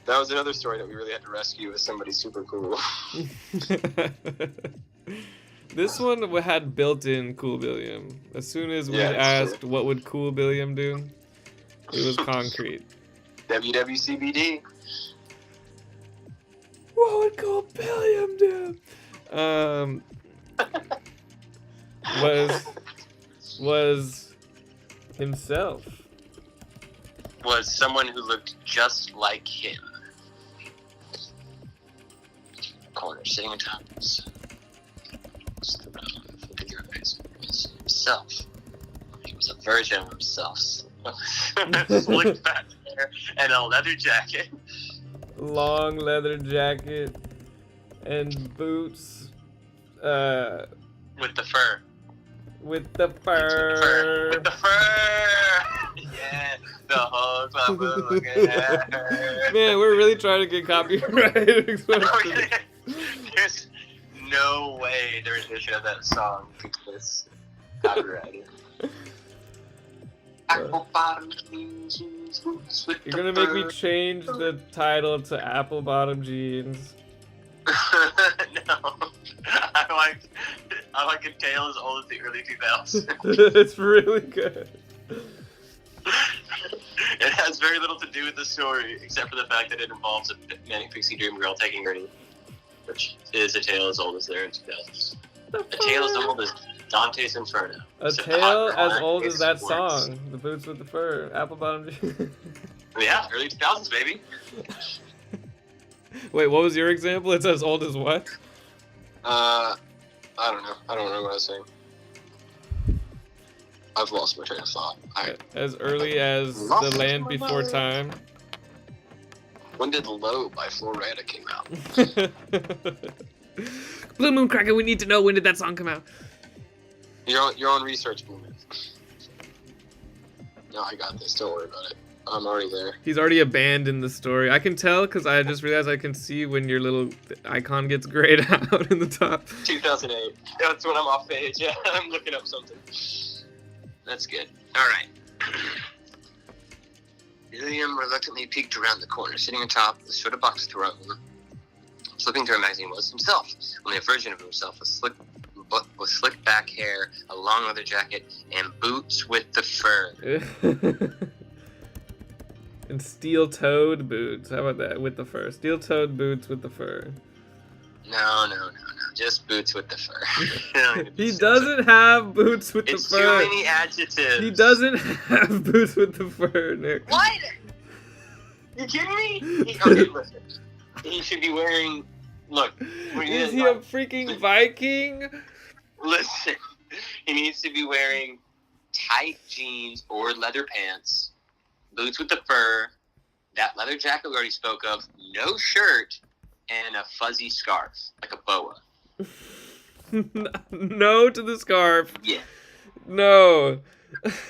That was another story that we really had to rescue with somebody super cool. This one had built-in Cool Billiam. As soon as we asked what would Cool Billiam do, it was concrete. WWCBD. What would Cool Billiam do? Was himself. Was someone who looked just like him. Corner, sitting on top of his was himself. He was a version of himself. Slicked back hair and a leather jacket. Long leather jacket and boots. With the fur. With the fur. With the fur. Yeah, the whole club was looking at her. Man, we're really trying to get copyright. There's no way the rendition of that song exists. Copyrighted. Apple bottom jeans. You're gonna make me change the title to Apple Bottom Jeans. No. I like a tale as old as the early 2000s. It's really good. It has very little to do with the story, except for the fact that it involves a manic pixie dream girl taking Ernie, which is a tale as old as the early 2000s. A tale as old as Dante's Inferno. A tale as old as that song, The Boots with the Fur, Apple Bottom Jeans. Yeah, early 2000s, baby. Wait, what was your example? It's as old as what? I don't know. I don't know what I was saying. I've lost my train of thought. As early as The Land Before Time. When did Low by Florida came out? Blue Moon Cracker, we need to know, when did that song come out? You're on research, Blue Moon. No, I got this. Don't worry about it. I'm already there. He's already abandoned the story. I can tell because I just realized I can see when your little icon gets grayed out in the top. 2008. That's when I'm off page. Yeah, I'm looking up something. That's good. All right. William reluctantly peeked around the corner, sitting atop the soda box throne. Flipping through a magazine was himself, only a version of himself, with slick back hair, a long leather jacket, and boots with the fur. And steel-toed boots. How about that? With the fur. Steel-toed boots with the fur. No. Just boots with the fur. He doesn't have boots with the It's fur. too many adjectives. He doesn't have boots with the fur, Nick. What? You kidding me? Okay, listen. He should be wearing... Look. Is he a freaking Viking? Listen. He needs to be wearing tight jeans or leather pants, boots with the fur, that leather jacket we already spoke of, no shirt, and a fuzzy scarf, like a boa. No to the scarf. Yeah. No.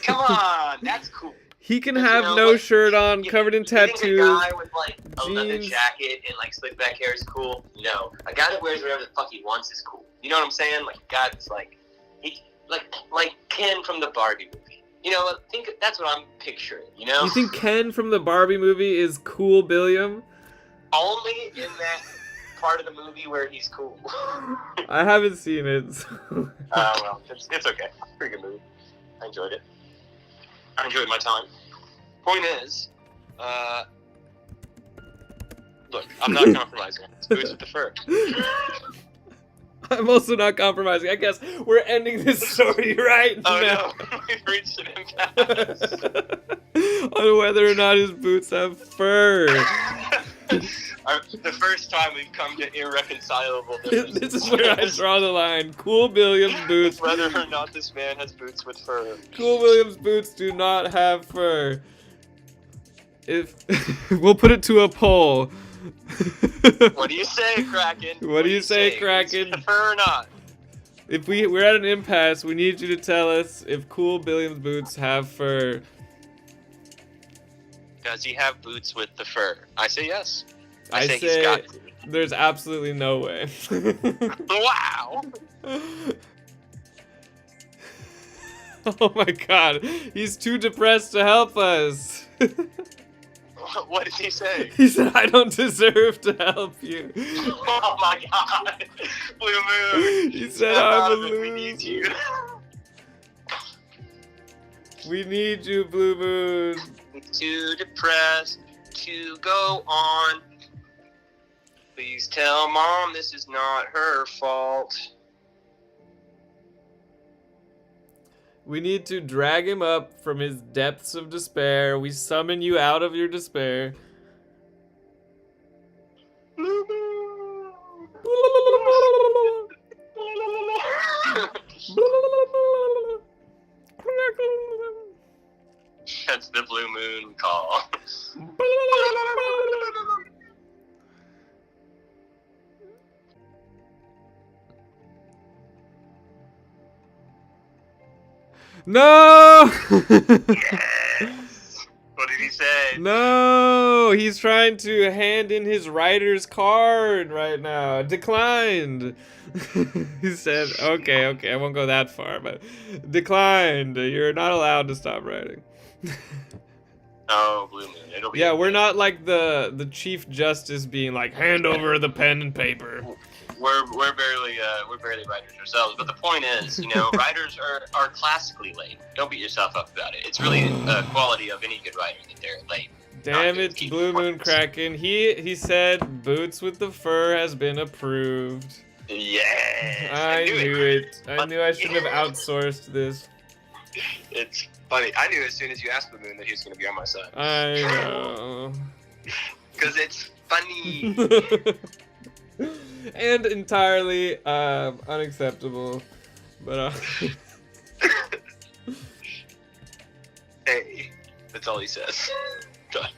Come on, that's cool. He can have no shirt on, covered in tattoos. You think a guy with like a jeans. leather jacket and like slick back hair is cool? No. A guy that wears whatever the fuck he wants is cool. You know what I'm saying? Like a guy that's like Ken from the Barbie movie. You know, that's what I'm picturing. You know? You think Ken from the Barbie movie is cool, Billiam? Only in that part of the movie where he's cool. I haven't seen it. So. Well, it's okay. Pretty good movie. I enjoyed it. I enjoyed my time. Point is, look, I'm not compromising. It's boots with the fur. I'm also not compromising. I guess we're ending this story right now. Oh no, we've reached an impasse. On whether or not his boots have fur. The first time we've come to irreconcilable differences. This is where I draw the line. Cool Williams' boots. Whether or not this man has boots with fur. Cool Williams' boots do not have fur. If we'll put it to a poll. What do you say, Kraken? What do you say, Kraken? With fur or not? If we're at an impasse, we need you to tell us if Cool Williams' boots have fur. Does he have boots with the fur? I say yes. I say say he's got to. There's absolutely no way. Wow! Oh my god, he's too depressed to help us. What did he say? He said, I don't deserve to help you. Oh my god! Blue Moon! He said, Snap out I'm a of it, we need you. We need you, Blue Moon. Too depressed to go on. Please tell Mom this is not her fault. We need to drag him up from his depths of despair. We summon you out of your despair. That's the Blue Moon call. No! Yes. What did he said. No, he's trying to hand in his writer's card right now. Declined. He said, okay, I won't go that far, but declined. You're not allowed to stop writing. Oh, Blue Moon. It'll be. Yeah, we're not like the Chief Justice being like, hand over the pen and paper. We're barely writers ourselves. But the point is, writers are classically late. Don't beat yourself up about it. It's really a quality of any good writer that they're late. Damn it, Blue Moon Kraken. He said boots with the fur has been approved. Yes. I knew it. I knew I shouldn't have outsourced this. It's funny. I knew as soon as you asked Blue Moon that he was going to be on my side. I know. Because it's funny. And entirely unacceptable. But Hey, that's all he says. God.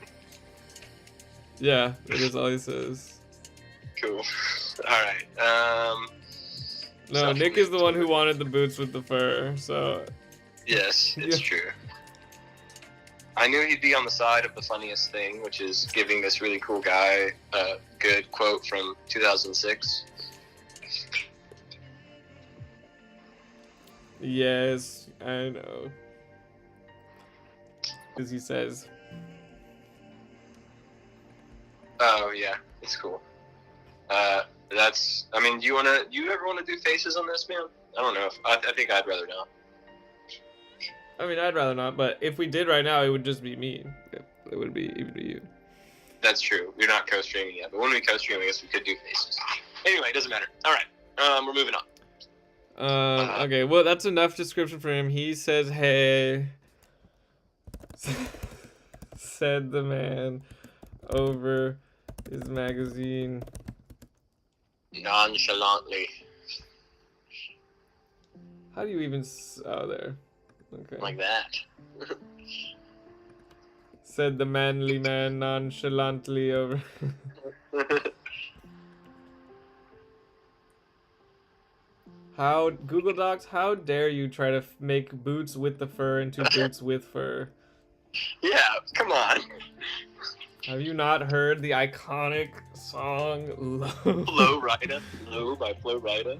Yeah, that is all he says. Cool. Alright. No, Nick is the one who wanted the boots with the fur, so. Yes, it's true. I knew he'd be on the side of the funniest thing, which is giving this really cool guy a good quote from 2006. Yes, I know. As he says. Oh yeah, it's cool. That's. I mean, do you ever want to do faces on this, man? I don't know. I think I'd rather not. I mean, I'd rather not, but if we did right now, it would just be me. It would be even you. That's true. You're not co-streaming yet, but when we co-stream, I guess we could do faces. Anyway, it doesn't matter. All right, we're moving on. Okay, well, that's enough description for him. He says, hey, said the man over his magazine. Nonchalantly. How do you even, oh, there. Okay. Like that. Said the manly man nonchalantly over. How, Google Docs, how dare you try to make boots with the fur into boots with fur? Yeah, come on. Have you not heard the iconic song Low? Flow Rida. Low by Flow Rida.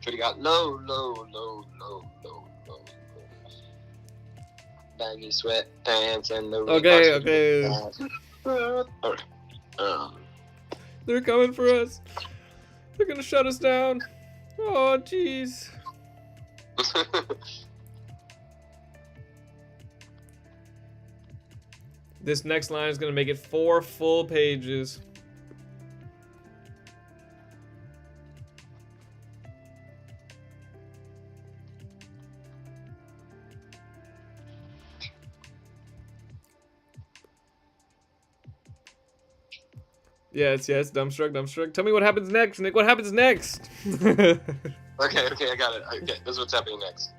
But you got low, low, low, low, low, low. Baggy sweatpants and the Okay. Alright. They're coming for us. They're gonna shut us down. Oh, jeez. This next line is gonna make it 4 full pages. Yes, dumbstruck. Tell me what happens next, Nick. What happens next? Okay, I got it. Okay, this is what's happening next.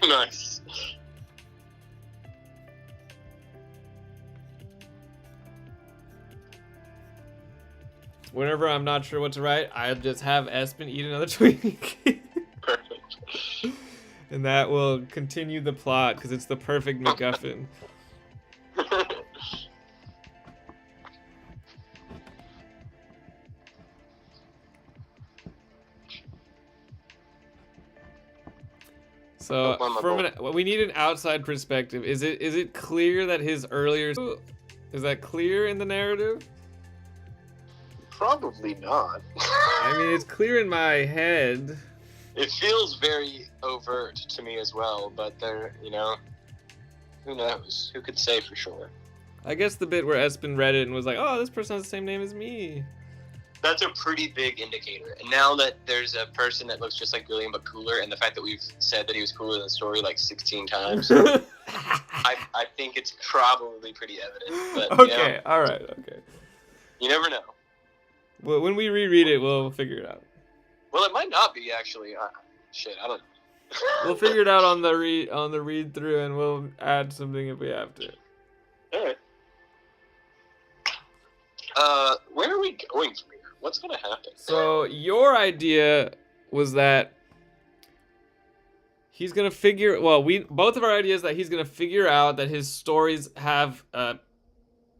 Nice. Whenever I'm not sure what to write, I'll just have Espen eat another Twinkie. Perfect. And that will continue the plot, because it's the perfect MacGuffin. So we need an outside perspective. Is it clear that his earlier, is that clear in the narrative? Probably not. I mean, it's clear in my head. It feels very overt to me as well, but there, who knows? Who could say for sure? I guess the bit where Espen read it and was like, "Oh, this person has the same name as me." That's a pretty big indicator. And now that there's a person that looks just like William but cooler, and the fact that we've said that he was cooler in the story like 16 times, I think it's probably pretty evident. But, okay, all right, okay. You never know. Well, when we reread it, we'll figure it out. Well, it might not be actually. Shit, I don't know. We'll figure it out on the read through, and we'll add something if we have to. All right. Where are we going from here? What's gonna happen? So your idea was that he's gonna figure. Well, both of our ideas that he's gonna figure out that his stories have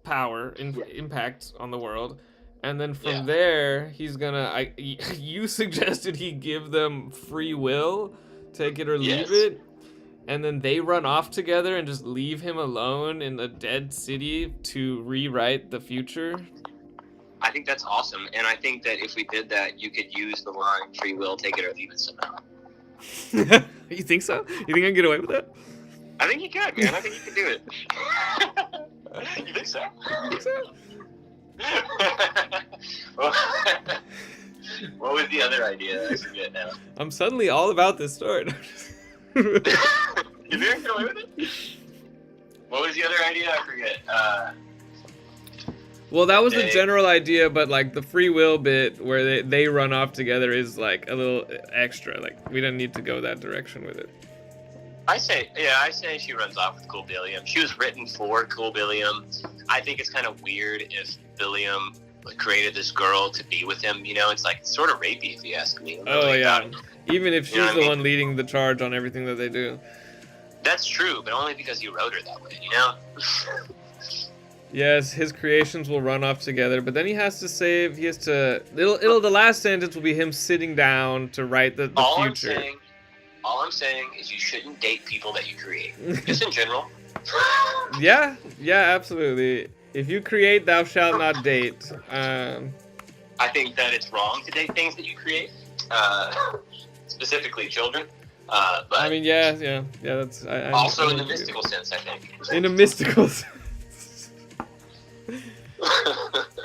power impact on the world, and then from there he's gonna. You suggested he give them free will, take it or leave it, and then they run off together and just leave him alone in a dead city to rewrite the future. I think that's awesome, and I think that if we did that, you could use the line "free will, take it or leave it" somehow. You think so? You think I can get away with that? I think you could, man. I think you could do it. You think so? You think so? What was the other idea? I forget now. I'm suddenly all about this story. You think I can get away with it? What was the other idea? I forget. Well, that was the general idea, but like the free will bit where they run off together is like a little extra. Like we don't need to go that direction with it. I say she runs off with Cool Billiam. She was written for Cool Billiam. I think it's kind of weird if Billiam created this girl to be with him. You know, it's like sort of rapey if you ask me. Oh yeah, even if she's the one leading the charge on everything that they do. That's true, but only because you wrote her that way. You know. Yes, his creations will run off together, but then he has to save. He has to. The last sentence will be him sitting down to write the future. All I'm saying is you shouldn't date people that you create, just in general. Yeah, absolutely. If you create, thou shalt not date. I think that it's wrong to date things that you create, specifically children. But I mean, yeah. That's also in the mystical sense, I think. In a mystical sense.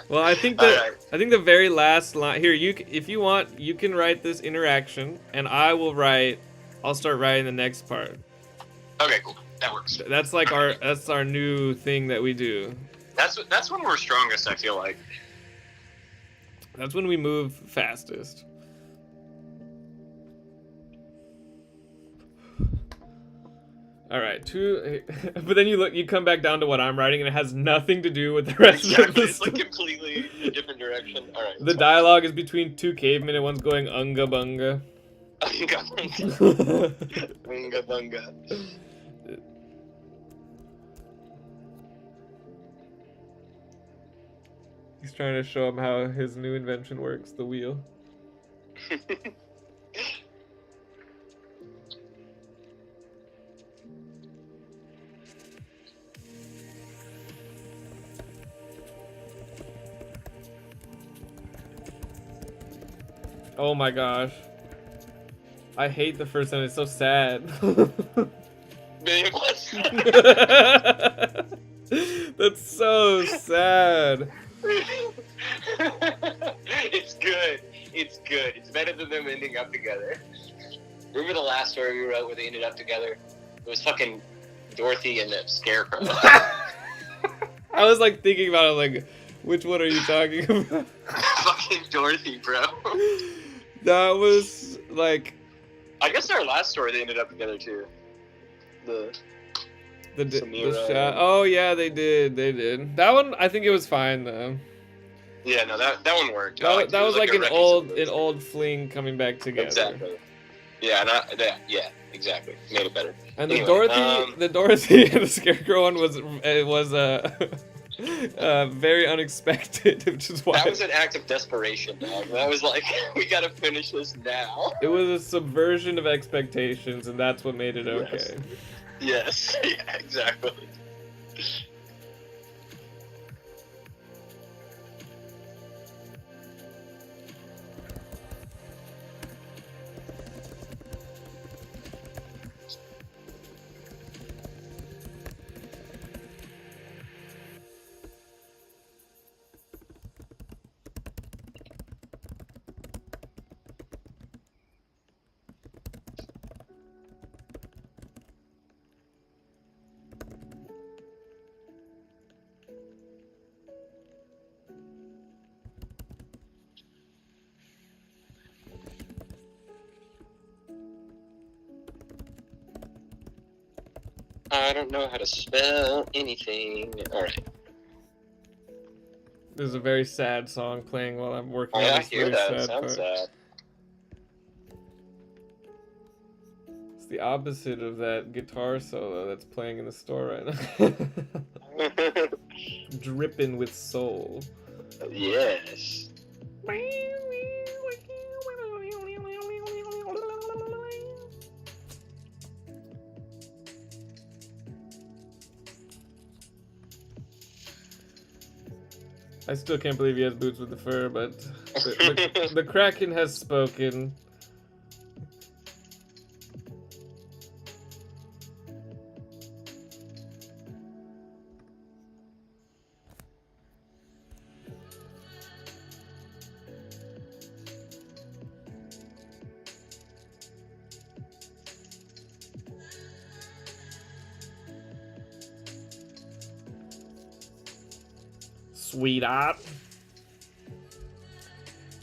Well, I think the very last line here. If you want, you can write this interaction, and I'll start writing the next part. Okay, cool. That works. That's like our new thing that we do. That's when we're strongest, I feel like. That's when we move fastest. All right, but then you come back down to what I'm writing, and it has nothing to do with the rest of the It's like completely a different direction. All right. The dialogue is between two cavemen, and one's going unga bunga. Unga bunga. Unga bunga. He's trying to show him how his new invention works, the wheel. Oh my gosh. I hate the first one, it's so sad. That's so sad. It's good. It's good. It's better than them ending up together. Remember the last story we wrote where they ended up together? It was fucking Dorothy and the Scarecrow. I was like thinking about it, like, which one are you talking about? Fucking Dorothy, bro. That was like. I guess our last story they ended up together too. The shot. Oh yeah, they did. That one, I think it was fine though. Yeah, no, that one worked. That was like an old fling coming back together. Exactly. Yeah, exactly. Made it better. And anyway, the Dorothy and the Scarecrow one was very unexpected, which is why that was an act of desperation, dog. That was like, we gotta finish this now. It was a subversion of expectations, and that's what made it okay. Yes. Yeah, exactly. I don't know how to spell anything. Alright. There's a very sad song playing while I'm working Oh, on I this hear very that. sad Sounds part. sad. It's the opposite of that guitar solo that's playing in the store right now. Dripping with soul. Yes. I still can't believe he has boots with the fur, but the Kraken has spoken. Sweetheart.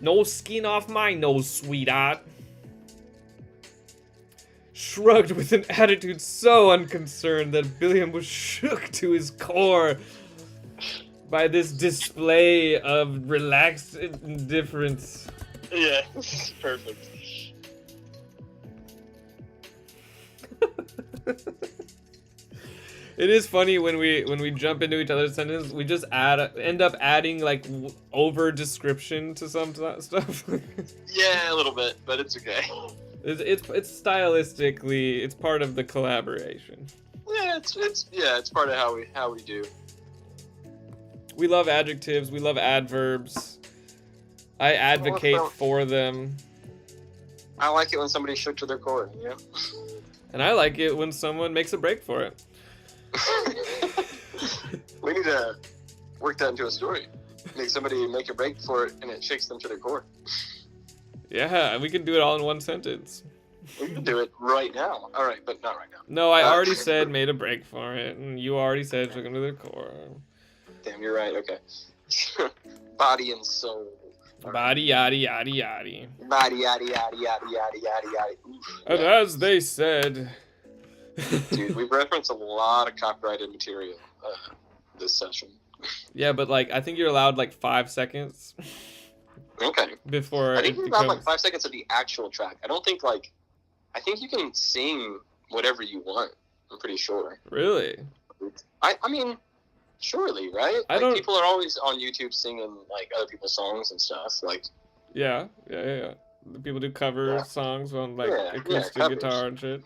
No skin off my nose, sweetheart. Shrugged with an attitude so unconcerned that Billiam was shook to his core by this display of relaxed indifference. Yeah, perfect. It is funny when we jump into each other's sentences, we just end up adding like over description to some stuff. Yeah, a little bit, but it's okay. It's stylistically, it's part of the collaboration. Yeah, it's part of how we do. We love adjectives, we love adverbs. I advocate for them. I like it when somebody shook to their core, yeah. And I like it when someone makes a break for it. We need to work that into a story. Make somebody make a break for it and it shakes them to their core. Yeah, we can do it all in one sentence. We can do it right now. Alright, but not right now. No, I already said made a break for it, and you already said shook them to their core. Damn, you're right, okay. Body and soul. Body yaddy yaddy yaddy. Body yaddy yaddy yaddy yaddy yaddy yaddy. And as they said. Dude, we've referenced a lot of copyrighted material this session. Yeah, but like I think you're allowed like 5 seconds. Okay. Before I think it you're becomes... allowed like 5 seconds of the actual track. I don't think like I think you can sing whatever you want. I'm pretty sure. Really? I mean, surely, right? I like, don't... People are always on YouTube singing like other people's songs and stuff. Like. Yeah. People do cover songs on like acoustic guitar and shit.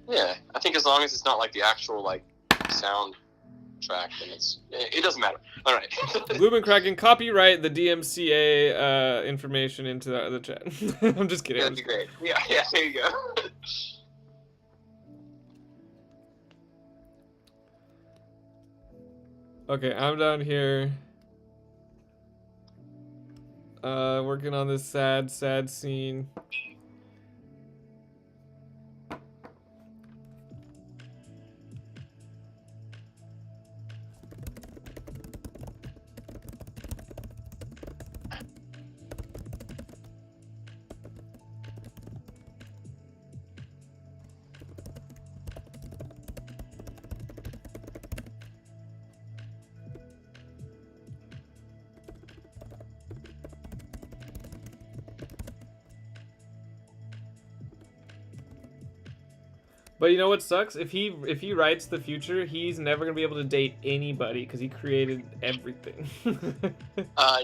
Yeah, I think as long as it's not like the actual like sound track, then it doesn't matter. All right. Lubin Kraken, copyright the DMCA information into the chat. I'm just kidding. That'd be great. Yeah, there you go. Okay, I'm down here working on this sad scene. But you know what sucks? If he writes the future, he's never gonna be able to date anybody because he created everything.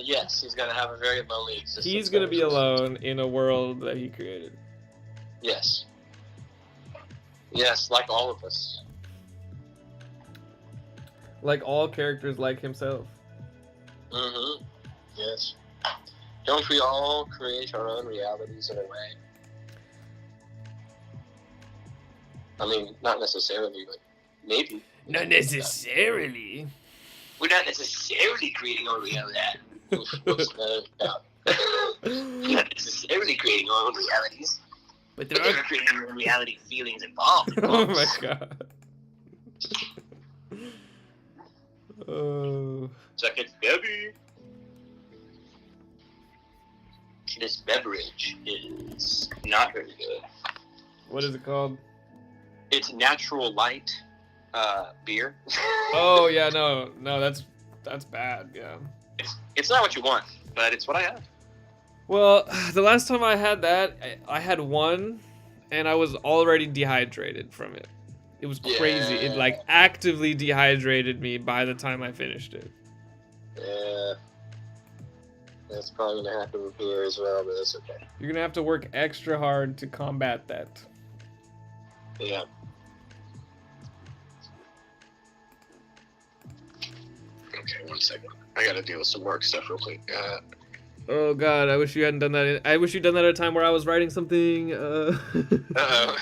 Yes, he's gonna have a very lonely existence. He's gonna be alone in a world that he created. Yes. Yes, like all of us. Like all characters like himself. Mm-hmm. Yes. Don't we all create our own realities in a way? I mean, not necessarily, but maybe. Not necessarily. We're not necessarily creating our reality. Whoops, no. We're not necessarily creating our own realities. But there are creating our own reality feelings involved. Oh my god. Oh. Second, baby. This beverage is not very good. What is it called? It's natural light beer. Oh yeah, no, that's bad. Yeah. It's not what you want, but it's what I have. Well, the last time I had that, I had one, and I was already dehydrated from it. It was crazy. It Yeah. like actively dehydrated me by the time I finished it. Yeah. That's probably gonna happen here as well, but that's okay. You're gonna have to work extra hard to combat that. Yeah. Okay, 1 second. I gotta deal with some work stuff real quick. Oh god, I wish you hadn't done that. I wish you'd done that at a time where I was writing something. Uh-oh.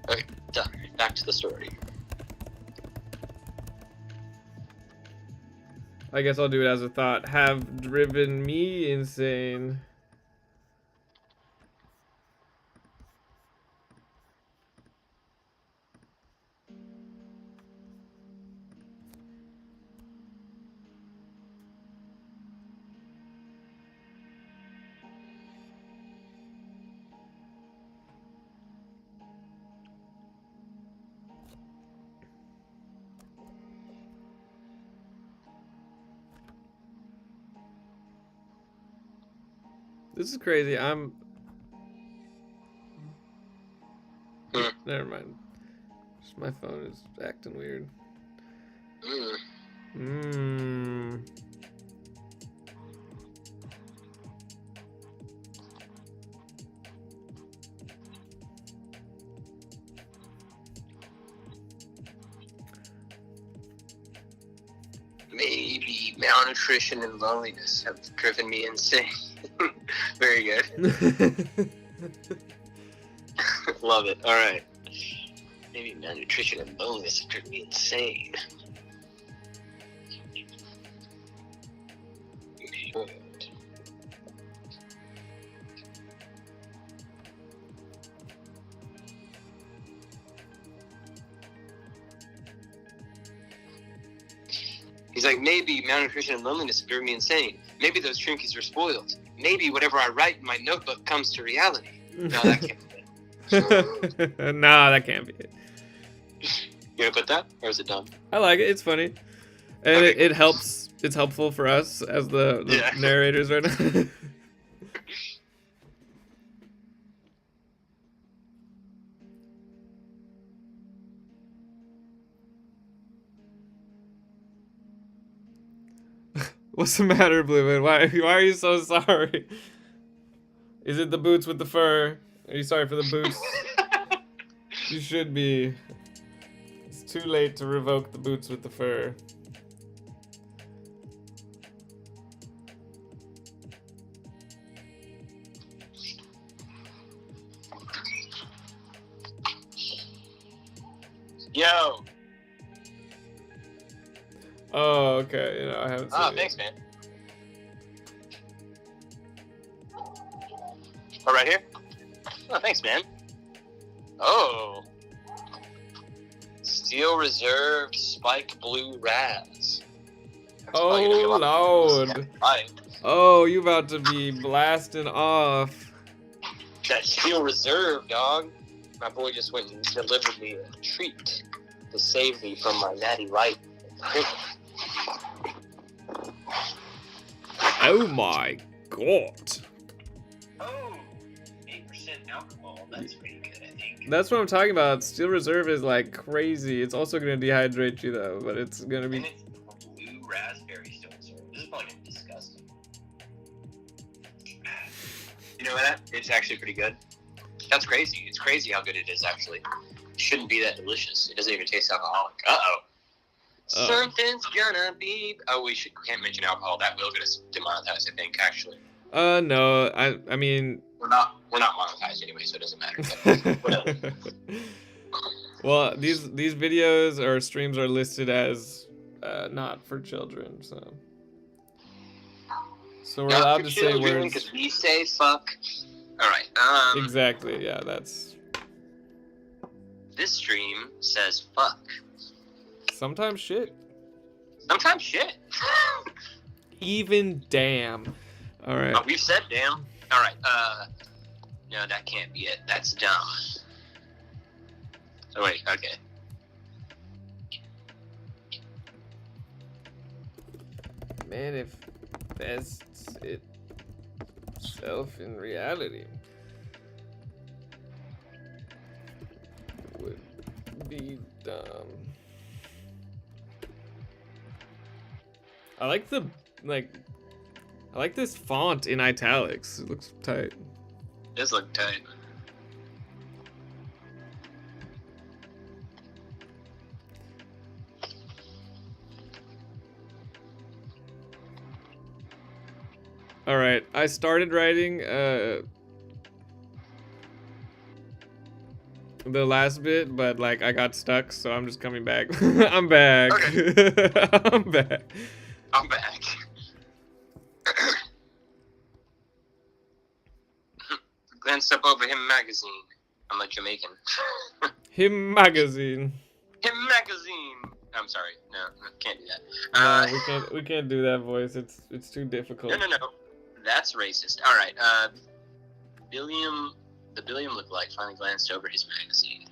Okay, done. Back to the story. I guess I'll do it as a thought. Have driven me insane. This is crazy. Never mind. Just my phone is acting weird. Maybe malnutrition and loneliness have driven me insane. Very good. Love it. All right. Maybe malnutrition and loneliness have driven me insane. He's like, maybe malnutrition and loneliness have driven me insane. Maybe those Trinkies are spoiled. Maybe whatever I write in my notebook comes to reality. No, that can't be it. Nah, that can't be it. You gonna put that, or is it done? I like it. It's funny, and Okay, it helps. It's helpful for us as the Yeah. narrators right now. What's the matter, Blue Man? Why are you so sorry? Is it the boots with the fur? Are you sorry for the boots? You should be. It's too late to revoke the boots with the fur. Yo. Oh, okay. You know, I haven't seen it. Thanks, man. Oh, right here? Oh, thanks, man. Oh. Steel Reserve Spike Blue Raz. That's probably gonna be a Oh, lot of Lord. Right. Oh, you about to be blasting off. That Steel Reserve, dog. My boy just went and delivered me a treat to save me from my natty life. Oh my god. Oh, 8% alcohol. That's pretty good, I think. That's what I'm talking about. Steel Reserve is like crazy. It's also gonna dehydrate you though, but it's gonna be. And it's blue raspberry Steel Reserve. This is probably gonna be disgusting. You know what? It's actually pretty good. That's crazy. It's crazy how good it is, actually. It shouldn't be that delicious. It doesn't even taste alcoholic. Uh-oh. Something's gonna be... Oh, can't mention alcohol. That will get us demonetized, I think, actually. No. I mean. We're not monetized anyway, so it doesn't matter. Whatever. Well, these videos or streams are listed as not for children, so we're allowed to say words. Because we say fuck. All right. Exactly. Yeah, that's. This stream says fuck. Sometimes shit. Sometimes shit. Even damn. All right. Oh, we've said damn. All right. No, that can't be it. That's dumb. Oh wait. Okay. Manifests itself in reality. Would be dumb. I like I like this font in italics. It looks tight. It does look tight. All right, I started writing the last bit, but like I got stuck, so I'm just coming back. I'm back. Okay. I'm back. I'm back. Glanced up over him magazine. I'm a Jamaican. Him magazine. Him magazine. I'm sorry. No, can't do that. No, we can't do that voice. It's too difficult. No. That's racist. All right. Billiam, the Billiam lookalike finally glanced over his magazine.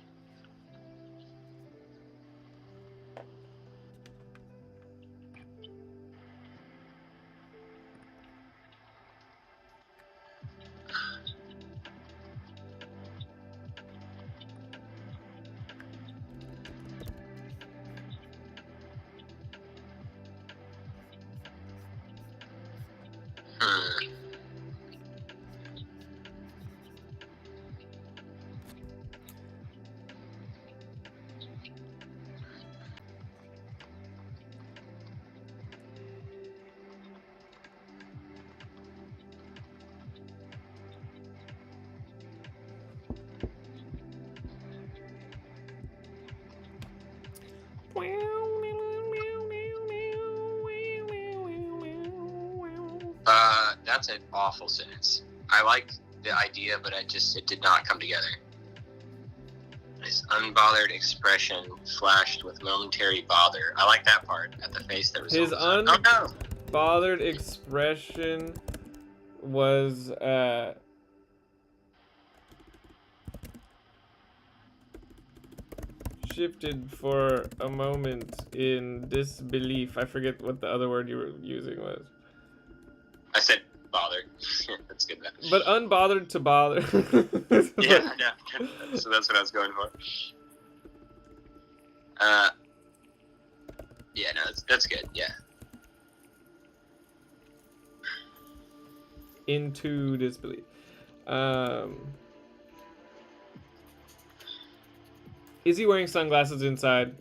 That's an awful sentence. I like the idea, but it did not come together. His unbothered expression flashed with momentary bother. I like that part at the face that was. His unbothered expression was shifted for a moment in disbelief. I forget what the other word you were using was. I said bothered. That's good. But unbothered to bother. Yeah. So that's what I was going for. Yeah, no, that's good. Yeah. Into disbelief. Is he wearing sunglasses inside?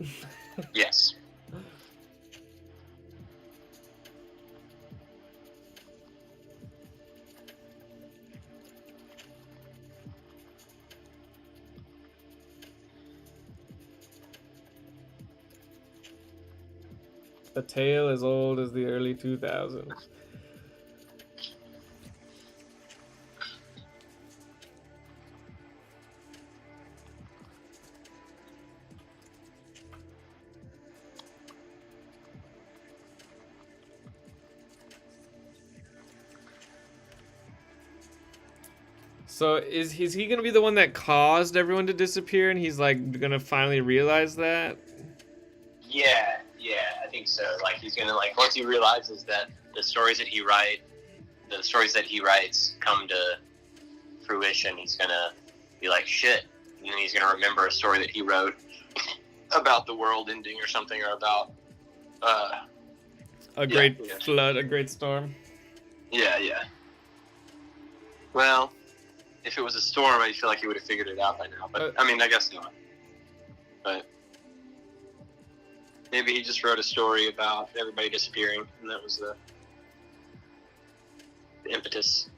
Yes. A tale as old as the early 2000s. So is he gonna be the one that caused everyone to disappear, and he's like gonna finally realize that? Yeah, I think so. Like he's gonna once he realizes that the stories that he writes come to fruition, he's gonna be like shit, and then he's gonna remember a story that he wrote about the world ending or something, or about a great flood, a great storm. Yeah. Well, if it was a storm, I feel like he would have figured it out by now. But I mean, I guess not. But maybe he just wrote a story about everybody disappearing, and that was the impetus.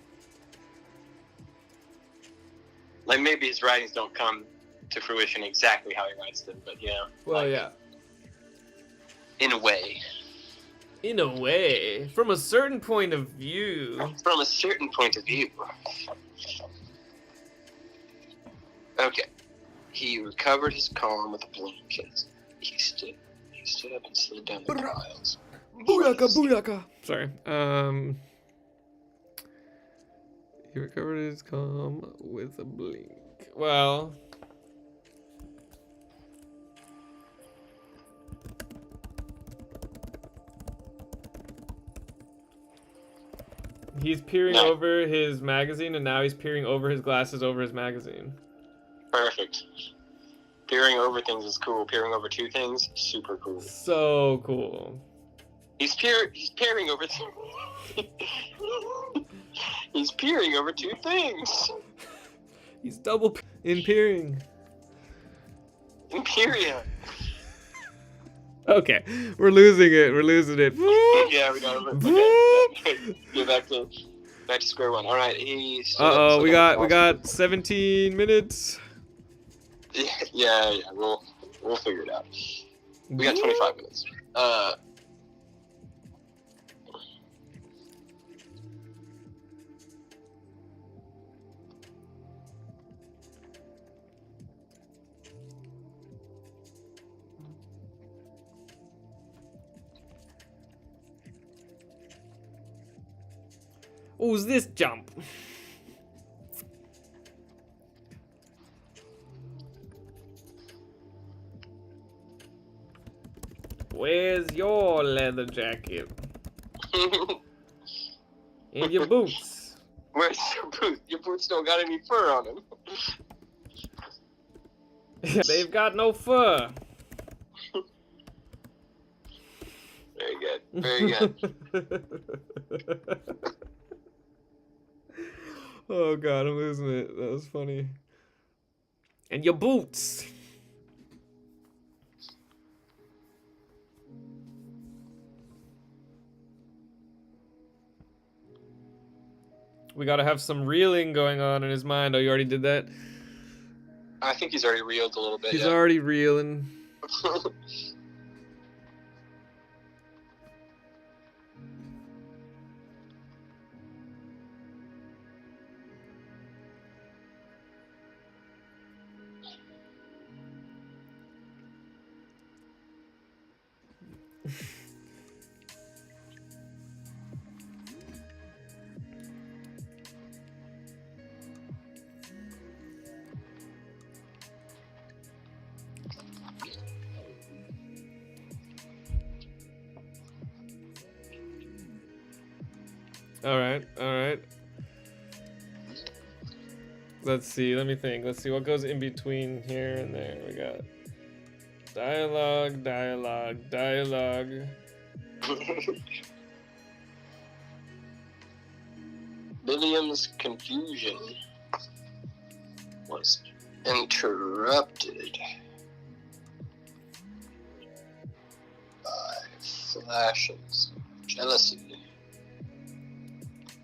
Like maybe his writings don't come to fruition exactly how he writes them, but Well, yeah. In a way. In a way, from a certain point of view. From a certain point of view. Okay. He recovered his calm with a blanket. He stood up and slid down the tiles. Booyaka, booyaka. Sorry. He recovered his calm with a blink. Well. He's peering over his magazine, and now he's peering over his glasses over his magazine. Perfect. Peering over things is cool. Peering over two things, super cool. So cool. He's peering over He's peering over two things. He's double peering. Imperia. Okay, we're losing it. We're losing it. Yeah, we got it. Okay. Go back to square one. All right, he's. Uh-oh, we got 17 minutes. Yeah. We'll figure it out. We got 25 minutes. Who's this jump? Where's your leather jacket? And your boots? Where's your boots? Your boots don't got any fur on them. They've got no fur. Very good. Very good. Oh god, I'm losing it. That was funny. And your boots. We gotta have some reeling going on in his mind. Oh, you already did that? I think he's already reeled a little bit. He's already reeling. All right. Let's see, let me think. Let's see what goes in between here and there. We got dialogue. William's confusion was interrupted by flashes of jealousy.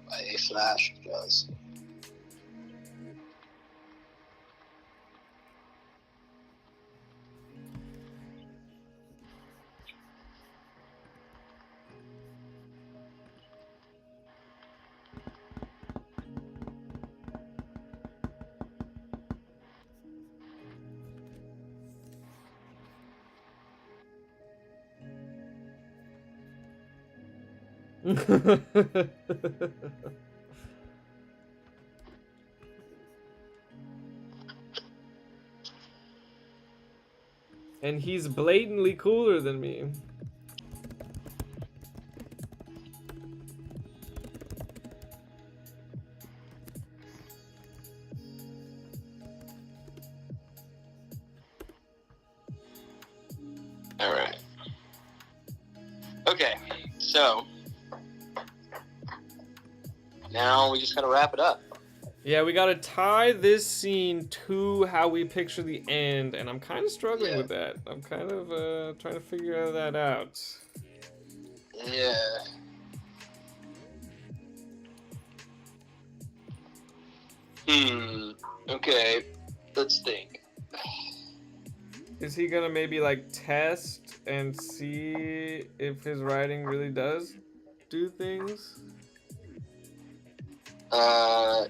By a flash of jealousy. And he's blatantly cooler than me. All right. Okay, so now we just gotta wrap it up. Yeah, we gotta tie this scene to how we picture the end, and I'm kind of struggling with that. I'm kind of trying to figure that out. Yeah. Okay, let's think. Is he gonna maybe like test and see if his writing really does do things?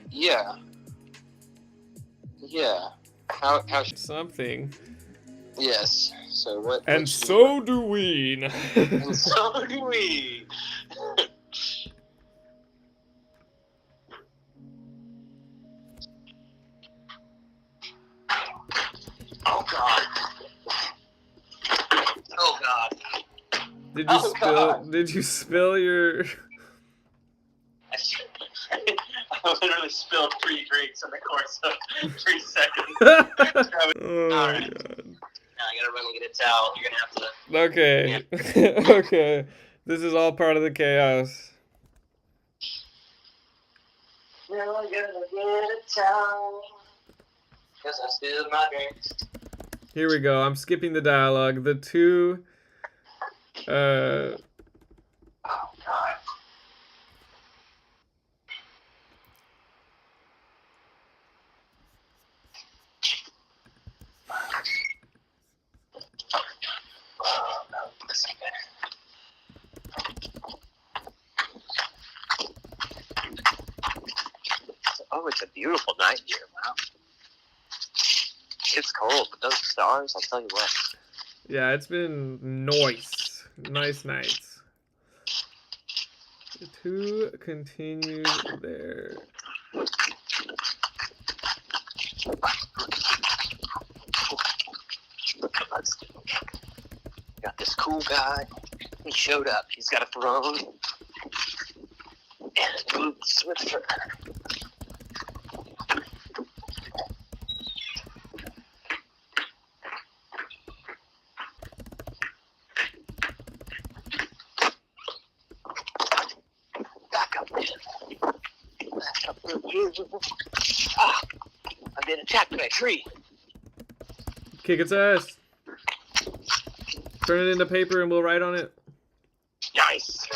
Yeah. Yeah. How Something. Yes. So what? And so do we. And so do we. Oh, God. Did you spill your? I literally spilled 3 drinks in the course of 3 seconds. Oh All my right. god. Now I gotta run and get a towel. You're gonna have to. Okay. Okay. This is all part of the chaos. Now I gotta get a towel. Cause I spilled my drinks. Here we go. I'm skipping the dialogue. The two. Oh, God. Oh, no, this is good. Oh, it's a beautiful night here. Wow. It's cold, but those stars, I'll tell you what. Yeah, it's been nice. Nice nights. The two continue there. Got this cool guy. He showed up. He's got a throne and boots with fur. Back up, man. Back up, man. Ah, I've been attacked by a tree. Kick its ass. Turn it into paper and we'll write on it. Nice.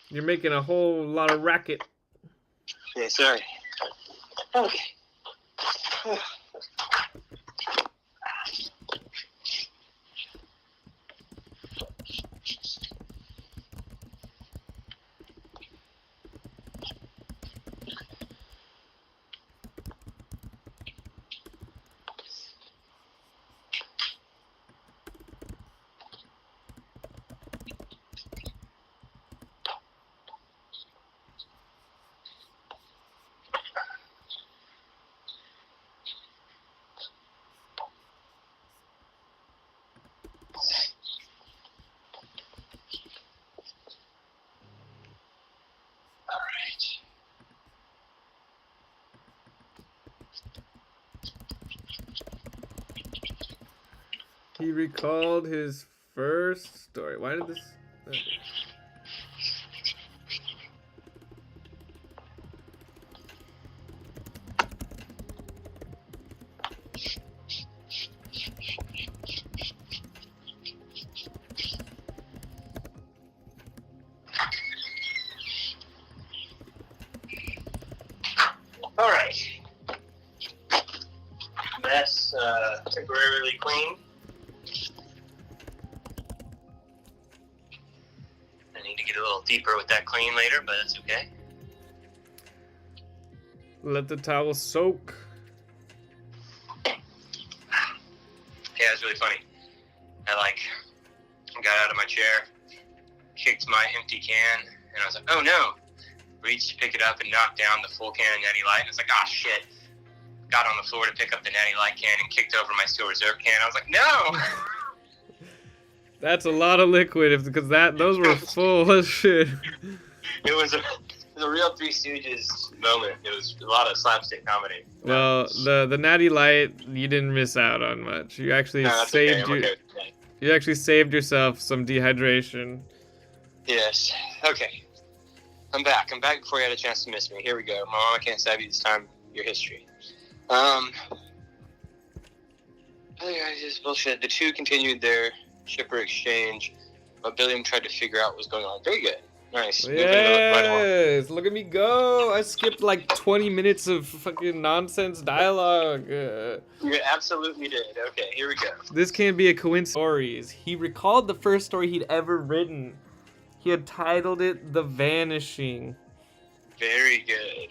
You're making a whole lot of racket. Yeah, sorry. Okay. He recalled his first story. Why did this? Okay. All right. That's temporarily clean. I need to get a little deeper with that clean later, but that's okay. Let the towel soak. Yeah, it's really funny. I got out of my chair, kicked my empty can, and I was like, oh no. Reached to pick it up and knocked down the full can of Natty Light, and I was like, ah, shit. Got on the floor to pick up the Natty Light can and kicked over my Steel Reserve can. I was like, no! That's a lot of liquid, because those were full of shit. It was a real Three Stooges moment. It was a lot of slapstick comedy. Well, the Natty Light, you didn't miss out on much. You actually saved you actually saved yourself some dehydration. Yes. Okay. I'm back. I'm back before you had a chance to miss me. Here we go. My mama can't stab you this time. Your history. This bullshit. The two continued their shipper exchange, but Billiam tried to figure out what was going on. Very good. Nice. Yes, look at me go. I skipped like 20 minutes of fucking nonsense dialogue. You absolutely did. Okay, here we go. This can't be a coincidence. He recalled the first story he'd ever written. He had titled it The Vanishing. Very good.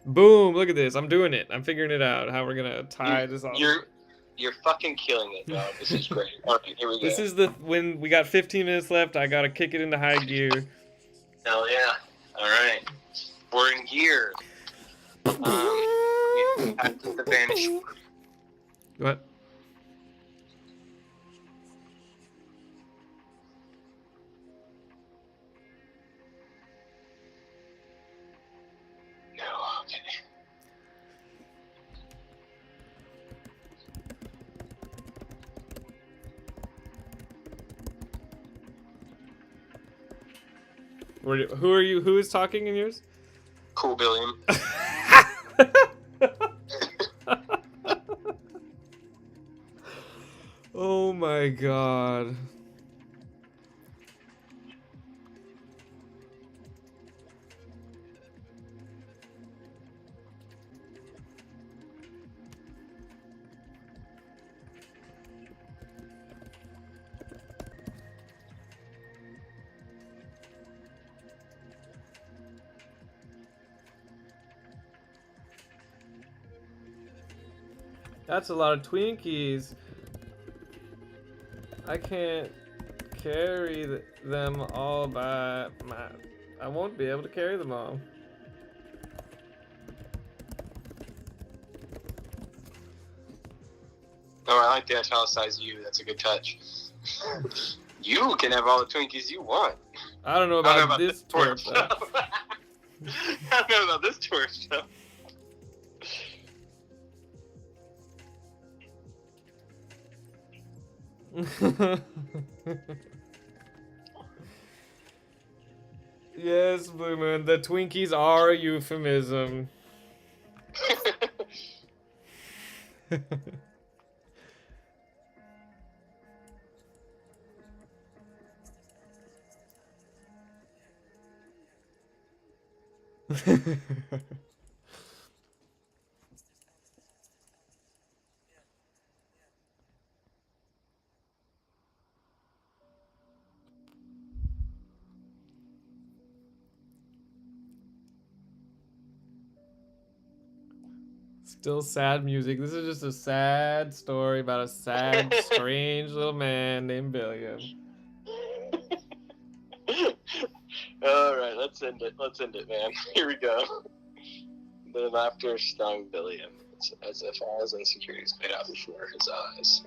Boom, look at this. I'm doing it. I'm figuring it out, how we're gonna tie this all. You're fucking killing it, dog. This is great. Okay, here we go. This is when we got 15 minutes left. I gotta kick it into high gear. Hell yeah. All right. We're in gear. The vanish. What? No, okay. Who are you? Who is talking in yours? Cool, Billiam. Oh my god. That's a lot of Twinkies. I can't carry them all by I won't be able to carry them all. Oh, I like the italicized you. That's a good touch. You can have all the Twinkies you want. I don't know I don't know about this twerp stuff. I don't know about this twerp stuff. Yes, Blue Moon, the Twinkies are a euphemism. Still sad music. This is just a sad story about a sad, strange little man named Billiam. All right, let's end it. Let's end it, man. Here we go. The laughter stung Billiam, as if all his insecurities played out before his eyes.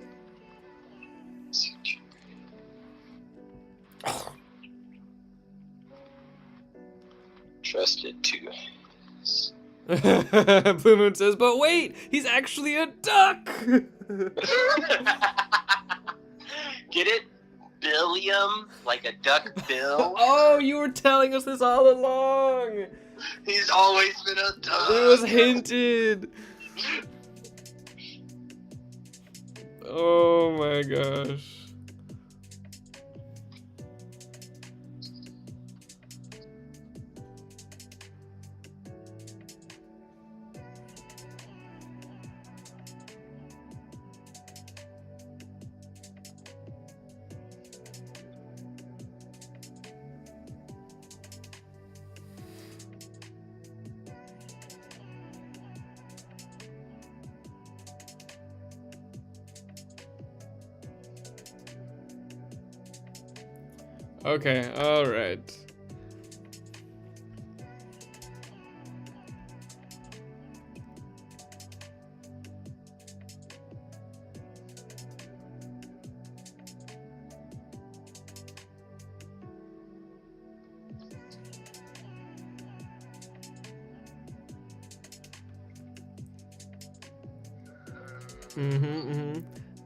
Trusted to. Blue Moon says, but wait, he's actually a duck! Get it? Billiam? Like a duck bill? Oh, you were telling us this all along! He's always been a duck! It was hinted! Oh my gosh. Okay, alright.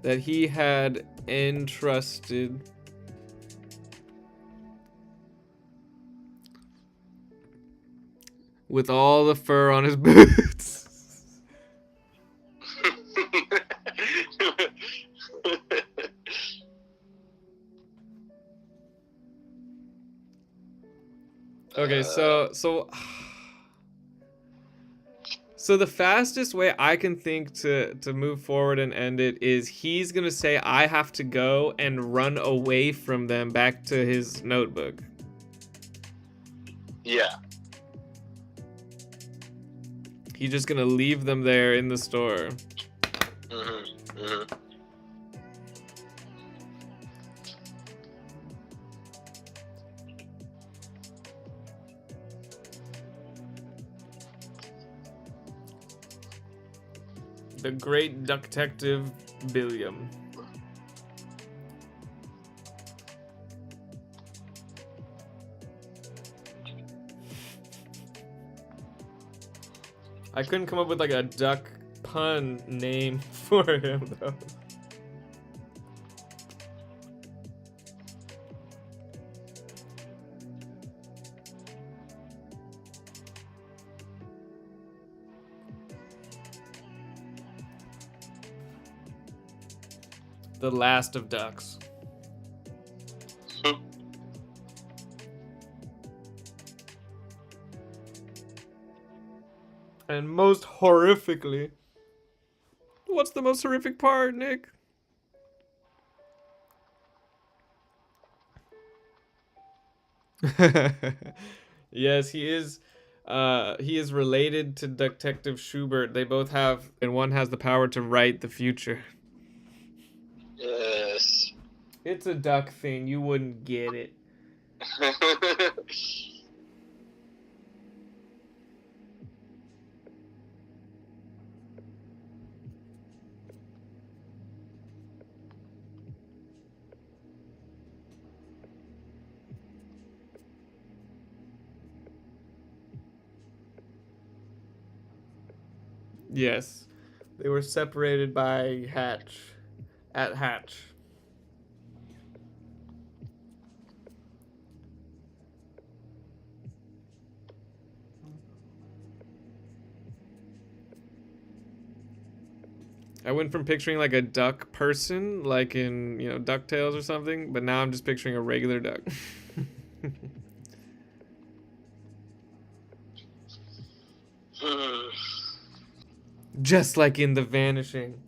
That he had entrusted with all the fur on his boots. Okay, so the fastest way I can think to move forward and end it is he's gonna say I have to go and run away from them back to his notebook. Yeah. He's just gonna leave them there in the store. The great detective Billiam. I couldn't come up with like a duck pun name for him though. The last of ducks. And most horrifically. What's the most horrific part, Nick? Yes, he is. He is related to Detective Schubert. They both have, and one has the power to write the future. Yes. It's a duck thing. You wouldn't get it. Yes. They were separated by Hatch. At Hatch. I went from picturing like a duck person, like in, you know, DuckTales or something, but now I'm just picturing a regular duck. Just like in The Vanishing.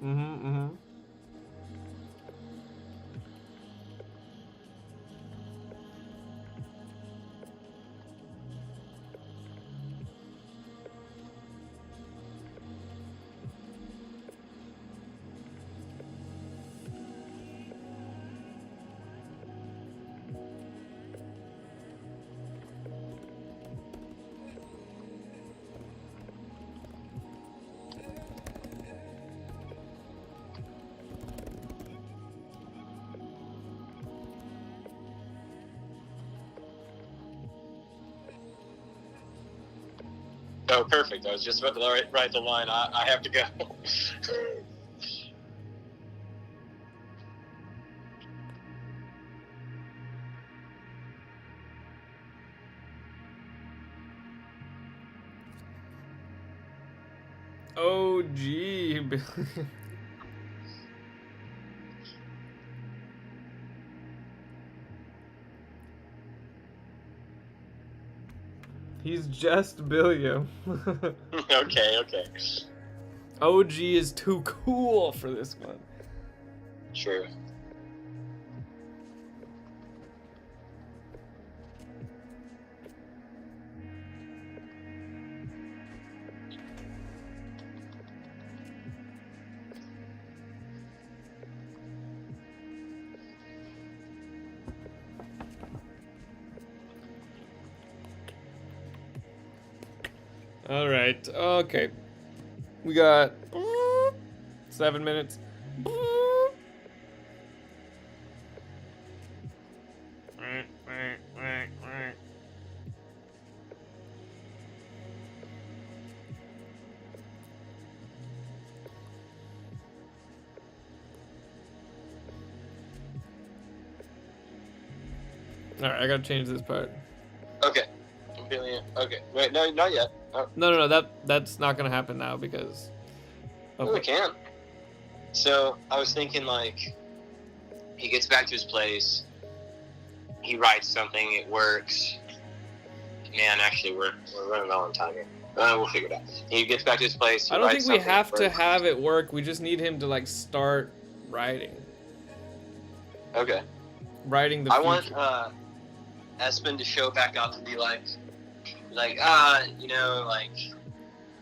Mm-hmm. Oh, perfect. I was just about to write the line. I have to go. Oh, gee. He's just Billiam. Okay. OG is too cool for this one. Sure. All right. Okay. We got 7 minutes. All right, I gotta change this part. Okay. Okay. Wait, no, not yet. Oh. No. That's not gonna happen now because. Oh, we can. So I was thinking, like, he gets back to his place. He writes something. It works. Man, actually, we're running low on time here. We'll figure it out. He gets back to his place. I don't think we have to have it work. We just need him to like start writing. Okay. Writing the. I future. want Espen to show back up and be like, you know, like,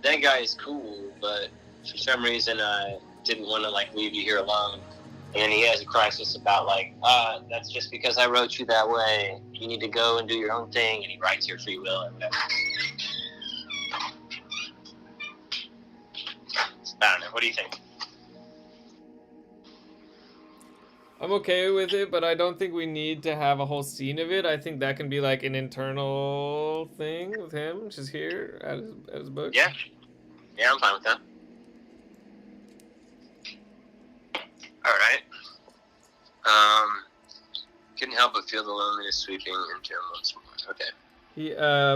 that guy is cool, but for some reason, didn't want to like leave you here alone. And then he has a crisis about like, that's just because I wrote you that way. You need to go and do your own thing. And he writes your free will. And I don't know. What do you think? I'm okay with it, but I don't think we need to have a whole scene of it. I think that can be like an internal thing with him, just here at his book. Yeah, I'm fine with that. All right. Couldn't help but feel the loneliness sweeping into him once more. Okay.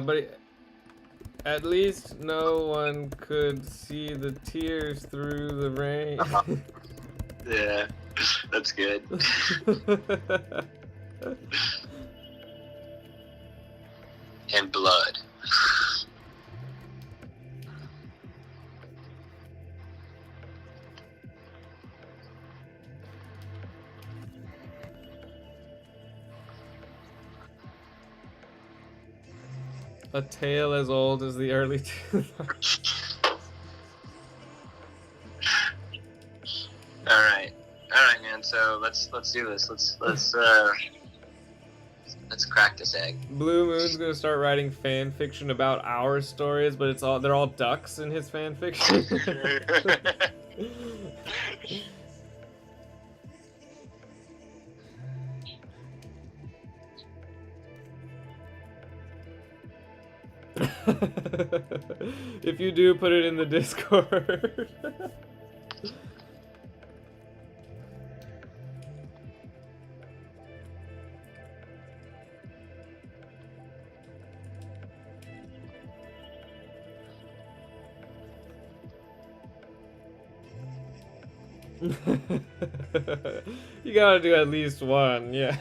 But at least no one could see the tears through the rain. Yeah, that's good. And blood. A tale as old as the early 2000s. All right, man. So let's do this. Let's crack this egg. Blue Moon's gonna start writing fan fiction about our stories, but they're all ducks in his fan fiction. If you do, put it in the Discord. You gotta do at least one, yeah.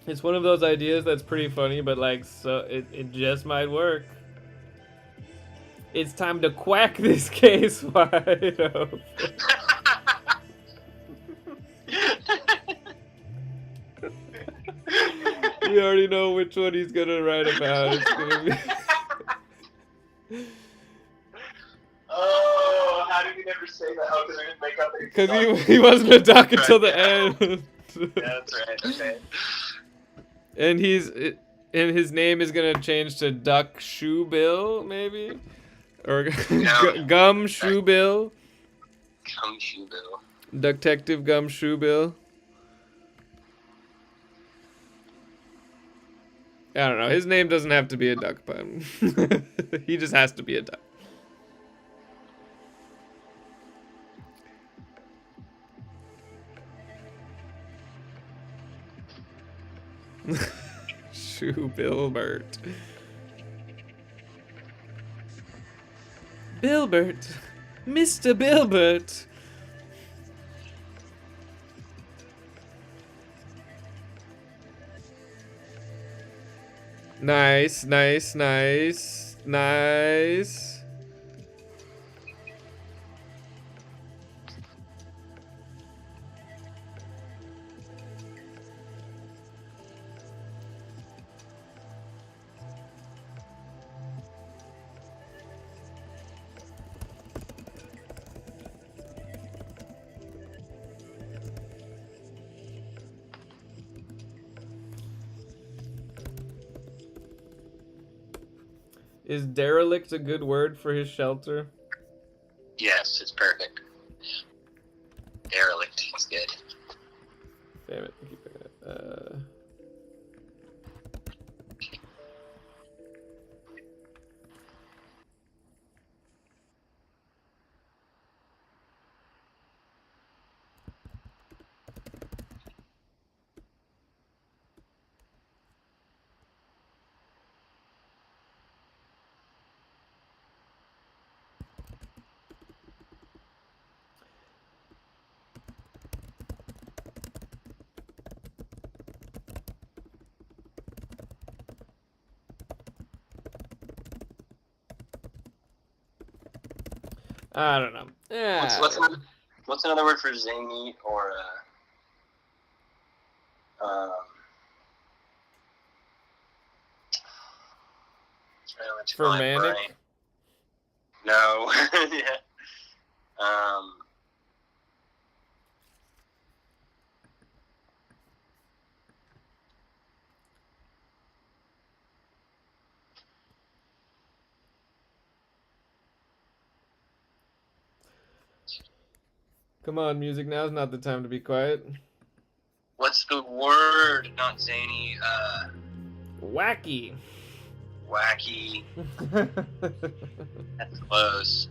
It's one of those ideas that's pretty funny, but like, so it just might work. It's time to quack this case wide open. You already know which one he's gonna write about. It's gonna be. Oh, how did he never say that? Oh, because I didn't make up. Because he wasn't a duck until the end. Yeah, that's right. Okay. And his name is gonna change to Duck Shoe Bill, maybe, or Gum Shoe Bill. Gum Shoe Bill. Detective Gum Shoe Bill. I don't know. His name doesn't have to be a duck pun. He just has to be a duck. Shoe Bilbert. Bilbert. Mr. Bilbert. Nice, nice, nice, nice. Is derelict a good word for his shelter? Yes, it's perfect. Derelict. It's good. Damn it. I keep picking it. I don't know. Yeah. What's another word for zany or It's For my manic? brain. No. Yeah. Come on, music. Now's not the time to be quiet. What's the word? Not zany. Wacky. Wacky. That's close.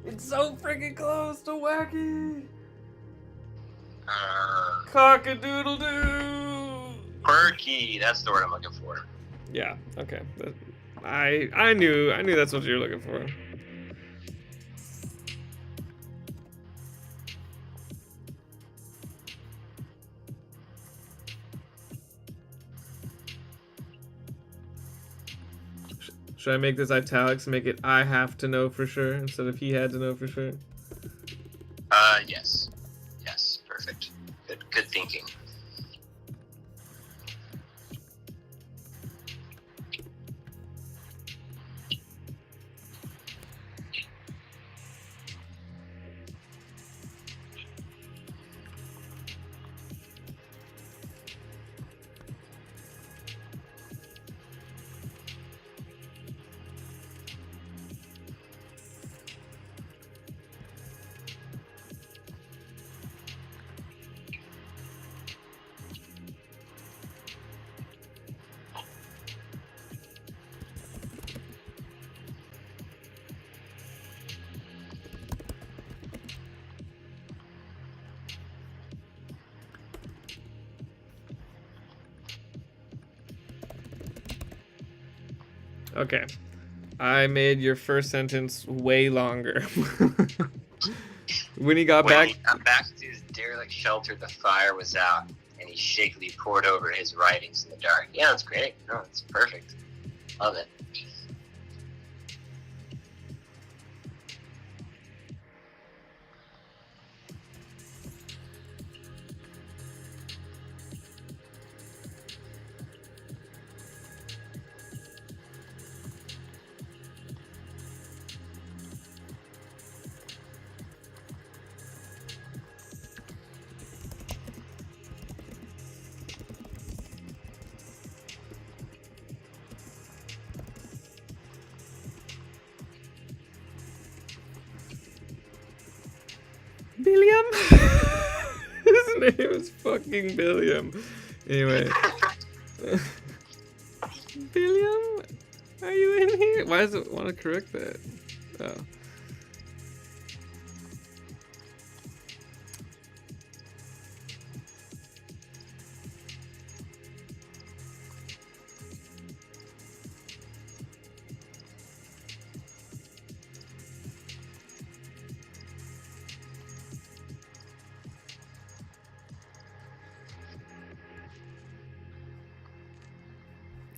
It's so freaking close to wacky. Uh, Cock-a-doodle-doo. Quirky. That's the word I'm looking for. Yeah. Okay. I knew that's what you were looking for. Should I make this italics and make it I have to know for sure instead of he had to know for sure? Yes. Yes. Perfect. Good thinking. Okay. I made your first sentence way longer. When he got back... When he got back to his derelict shelter, the fire was out, and he shakily pored over his writings in the dark. Yeah, that's great. No, it's perfect. Love it. Billiam? His name is fucking Billiam. Anyway. Billiam? Are you in here? Why does it want to correct that? Oh.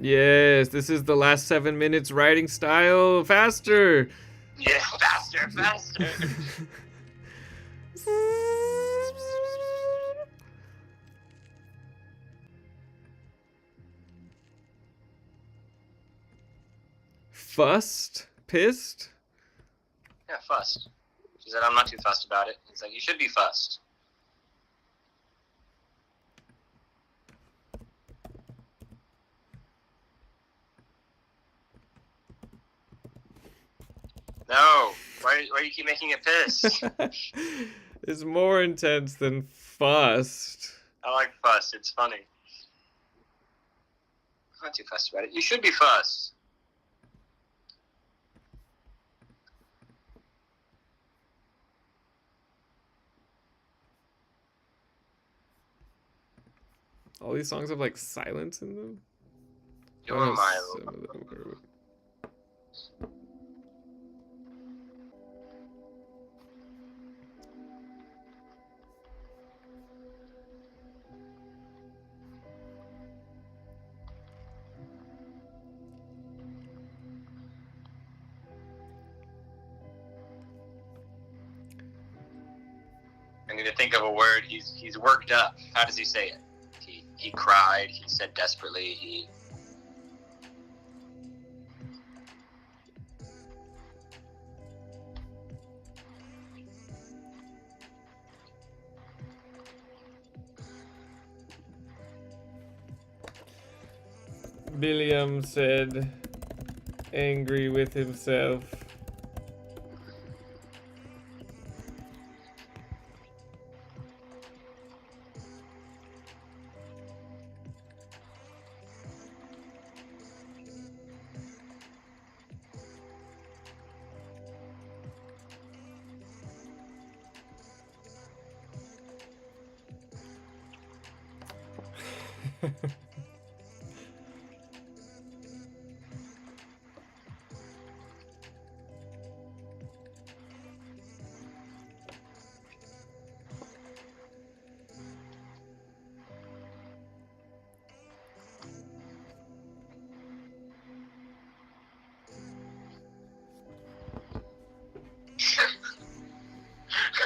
Yes, this is the last 7 minutes writing style. Faster! Yeah, faster, faster. Fussed? Pissed? Yeah, fussed. She said, I'm not too fussed about it. He's like, you should be fussed. No. Why do you keep making it piss? It's more intense than fussed. I like fuss. It's funny. I'm not too fussed about it. You should be fussed. All these songs have like silence in them. You're I know my some of them are- I need to think of a word. He's worked up. How does he say it? He cried. He said desperately. Billiam said, angry with himself.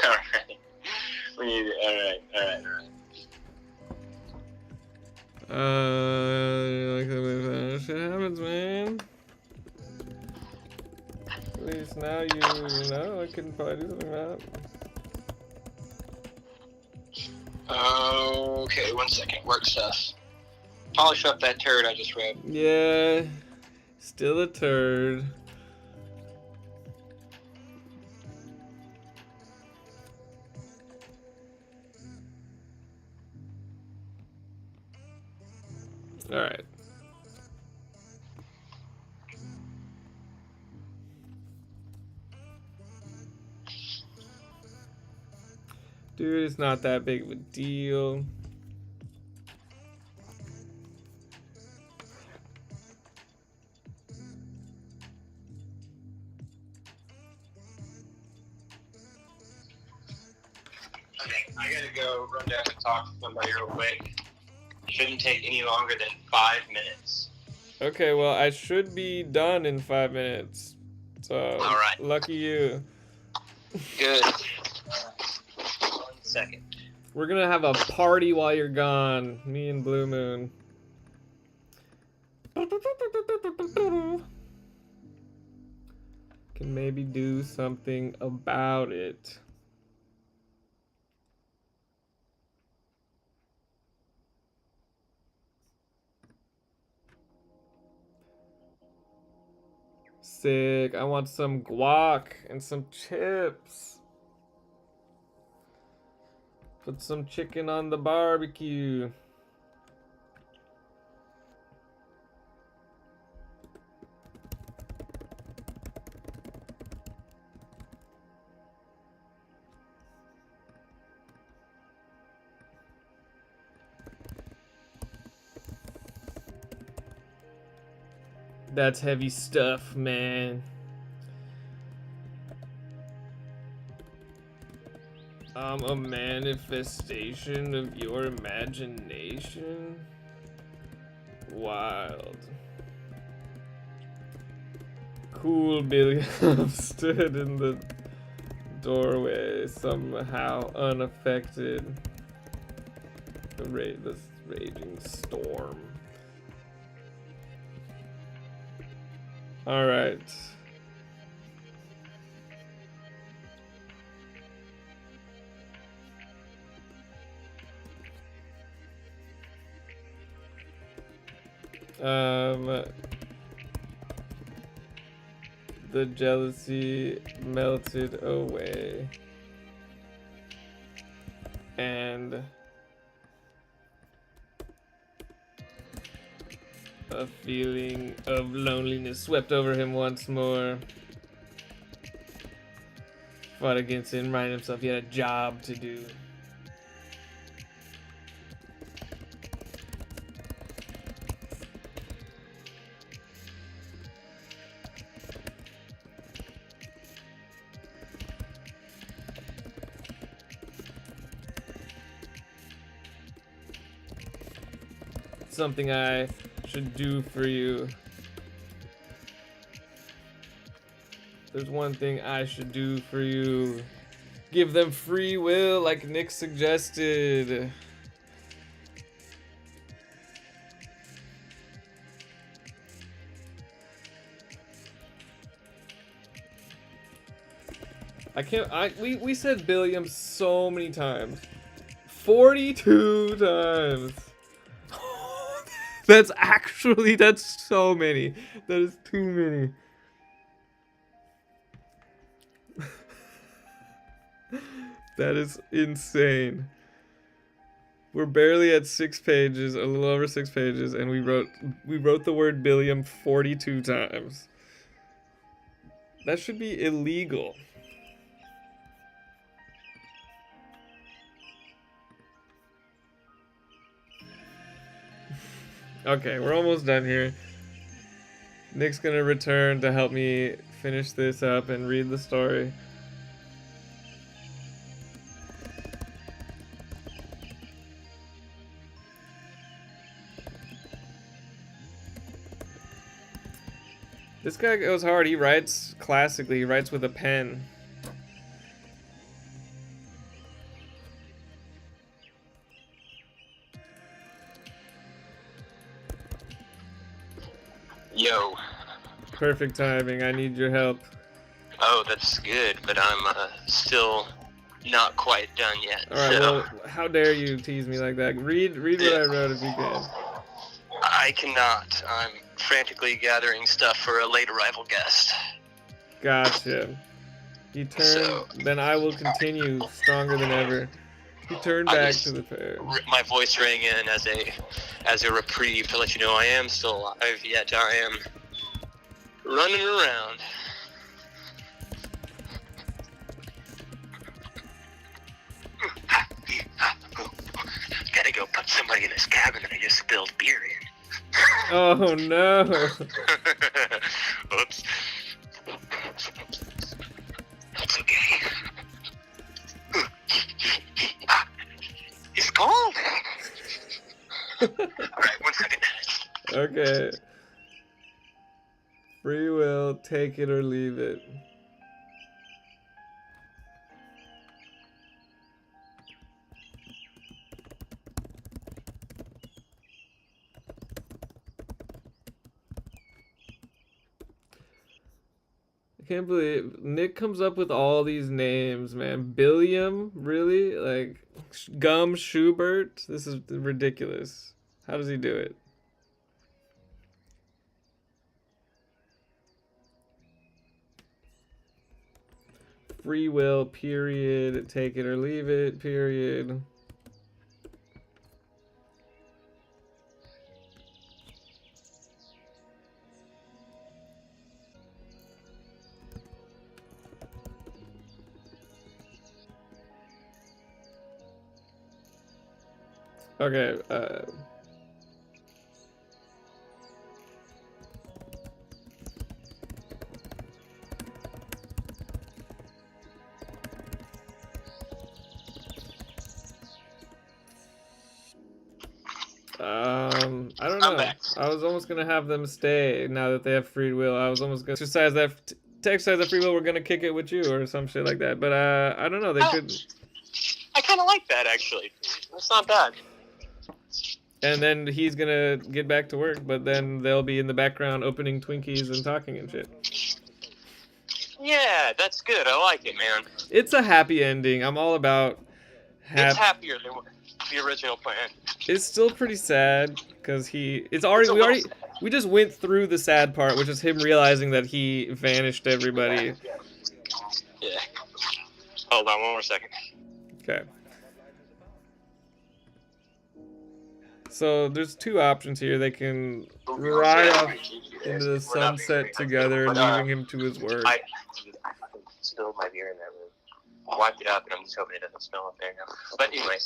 Alright. We need it. Alright. Like that shit happens, man. At least now you know I can probably do something about it. Okay, 1 second. Work stuff. Polish up that turd I just read. Yeah, still a turd. All right. Dude, it's not that big of a deal. Okay, I gotta go run down and talk to somebody real quick. Shouldn't take any longer than 5 minutes. Okay, well, I should be done in 5 minutes. So, All right. Lucky you. Good. 1 second. We're gonna have a party while you're gone. Me and Blue Moon. Can maybe do something about it. Sick. I want some guac and some chips. Put some chicken on the barbecue. That's heavy stuff, man. I'm a manifestation of your imagination. Wild. Cool Billiam stood in the doorway, somehow unaffected. This raging storm. All right. The jealousy melted away, and a feeling of loneliness swept over him once more. Fought against it and reminded himself he had a job to do. Something I should do for you. There's one thing I should do for you. Give them free will like Nick suggested. We said Billiam so many times. 42 times. That's so many. That is too many. That is insane. We're barely at 6 pages, a little over 6 pages, and we wrote the word billion 42 times. That should be illegal. Okay, we're almost done here. Nick's gonna return to help me finish this up and read the story. This guy goes hard. He writes classically. He writes with a pen. Yo. Perfect timing. I need your help. Oh, that's good, but I'm still not quite done yet. All right. So Well, how dare you tease me like that? Read what I wrote if you can. I cannot. I'm frantically gathering stuff for a late arrival guest. Gotcha. He turned. Then I will continue stronger than ever. He turned back to the pair. My voice rang in as a reprieve to let you know I am still alive, yet I am running around. Gotta go put somebody in this cabin that I just spilled beer in. Oh no. Oops. That's okay. It's cold. Alright, 1 second. Okay. Free will, take it or leave it. I can't believe Nick comes up with all these names, man. Billiam, really? Like Gum Schubert? This is ridiculous. How does he do it? Free will, period. Take it or leave it, period. Okay, I don't know. I was almost gonna have them stay now that they have free will. I was almost gonna exercise that free will. We're gonna kick it with you or some shit like that. But I don't know. They could. I kind of like that actually. That's not bad. And then he's gonna get back to work, but then they'll be in the background opening Twinkies and talking and shit. Yeah, that's good. I like it, man. It's a happy ending. I'm all about. It's happier than the original plan. It's still pretty sad because we just went through the sad part, which is him realizing that he vanished everybody. Yeah. Hold on 1 more second. Okay. So there's 2 options here. They can ride off into the sunset together, leaving him to his work. I spilled my beer in that room. I wiped it up, and I'm just hoping it doesn't smell up there now. But anyway,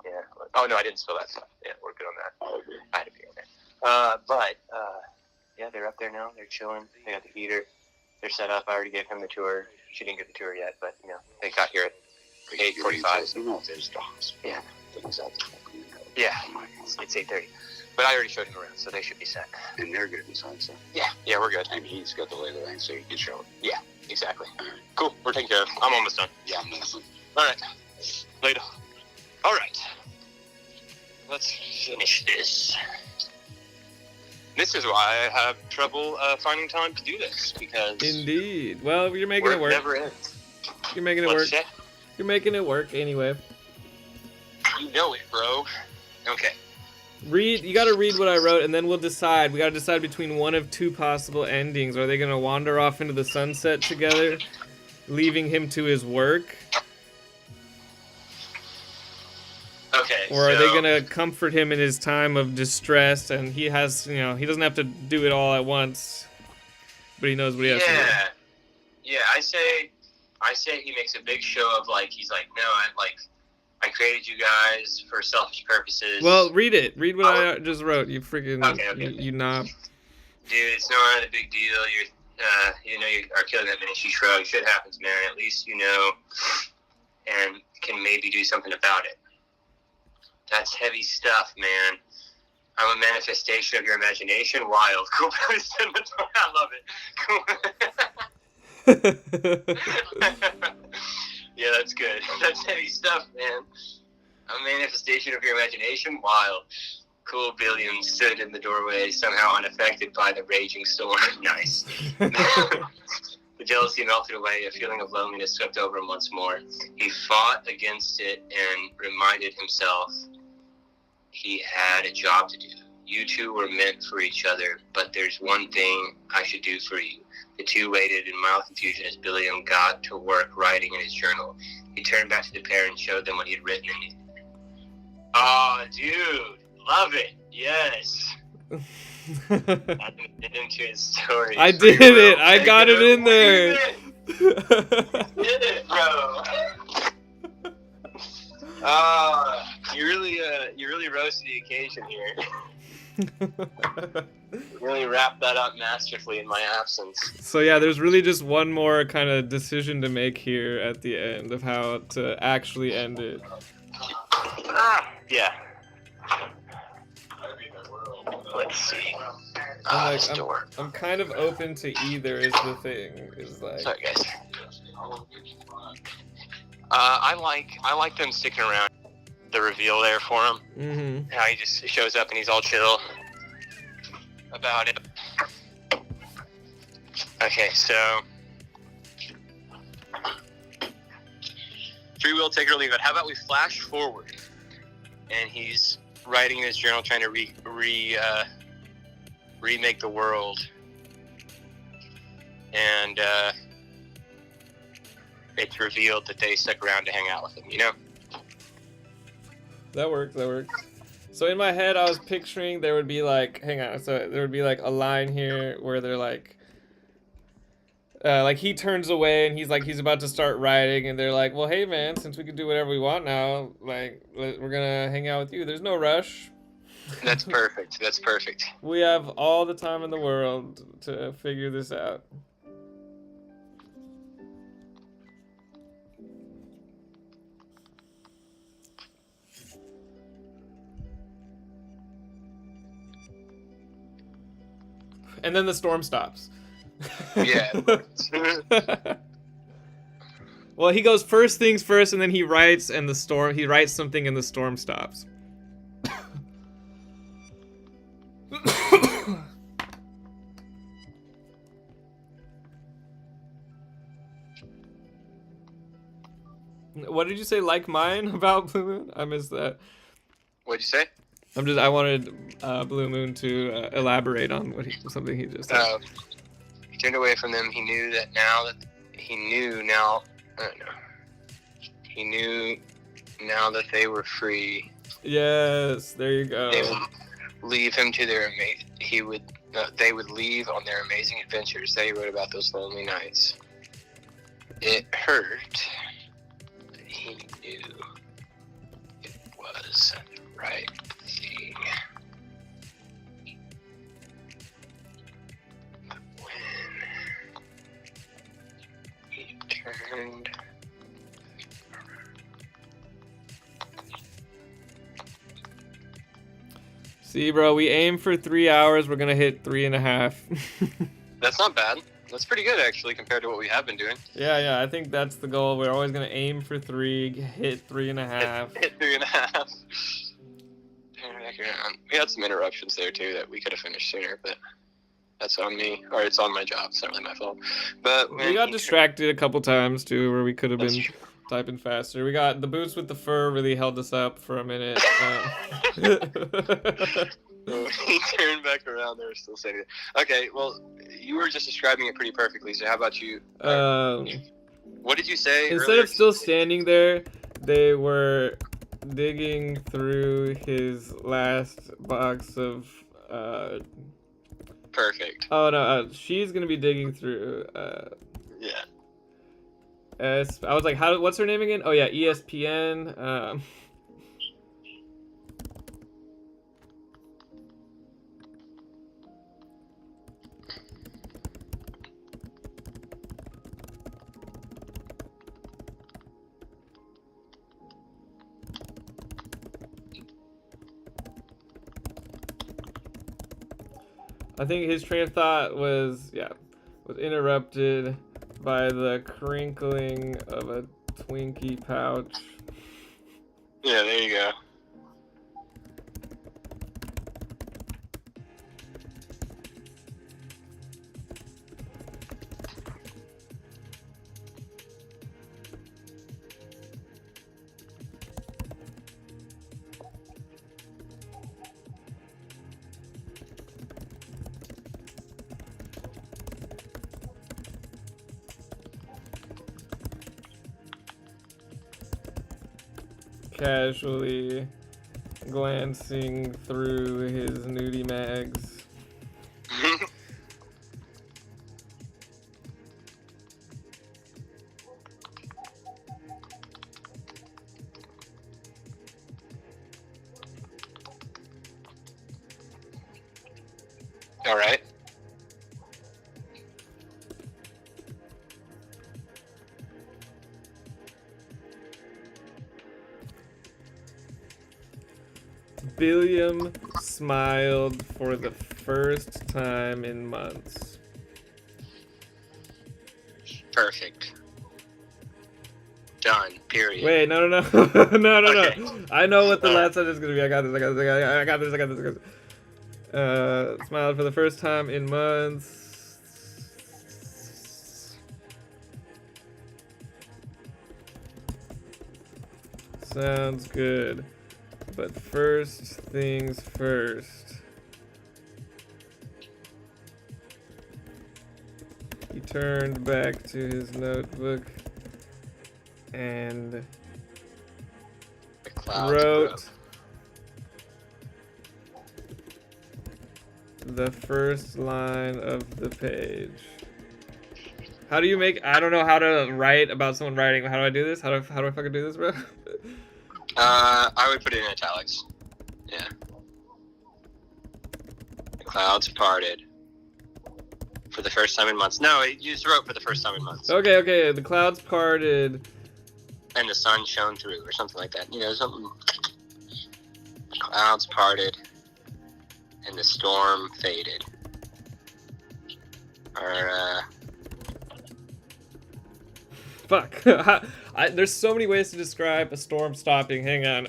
yeah. Oh no, I didn't spill that stuff. Yeah, we're good on that. I had a beer in there. Yeah, they're up there now. They're chilling. They got the heater. They're set up. I already gave him the tour. She didn't get the tour yet, but they got here at 8:45. Yeah. Yeah, it's 8:30. But I already showed him around, so they should be set. And they're going to be sunset. Yeah, we're good. And he's got the lay of the land, so you can show it. Yeah, exactly. All right. Cool, we're taken care of. I'm almost done. Yeah, I'm listening. All right, later. All right, let's finish this. This is why I have trouble finding time to do this, because... Indeed. Well, you're making it work. Never ends. You're making it work. You're making it work anyway. You know it, bro. Okay. You gotta read what I wrote, and then we'll decide. We gotta decide between one of two possible endings. Are they gonna wander off into the sunset together, leaving him to his work? Okay. Or are they gonna comfort him in his time of distress, and he has, he doesn't have to do it all at once, but he knows what he has to do. Yeah, I say he makes a big show of he's like, no, I created you guys for selfish purposes. Well, read it. Read what I just wrote. You freaking you knob. Dude, it's not a big deal. You are killing that many. She shrugged. Shit happens, man. At least you know, and can maybe do something about it. That's heavy stuff, man. I'm a manifestation of your imagination. Wild. Cool. I love it. Yeah, that's good. That's heavy stuff, man. I'm a manifestation of your imagination. Wild. Cool. Billion stood in the doorway, somehow unaffected by the raging storm. Nice. The jealousy melted away. A feeling of loneliness swept over him once more. He fought against it and reminded himself he had a job to do. You two were meant for each other, but there's one thing I should do for you. The two waited in mild confusion as Billiam got to work writing in his journal. He turned back to the pair and showed them what he had written in it. Oh, dude. Love it. Yes. I did into his story. I did it. I got it in there. You did it, bro. You really rose to the occasion here. Really wrapped that up masterfully in my absence. So yeah, there's really just one more kind of decision to make here at the end of how to actually end it. Yeah. Let's see. I'm kind of open to either. Is the thing is like. Sorry, guys. I like them sticking around. The reveal there for him. Mm-hmm. How he just shows up and he's all chill about it. Okay, so free will, take it or leave it. How about we flash forward and he's writing in his journal, trying to remake the world, and it's revealed that they stuck around to hang out with him. You know. That works. So in my head, I was picturing there would be like, there would be like a line here where they're like he turns away and he's about to start writing, and they're like, well, hey man, since we can do whatever we want now, like we're gonna hang out with you. There's no rush. That's perfect. We have all the time in the world to figure this out. And then the storm stops. Yeah. Well, he goes first things first, and then he writes, and he writes something, and the storm stops. What did you say? Like mine about Blue Moon? I missed that. What'd you say? I wanted Blue Moon to elaborate on something he just said. He turned away from them. He knew now that they were free. Yes, there you go. They would leave him to their they would leave on their amazing adventures. They wrote about those lonely nights. It hurt. But he knew it was the right thing. But when he turned See, bro, we aim for 3 hours. We're gonna hit 3.5. That's not bad. That's pretty good, actually, compared to what we have been doing. Yeah, I think that's the goal. We're always gonna aim for 3, hit 3.5. Hit 3.5. We had some interruptions there, too, that we could have finished sooner, but that's on me. Or it's on my job. It's not really my fault. But we got distracted a couple times, too, where we could have been typing faster. We got the boots with the fur really held us up for a minute. He turned back around. They were still saying it. Okay, well, you were just describing it pretty perfectly. So how about you? What did you say? Instead earlier? of still standing there, they were digging through his last box of. Perfect. Oh no, she's gonna be digging through. Yeah. I was like, how? What's her name again? Oh yeah, ESPN. I think his train of thought was interrupted by the crinkling of a Twinkie pouch. Yeah, there you go. Casually glancing through his nudie mags. All right. Billiam smiled for the first time in months. Perfect. Done. Period. Wait, no. No. Okay. I know what the All last sentence is gonna be. I got this. Smiled for the first time in months. Sounds good. But first things first. He turned back to his notebook and The clouds wrote broke. the first line of the page. How do you make? I don't know how to write about someone writing. How do I do this? How do I fucking do this, bro? I would put it in italics. Yeah. The clouds parted. For the first time in months. No, you just wrote for the first time in months. Okay. The clouds parted. And the sun shone through, or something like that. You know, something. The clouds parted. And the storm faded. Or, Fuck. There's so many ways to describe a storm stopping. Hang on.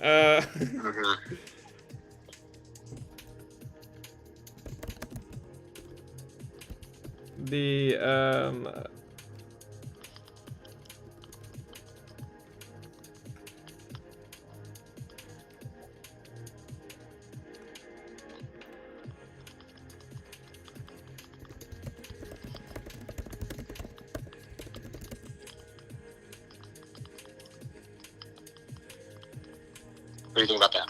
The What do you think about that?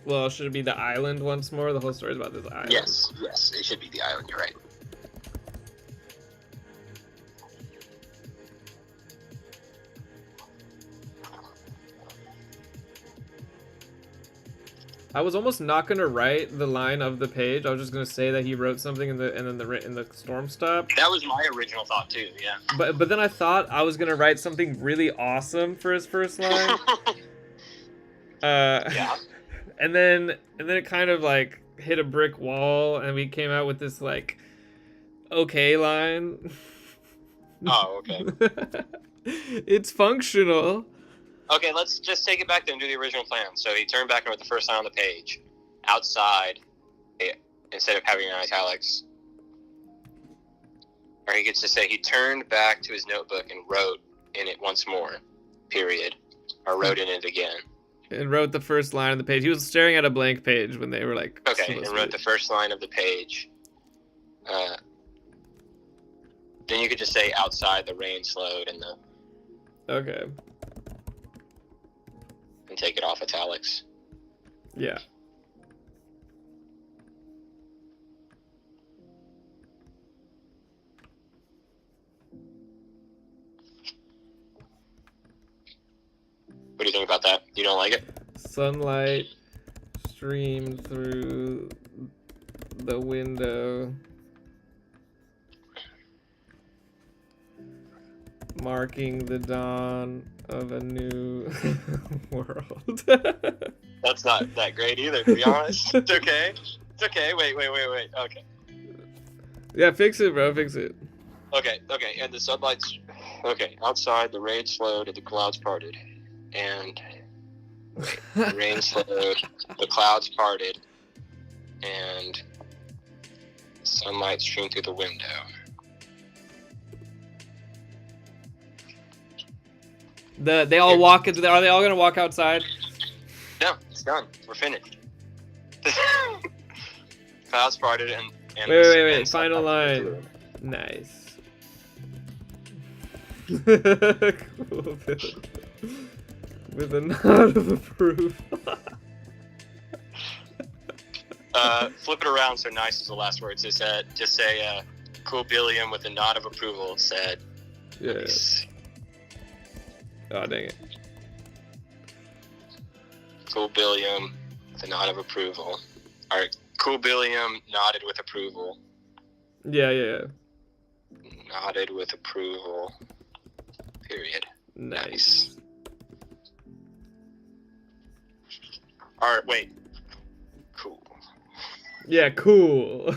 well, should it be the island once more? The whole story's about this island. Yes, it should be the island, you're right. I was almost not gonna write the line of the page. I was just gonna say that he wrote something in the storm stopped. That was my original thought too, yeah. But then I thought I was gonna write something really awesome for his first line. Yeah. And then it kind of like hit a brick wall, and we came out with this like okay line. Oh, okay. It's functional. Okay, let's just take it back then and do the original plan. So he turned back and wrote the first line on the page. Outside, instead of having in italics. Or he gets to say he turned back to his notebook and wrote in it once more, period. Or wrote in it again. And wrote the first line of the page. He was staring at a blank page when they were like... Okay, and wrote the first line of the page. Then you could just say outside the rain slowed and Okay. and take it off italics. Yeah. What do you think about that? You don't like it? Sunlight streamed through the window, marking the dawn of a new world. That's not that great either, to be honest. It's okay. It's okay. Wait. Okay. Yeah, fix it, bro. Fix it. Okay. And the sunlight's... Okay. Outside, the rain slowed and the clouds parted. And... the rain slowed, the clouds parted, and sunlight streamed through the window. They all walk into are they all gonna walk outside? No, it's done. We're finished. Clouds parted and Wait. and Final sunlight line. streamed Nice. Cool, Bill. With a nod of approval. Flip it around so nice is the last word. So just say cool Billiam with a nod of approval said. Yeah. Nice. Oh, dang it. Cool Billiam with a nod of approval. Alright, cool Billiam nodded with approval. Yeah. Nodded with approval. Period. Nice. Alright, wait. Cool. Yeah, cool.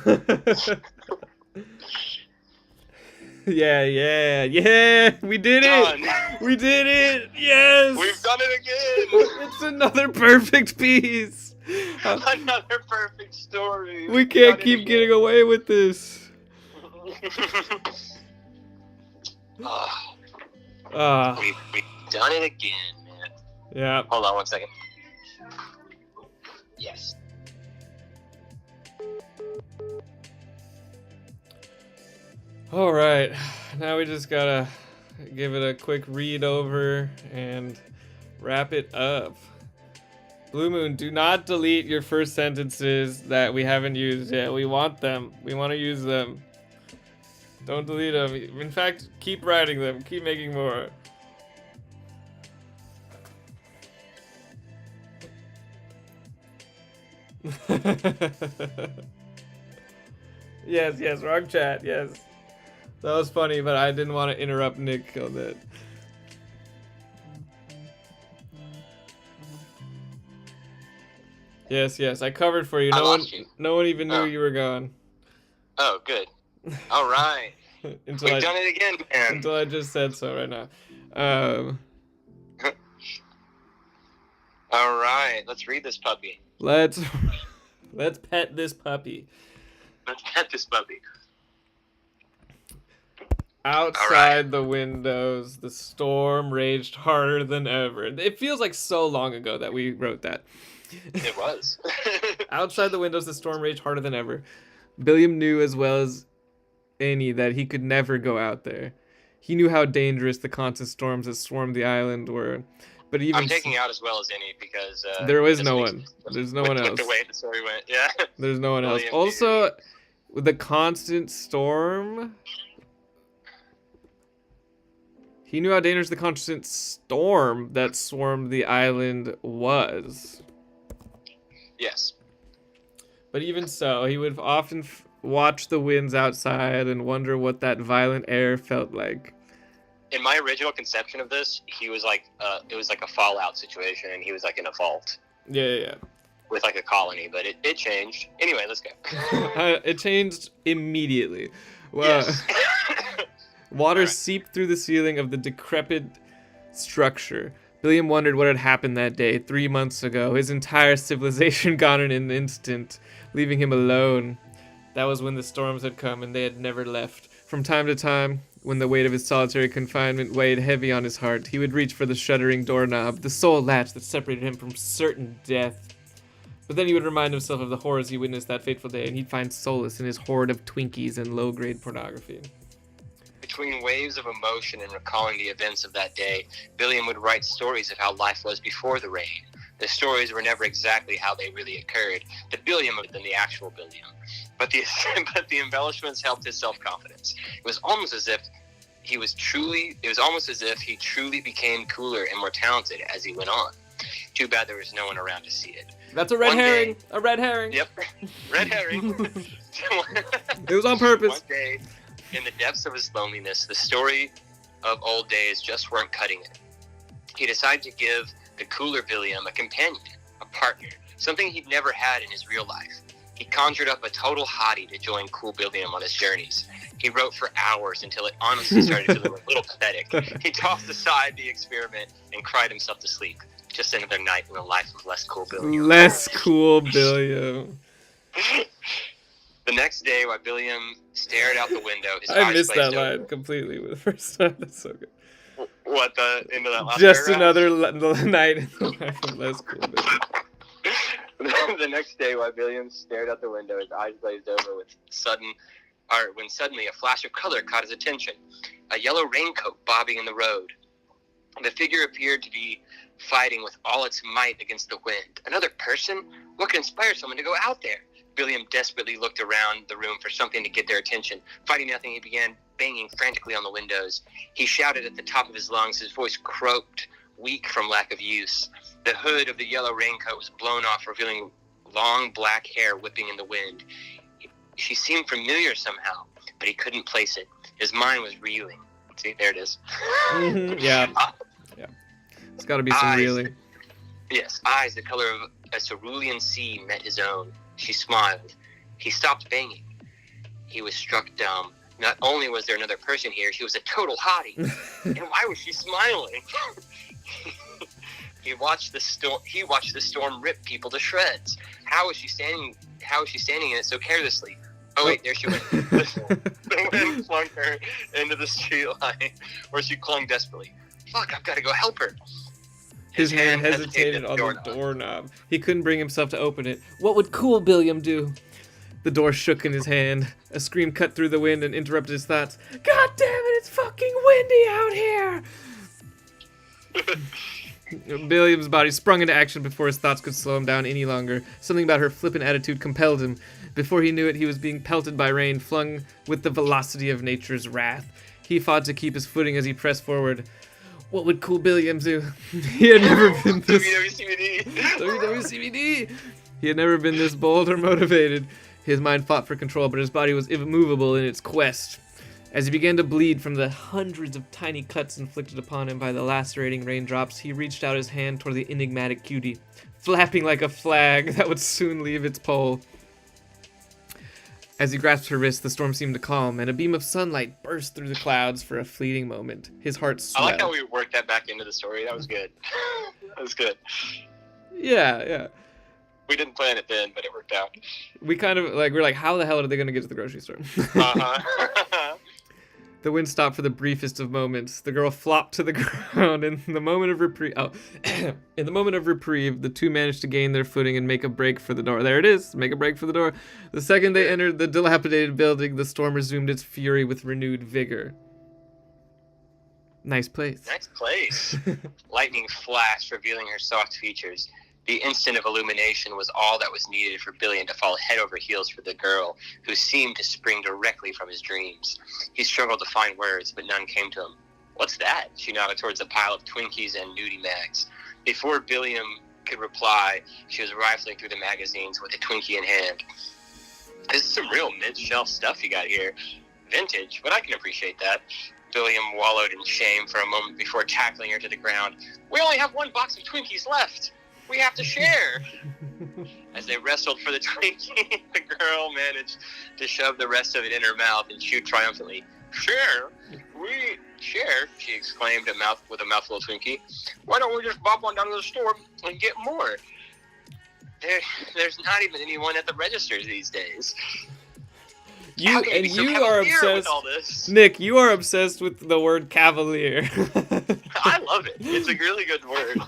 Yeah. We did Done. it. We did it. Yes. We've done it again. It's another perfect piece. Another perfect story. We can't keep getting away with this. We've done it again, man. Yeah. Hold on one second. Yes. All right. Now we just gotta give it a quick read over and wrap it up. Blue Moon, do not delete your first sentences that we haven't used yet. We want them. We want to use them. Don't delete them. In fact, keep writing them. Keep making more. Yes, wrong chat. Yes. That was funny, but I didn't want to interrupt Nick on that. Yes, I covered for you. No one even knew you were gone. Oh, good. All right. We've done it again, man. Until I just said so right now. All right, let's read this puppy. Let's pet this puppy. Let's pet this puppy. Outside the windows, the storm raged harder than ever. It feels like so long ago that we wrote that. It was. Outside the windows, the storm raged harder than ever. Billiam knew as well as any that he could never go out there. He knew how dangerous the constant storms that swarmed the island were. But even I'm taking out as well as any because there is no one. There's no one else. With the way the story went, yeah. There's no one else. Also, with the constant storm, he knew how dangerous the constant storm that swarmed the island was. Yes. But even so, he would often watch the winds outside and wonder what that violent air felt like. In my original conception of this, he was like, it was like a Fallout situation, and he was like in a vault. Yeah. With like a colony, but it changed. Anyway, let's go. It changed immediately. Well, yes. Water Alright. seeped through the ceiling of the decrepit structure. Billiam wondered what had happened that day, 3 months ago. His entire civilization gone in an instant, leaving him alone. That was when the storms had come and they had never left. From time to time, when the weight of his solitary confinement weighed heavy on his heart, he would reach for the shuddering doorknob, the sole latch that separated him from certain death. But then he would remind himself of the horrors he witnessed that fateful day, and he'd find solace in his hoard of Twinkies and low-grade pornography. Between waves of emotion and recalling the events of that day, Billiam would write stories of how life was before the rain. The stories were never exactly how they really occurred. The Billiam than the actual Billiam. But the embellishments helped his self-confidence. It was almost as if he truly became cooler and more talented as he went on. Too bad there was no one around to see it. That's a red herring. A red herring. Yep. Red herring. It was on purpose. One day, in the depths of his loneliness, the story of old days just weren't cutting it. He decided to give the cooler Billiam a companion, a partner, something he'd never had in his real life. He conjured up a total hottie to join cool Billiam on his journeys. He wrote for hours until it honestly started feeling a little pathetic. He tossed aside the experiment and cried himself to sleep. Just another night in the life of less cool Billiam. Less cool Billiam. The next day, while Billiam stared out the window, his I eyes missed that glazed line over. completely the first time. That's so good. What, the end of that last Just paragraph? another night in the life of less cool Billiam. The next day, while Billiam stared out the window, his eyes glazed over when suddenly a flash of color caught his attention. A yellow raincoat bobbing in the road. The figure appeared to be fighting with all its might against the wind. Another person? What could inspire someone to go out there? Billiam desperately looked around the room for something to get their attention. Finding nothing, he began banging frantically on the windows. He shouted at the top of his lungs, his voice croaked, weak from lack of use. The hood of the yellow raincoat was blown off, revealing long black hair whipping in the wind. She seemed familiar somehow, but he couldn't place it. His mind was reeling. See, there it is. Yeah. It's got to be some Eyes. reeling. Yes, eyes the color of a cerulean sea met his own. She smiled. He stopped banging. He was struck dumb. Not only was there another person here, she was a total hottie. And why was she smiling? He watched the storm rip people to shreds. How was she standing in it so carelessly? Oh wait, there she went. The wind flung her into the street line, where she clung desperately. Fuck, I've got to go help her. His hand hesitated on the doorknob. He couldn't bring himself to open it. What would cool Billiam do? The door shook in his hand. A scream cut through the wind and interrupted his thoughts. God damn it, it's fucking windy out here! Billiam's body sprung into action before his thoughts could slow him down any longer. Something about her flippant attitude compelled him. Before he knew it, he was being pelted by rain, flung with the velocity of nature's wrath. He fought to keep his footing as he pressed forward. What would cool Billiam do? He had never been this... WWCBD! He had never been this bold or motivated. His mind fought for control, but his body was immovable in its quest. As he began to bleed from the hundreds of tiny cuts inflicted upon him by the lacerating raindrops, he reached out his hand toward the enigmatic cutie, flapping like a flag that would soon leave its pole. As he grasped her wrist, the storm seemed to calm, and a beam of sunlight burst through the clouds for a fleeting moment. His heart swelled. I like how we worked that back into the story. That was good. That was good. Yeah. We didn't plan it then, but it worked out. We kind of, we're like, how the hell are they going to get to the grocery store? Uh-huh. The wind stopped for the briefest of moments. The girl flopped to the ground. In the moment of reprieve, the two managed to gain their footing and make a break for the door. There it is. Make a break for the door. The second they entered the dilapidated building, the storm resumed its fury with renewed vigor. Nice place. Nice place. Lightning flashed, revealing her soft features. The instant of illumination was all that was needed for Billiam to fall head over heels for the girl, who seemed to spring directly from his dreams. He struggled to find words, but none came to him. What's that? She nodded towards a pile of Twinkies and nudie mags. Before Billiam could reply, she was rifling through the magazines with a Twinkie in hand. This is some real mid-shelf stuff you got here. Vintage, but I can appreciate that. Billiam wallowed in shame for a moment before tackling her to the ground. We only have one box of Twinkies left. We have to share. As they wrestled for the Twinkie, the girl managed to shove the rest of it in her mouth and chew triumphantly. Share? Share? She exclaimed with a mouthful of Twinkie. Why don't we just bop on down to the store and get more? There's not even anyone at the registers these days. You How can and be so you are cavalier with obsessed. all this? Nick, you are obsessed with the word cavalier. I love it. It's a really good word.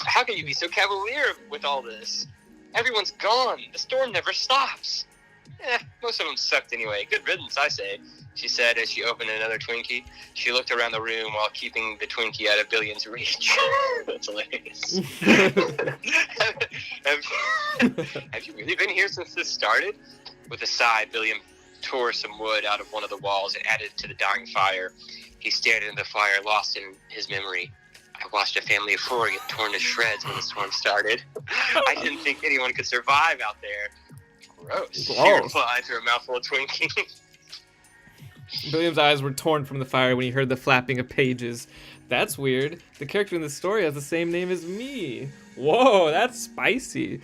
How can you be so cavalier with all this? Everyone's gone. The storm never stops. Most of them sucked anyway. Good riddance, I say, she said as she opened another Twinkie. She looked around the room while keeping the Twinkie out of Billion's reach. That's hilarious. Have you really been here since this started? With a sigh, Billion tore some wood out of one of the walls and added it to the dying fire. He stared into the fire, lost in his memory. I watched a family of 4 get torn to shreds when the storm started. I didn't think anyone could survive out there. Gross. She replied through a mouthful of Twinkie. William's eyes were torn from the fire when he heard the flapping of pages. That's weird. The character in this story has the same name as me. Whoa, that's spicy.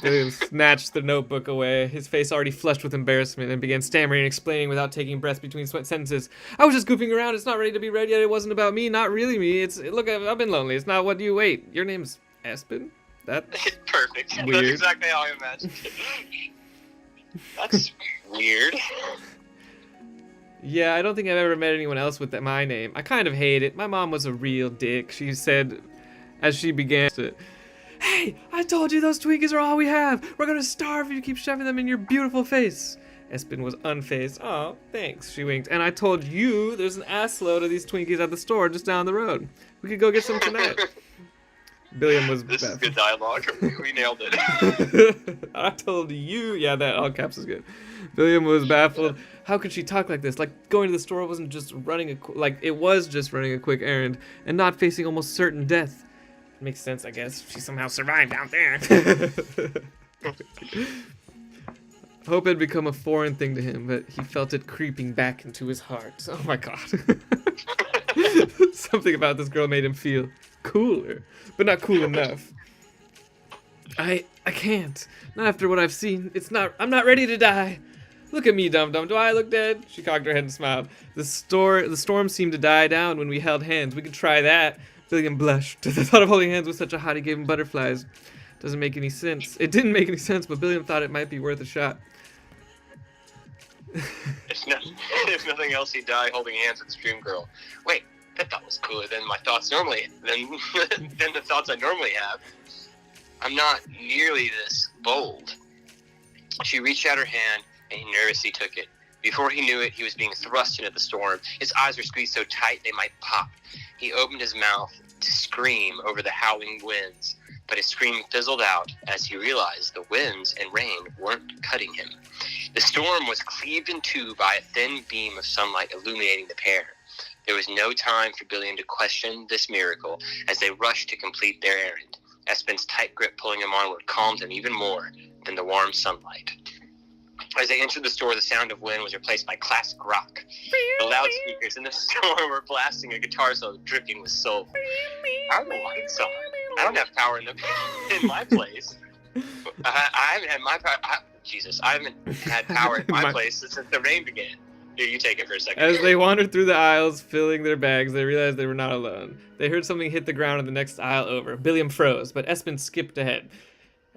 William snatched the notebook away, his face already flushed with embarrassment, and began stammering and explaining without taking breaths between sentences. I was just goofing around. It's not ready to be read yet. It wasn't about me. Not really me. Look, I've been lonely. It's not what you wait. Your name's Espen? That's perfect. Weird. That's exactly how I imagined it. That's weird. Yeah, I don't think I've ever met anyone else with my name. I kind of hate it. My mom was a real dick, she said as she began to... Hey, I told you those Twinkies are all we have. We're gonna starve if you keep shoving them in your beautiful face. Espen was unfazed. Oh, thanks, she winked. And I told you there's an assload of these Twinkies at the store just down the road. We could go get some tonight. Billiam was This is baffled. good dialogue. We nailed it. I told you. Yeah, that all caps is good. Billiam was baffled. How could she talk like this? Like going to the store wasn't just running it was just running a quick errand and not facing almost certain death. Makes sense, I guess. She somehow survived out there. Hope had become a foreign thing to him, but he felt it creeping back into his heart. Oh my god. Something about this girl made him feel cooler, but not cool enough. I can't. Not after what I've seen. I'm not ready to die. Look at me, dum-dum. Do I look dead? She cocked her head and smiled. The storm seemed to die down when we held hands. We could try that. Billiam blushed. The thought of holding hands with such a hottie gave him butterflies. Doesn't make any sense. It didn't make any sense, but Billiam thought it might be worth a shot. If nothing else, he'd die holding hands with Stream Girl. Wait, that thought was cooler than my thoughts normally. Than the thoughts I normally have. I'm not nearly this bold. She reached out her hand, and he nervously took it. Before he knew it, he was being thrust into the storm. His eyes were squeezed so tight they might pop. He opened his mouth to scream over the howling winds, but his scream fizzled out as he realized the winds and rain weren't cutting him. The storm was cleaved in two by a thin beam of sunlight illuminating the pair. There was no time for Billion to question this miracle as they rushed to complete their errand. Espen's tight grip pulling him onward calmed him even more than the warm sunlight. As they entered the store, the sound of wind was replaced by classic rock. The loudspeakers in the store were blasting a guitar solo dripping with soul. How are the lights on? I don't have power in my place. I haven't had my power. I haven't had power in my place since the rain began. Here, you take it for a second. As they wandered through the aisles, filling their bags, they realized they were not alone. They heard something hit the ground in the next aisle over. Billiam froze, but Espen skipped ahead.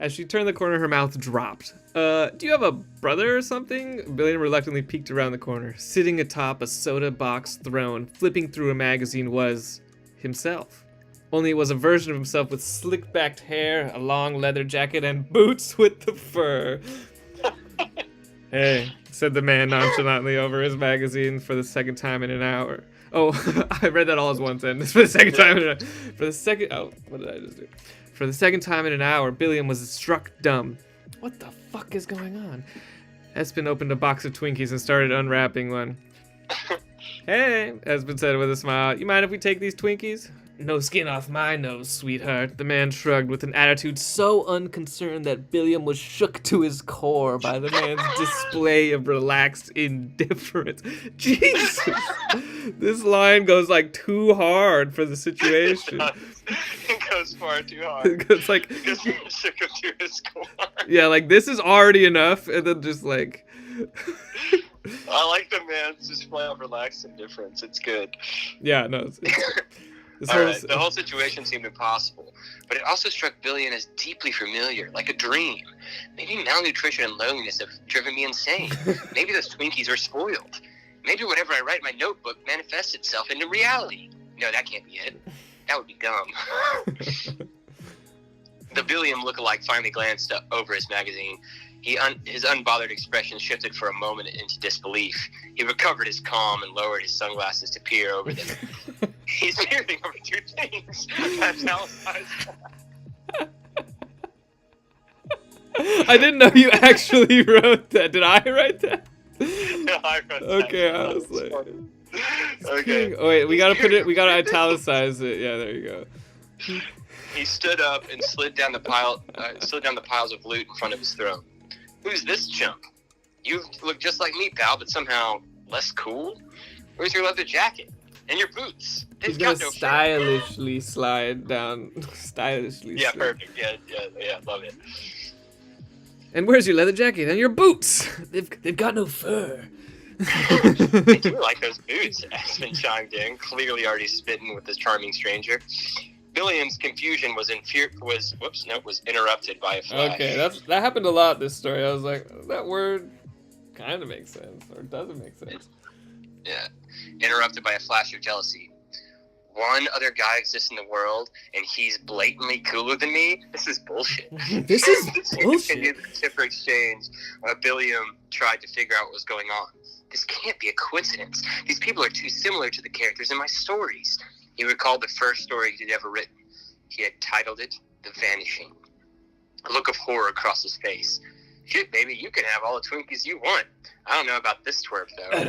As she turned the corner, her mouth dropped. Do you have a brother or something? Billiam reluctantly peeked around the corner. Sitting atop a soda box throne, flipping through a magazine was himself. Only it was a version of himself with slick-backed hair, a long leather jacket, and boots with the fur. Hey, said the man nonchalantly over his magazine for the second time in an hour. Oh, I read that all as one sentence. For the second time in an hour. Oh, what did I just do? For the second time in an hour, Billiam was struck dumb. What the fuck is going on? Espen opened a box of Twinkies and started unwrapping one. Hey, Espen said with a smile. You mind if we take these Twinkies? No skin off my nose, sweetheart. The man shrugged with an attitude so unconcerned that Billiam was shook to his core by the man's display of relaxed indifference. Jesus! This line goes like too hard for the situation. It goes far too hard. It's like, Shook him to his core. yeah, like this is already enough, and then just like I like the man's just flat out relaxed indifference. It's good. Yeah, no. This All whole, right, the whole situation seemed impossible, but it also struck Billion as deeply familiar, like a dream. Maybe malnutrition and loneliness have driven me insane. Maybe those Twinkies are spoiled. Maybe whatever I write in my notebook manifests itself into reality. No, that can't be it. That would be dumb. The Billion lookalike finally glanced over his magazine. His unbothered expression shifted for a moment into disbelief. He recovered his calm and lowered his sunglasses to peer over them. He's peering over two things. That's italicized. I didn't know you actually wrote that. Did I write that? No, I wrote that. Okay, I was like... Okay. Oh wait, we gotta italicize it. Yeah, there you go. He stood up and slid down the piles of loot in front of his throne. Who's this chump? You look just like me, pal, but somehow less cool. Where's your leather jacket and your boots? He's gonna stylishly slide down. Stylishly. Yeah, slide. perfect. Yeah, love it. And where's your leather jacket and your boots? They've got no fur. I do like those boots. Aspen chimed in, clearly already spitting with this charming stranger. Billion's confusion was interrupted by a flash. Okay, that happened a lot this story. I was like, that word kind of makes sense, or doesn't make sense. Yeah, interrupted by a flash of jealousy. One other guy exists in the world, and he's blatantly cooler than me? This is bullshit. This is bullshit. In the chipper exchange, Billiam tried to figure out what was going on. This can't be a coincidence. These people are too similar to the characters in my stories. He recalled the first story he'd ever written. He had titled it The Vanishing. A look of horror across his face. Shit, baby, you can have all the Twinkies you want. I don't know about this twerp, though. I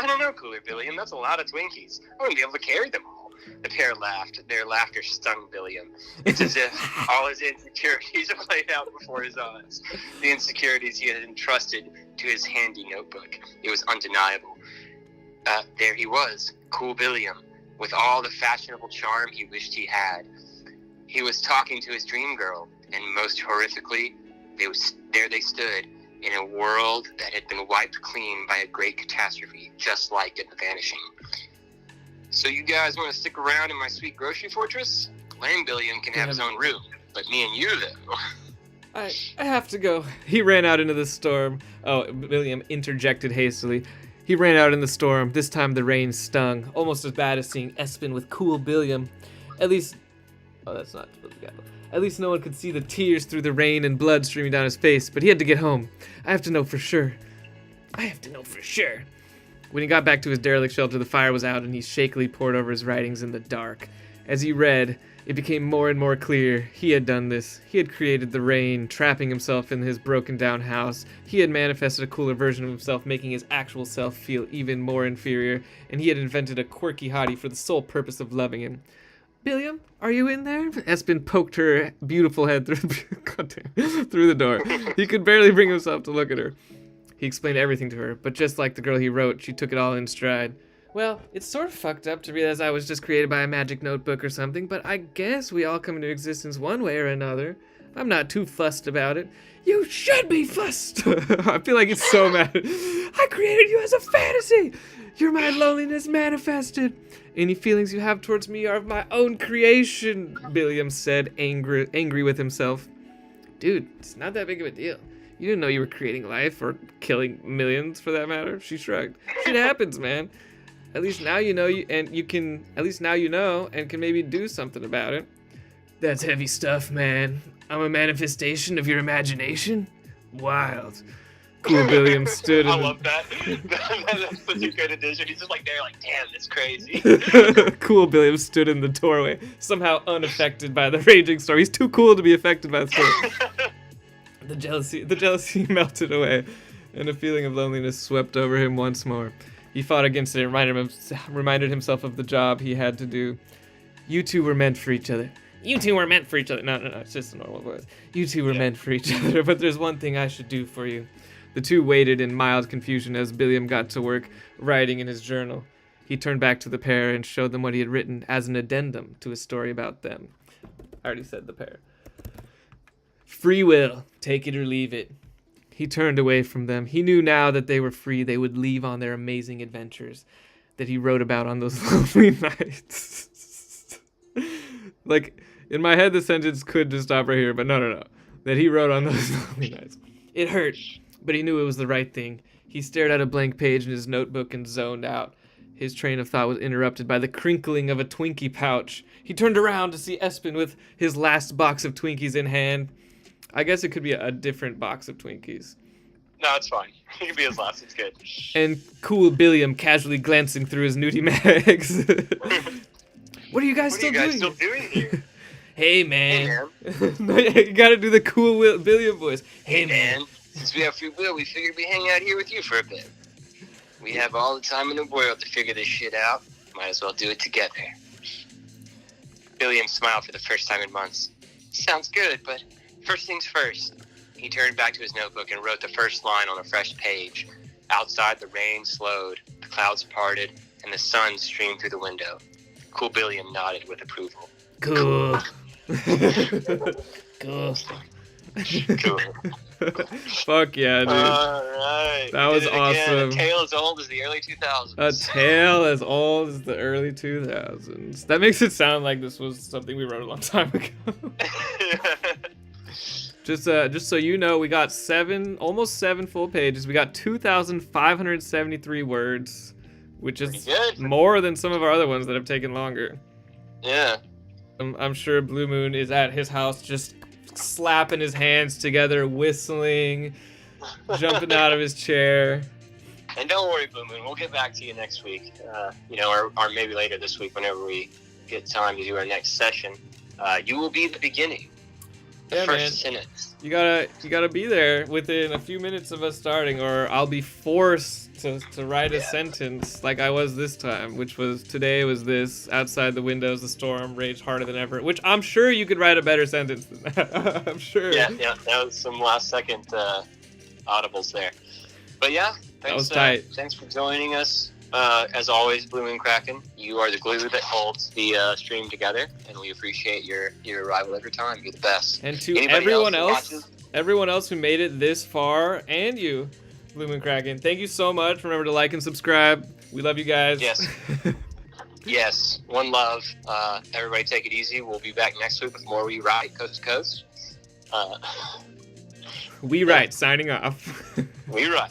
don't know, Cooler Billiam. That's a lot of Twinkies. I wouldn't be able to carry them all. The pair laughed. Their laughter stung Billiam. It's as if all his insecurities played out before his eyes. The insecurities he had entrusted to his handy notebook. It was undeniable. There he was, cool Billiam, with all the fashionable charm he wished he had. He was talking to his dream girl, and most horrifically, there they stood, in a world that had been wiped clean by a great catastrophe, just like in The Vanishing. So you guys want to stick around in my sweet grocery fortress? Lame Billiam can have his own room, but me and you, though... I have to go. He ran out into the storm. Oh, Billiam interjected hastily. He ran out in the storm. This time the rain stung, almost as bad as seeing Espen with cool Billiam. At least... Oh, that's not... At least no one could see the tears through the rain and blood streaming down his face, but he had to get home. I have to know for sure. When he got back to his derelict shelter, the fire was out and he shakily pored over his writings in the dark. As he read, it became more and more clear. He had done this. He had created the rain, trapping himself in his broken-down house. He had manifested a cooler version of himself, making his actual self feel even more inferior, and he had invented a quirky hottie for the sole purpose of loving him. Billiam, are you in there? Espen poked her beautiful head through the door. He could barely bring himself to look at her. He explained everything to her, but just like the girl he wrote, she took it all in stride. Well, it's sort of fucked up to realize I was just created by a magic notebook or something, but I guess we all come into existence one way or another. I'm not too fussed about it. You should be fussed! I feel like it's so mad. I created you as a fantasy! You're my loneliness manifested. Any feelings you have towards me are of my own creation, Billiam said, angry with himself. Dude, it's not that big of a deal. You didn't know you were creating life, or killing millions for that matter. She shrugged. Shit happens, man. At least now you know and can maybe do something about it. That's heavy stuff, man. I'm a manifestation of your imagination? Wild. Cool Billiam stood in I love that. That's such a good addition. He's just like there, like, damn, that's crazy. Cool Billiam stood in the doorway, somehow unaffected by the raging storm. He's too cool to be affected by the storm. The jealousy melted away, and a feeling of loneliness swept over him once more. He fought against it and reminded himself of the job he had to do. You two were meant for each other. You two were meant for each other. No, it's just a normal voice. You two were meant for each other, but there's one thing I should do for you. The two waited in mild confusion as Billiam got to work, writing in his journal. He turned back to the pair and showed them what he had written as an addendum to a story about them. I already said the pair. Free will, take it or leave it. He turned away from them. He knew now that they were free, they would leave on their amazing adventures that he wrote about on those lonely nights. Like, in my head, the sentence could just stop right here, but no. That he wrote on those lonely nights. It hurt, but he knew it was the right thing. He stared at a blank page in his notebook and zoned out. His train of thought was interrupted by the crinkling of a Twinkie pouch. He turned around to see Espen with his last box of Twinkies in hand. I guess it could be a different box of Twinkies. No, it's fine. It can be his last. It's good. And cool Billiam casually glancing through his nudie mags. What are you guys still doing here? Hey, man. Hey, man. You gotta do the cool Billiam voice. Hey, man. Since we have free will, we figured we'd hang out here with you for a bit. We have all the time in the world to figure this shit out. Might as well do it together. Billiam smiled for the first time in months. Sounds good, but first things first. He turned back to his notebook and wrote the first line on a fresh page. Outside, the rain slowed, the clouds parted, and the sun streamed through the window. Cool Billiam nodded with approval. Cool. Cool. Cool. Fuck yeah, dude. Alright. That was awesome. A tale as old as the early 2000s. A tale as old as the early 2000s. That makes it sound like this was something we wrote a long time ago. Just so you know, we got almost 7 full pages. We got 2,573 words, which is more than some of our other ones that have taken longer. Yeah. I'm sure Blue Moon is at his house just slapping his hands together, whistling, jumping out of his chair. And don't worry, Blue Moon, we'll get back to you next week. Or maybe later this week whenever we get time to do our next session. You will be the beginning. The first sentence. You gotta be there within a few minutes of us starting, or I'll be forced to write a sentence like I was this time, which was today was this: outside the windows the storm raged harder than ever. Which I'm sure you could write a better sentence than that. I'm sure. Yeah, that was some last second audibles there. But yeah, thanks, that was tight. Thanks for joining us. As always, Blue Moon Kraken, you are the glue that holds the stream together, and we appreciate your arrival every time. You're the best. And to everyone else who made it this far, and you, Blue Moon Kraken, thank you so much. Remember to like and subscribe. We love you guys. Yes. Yes. One love. Everybody take it easy. We'll be back next week with more WeWrite Coast to Coast. WeWrite signing off. WeWrite.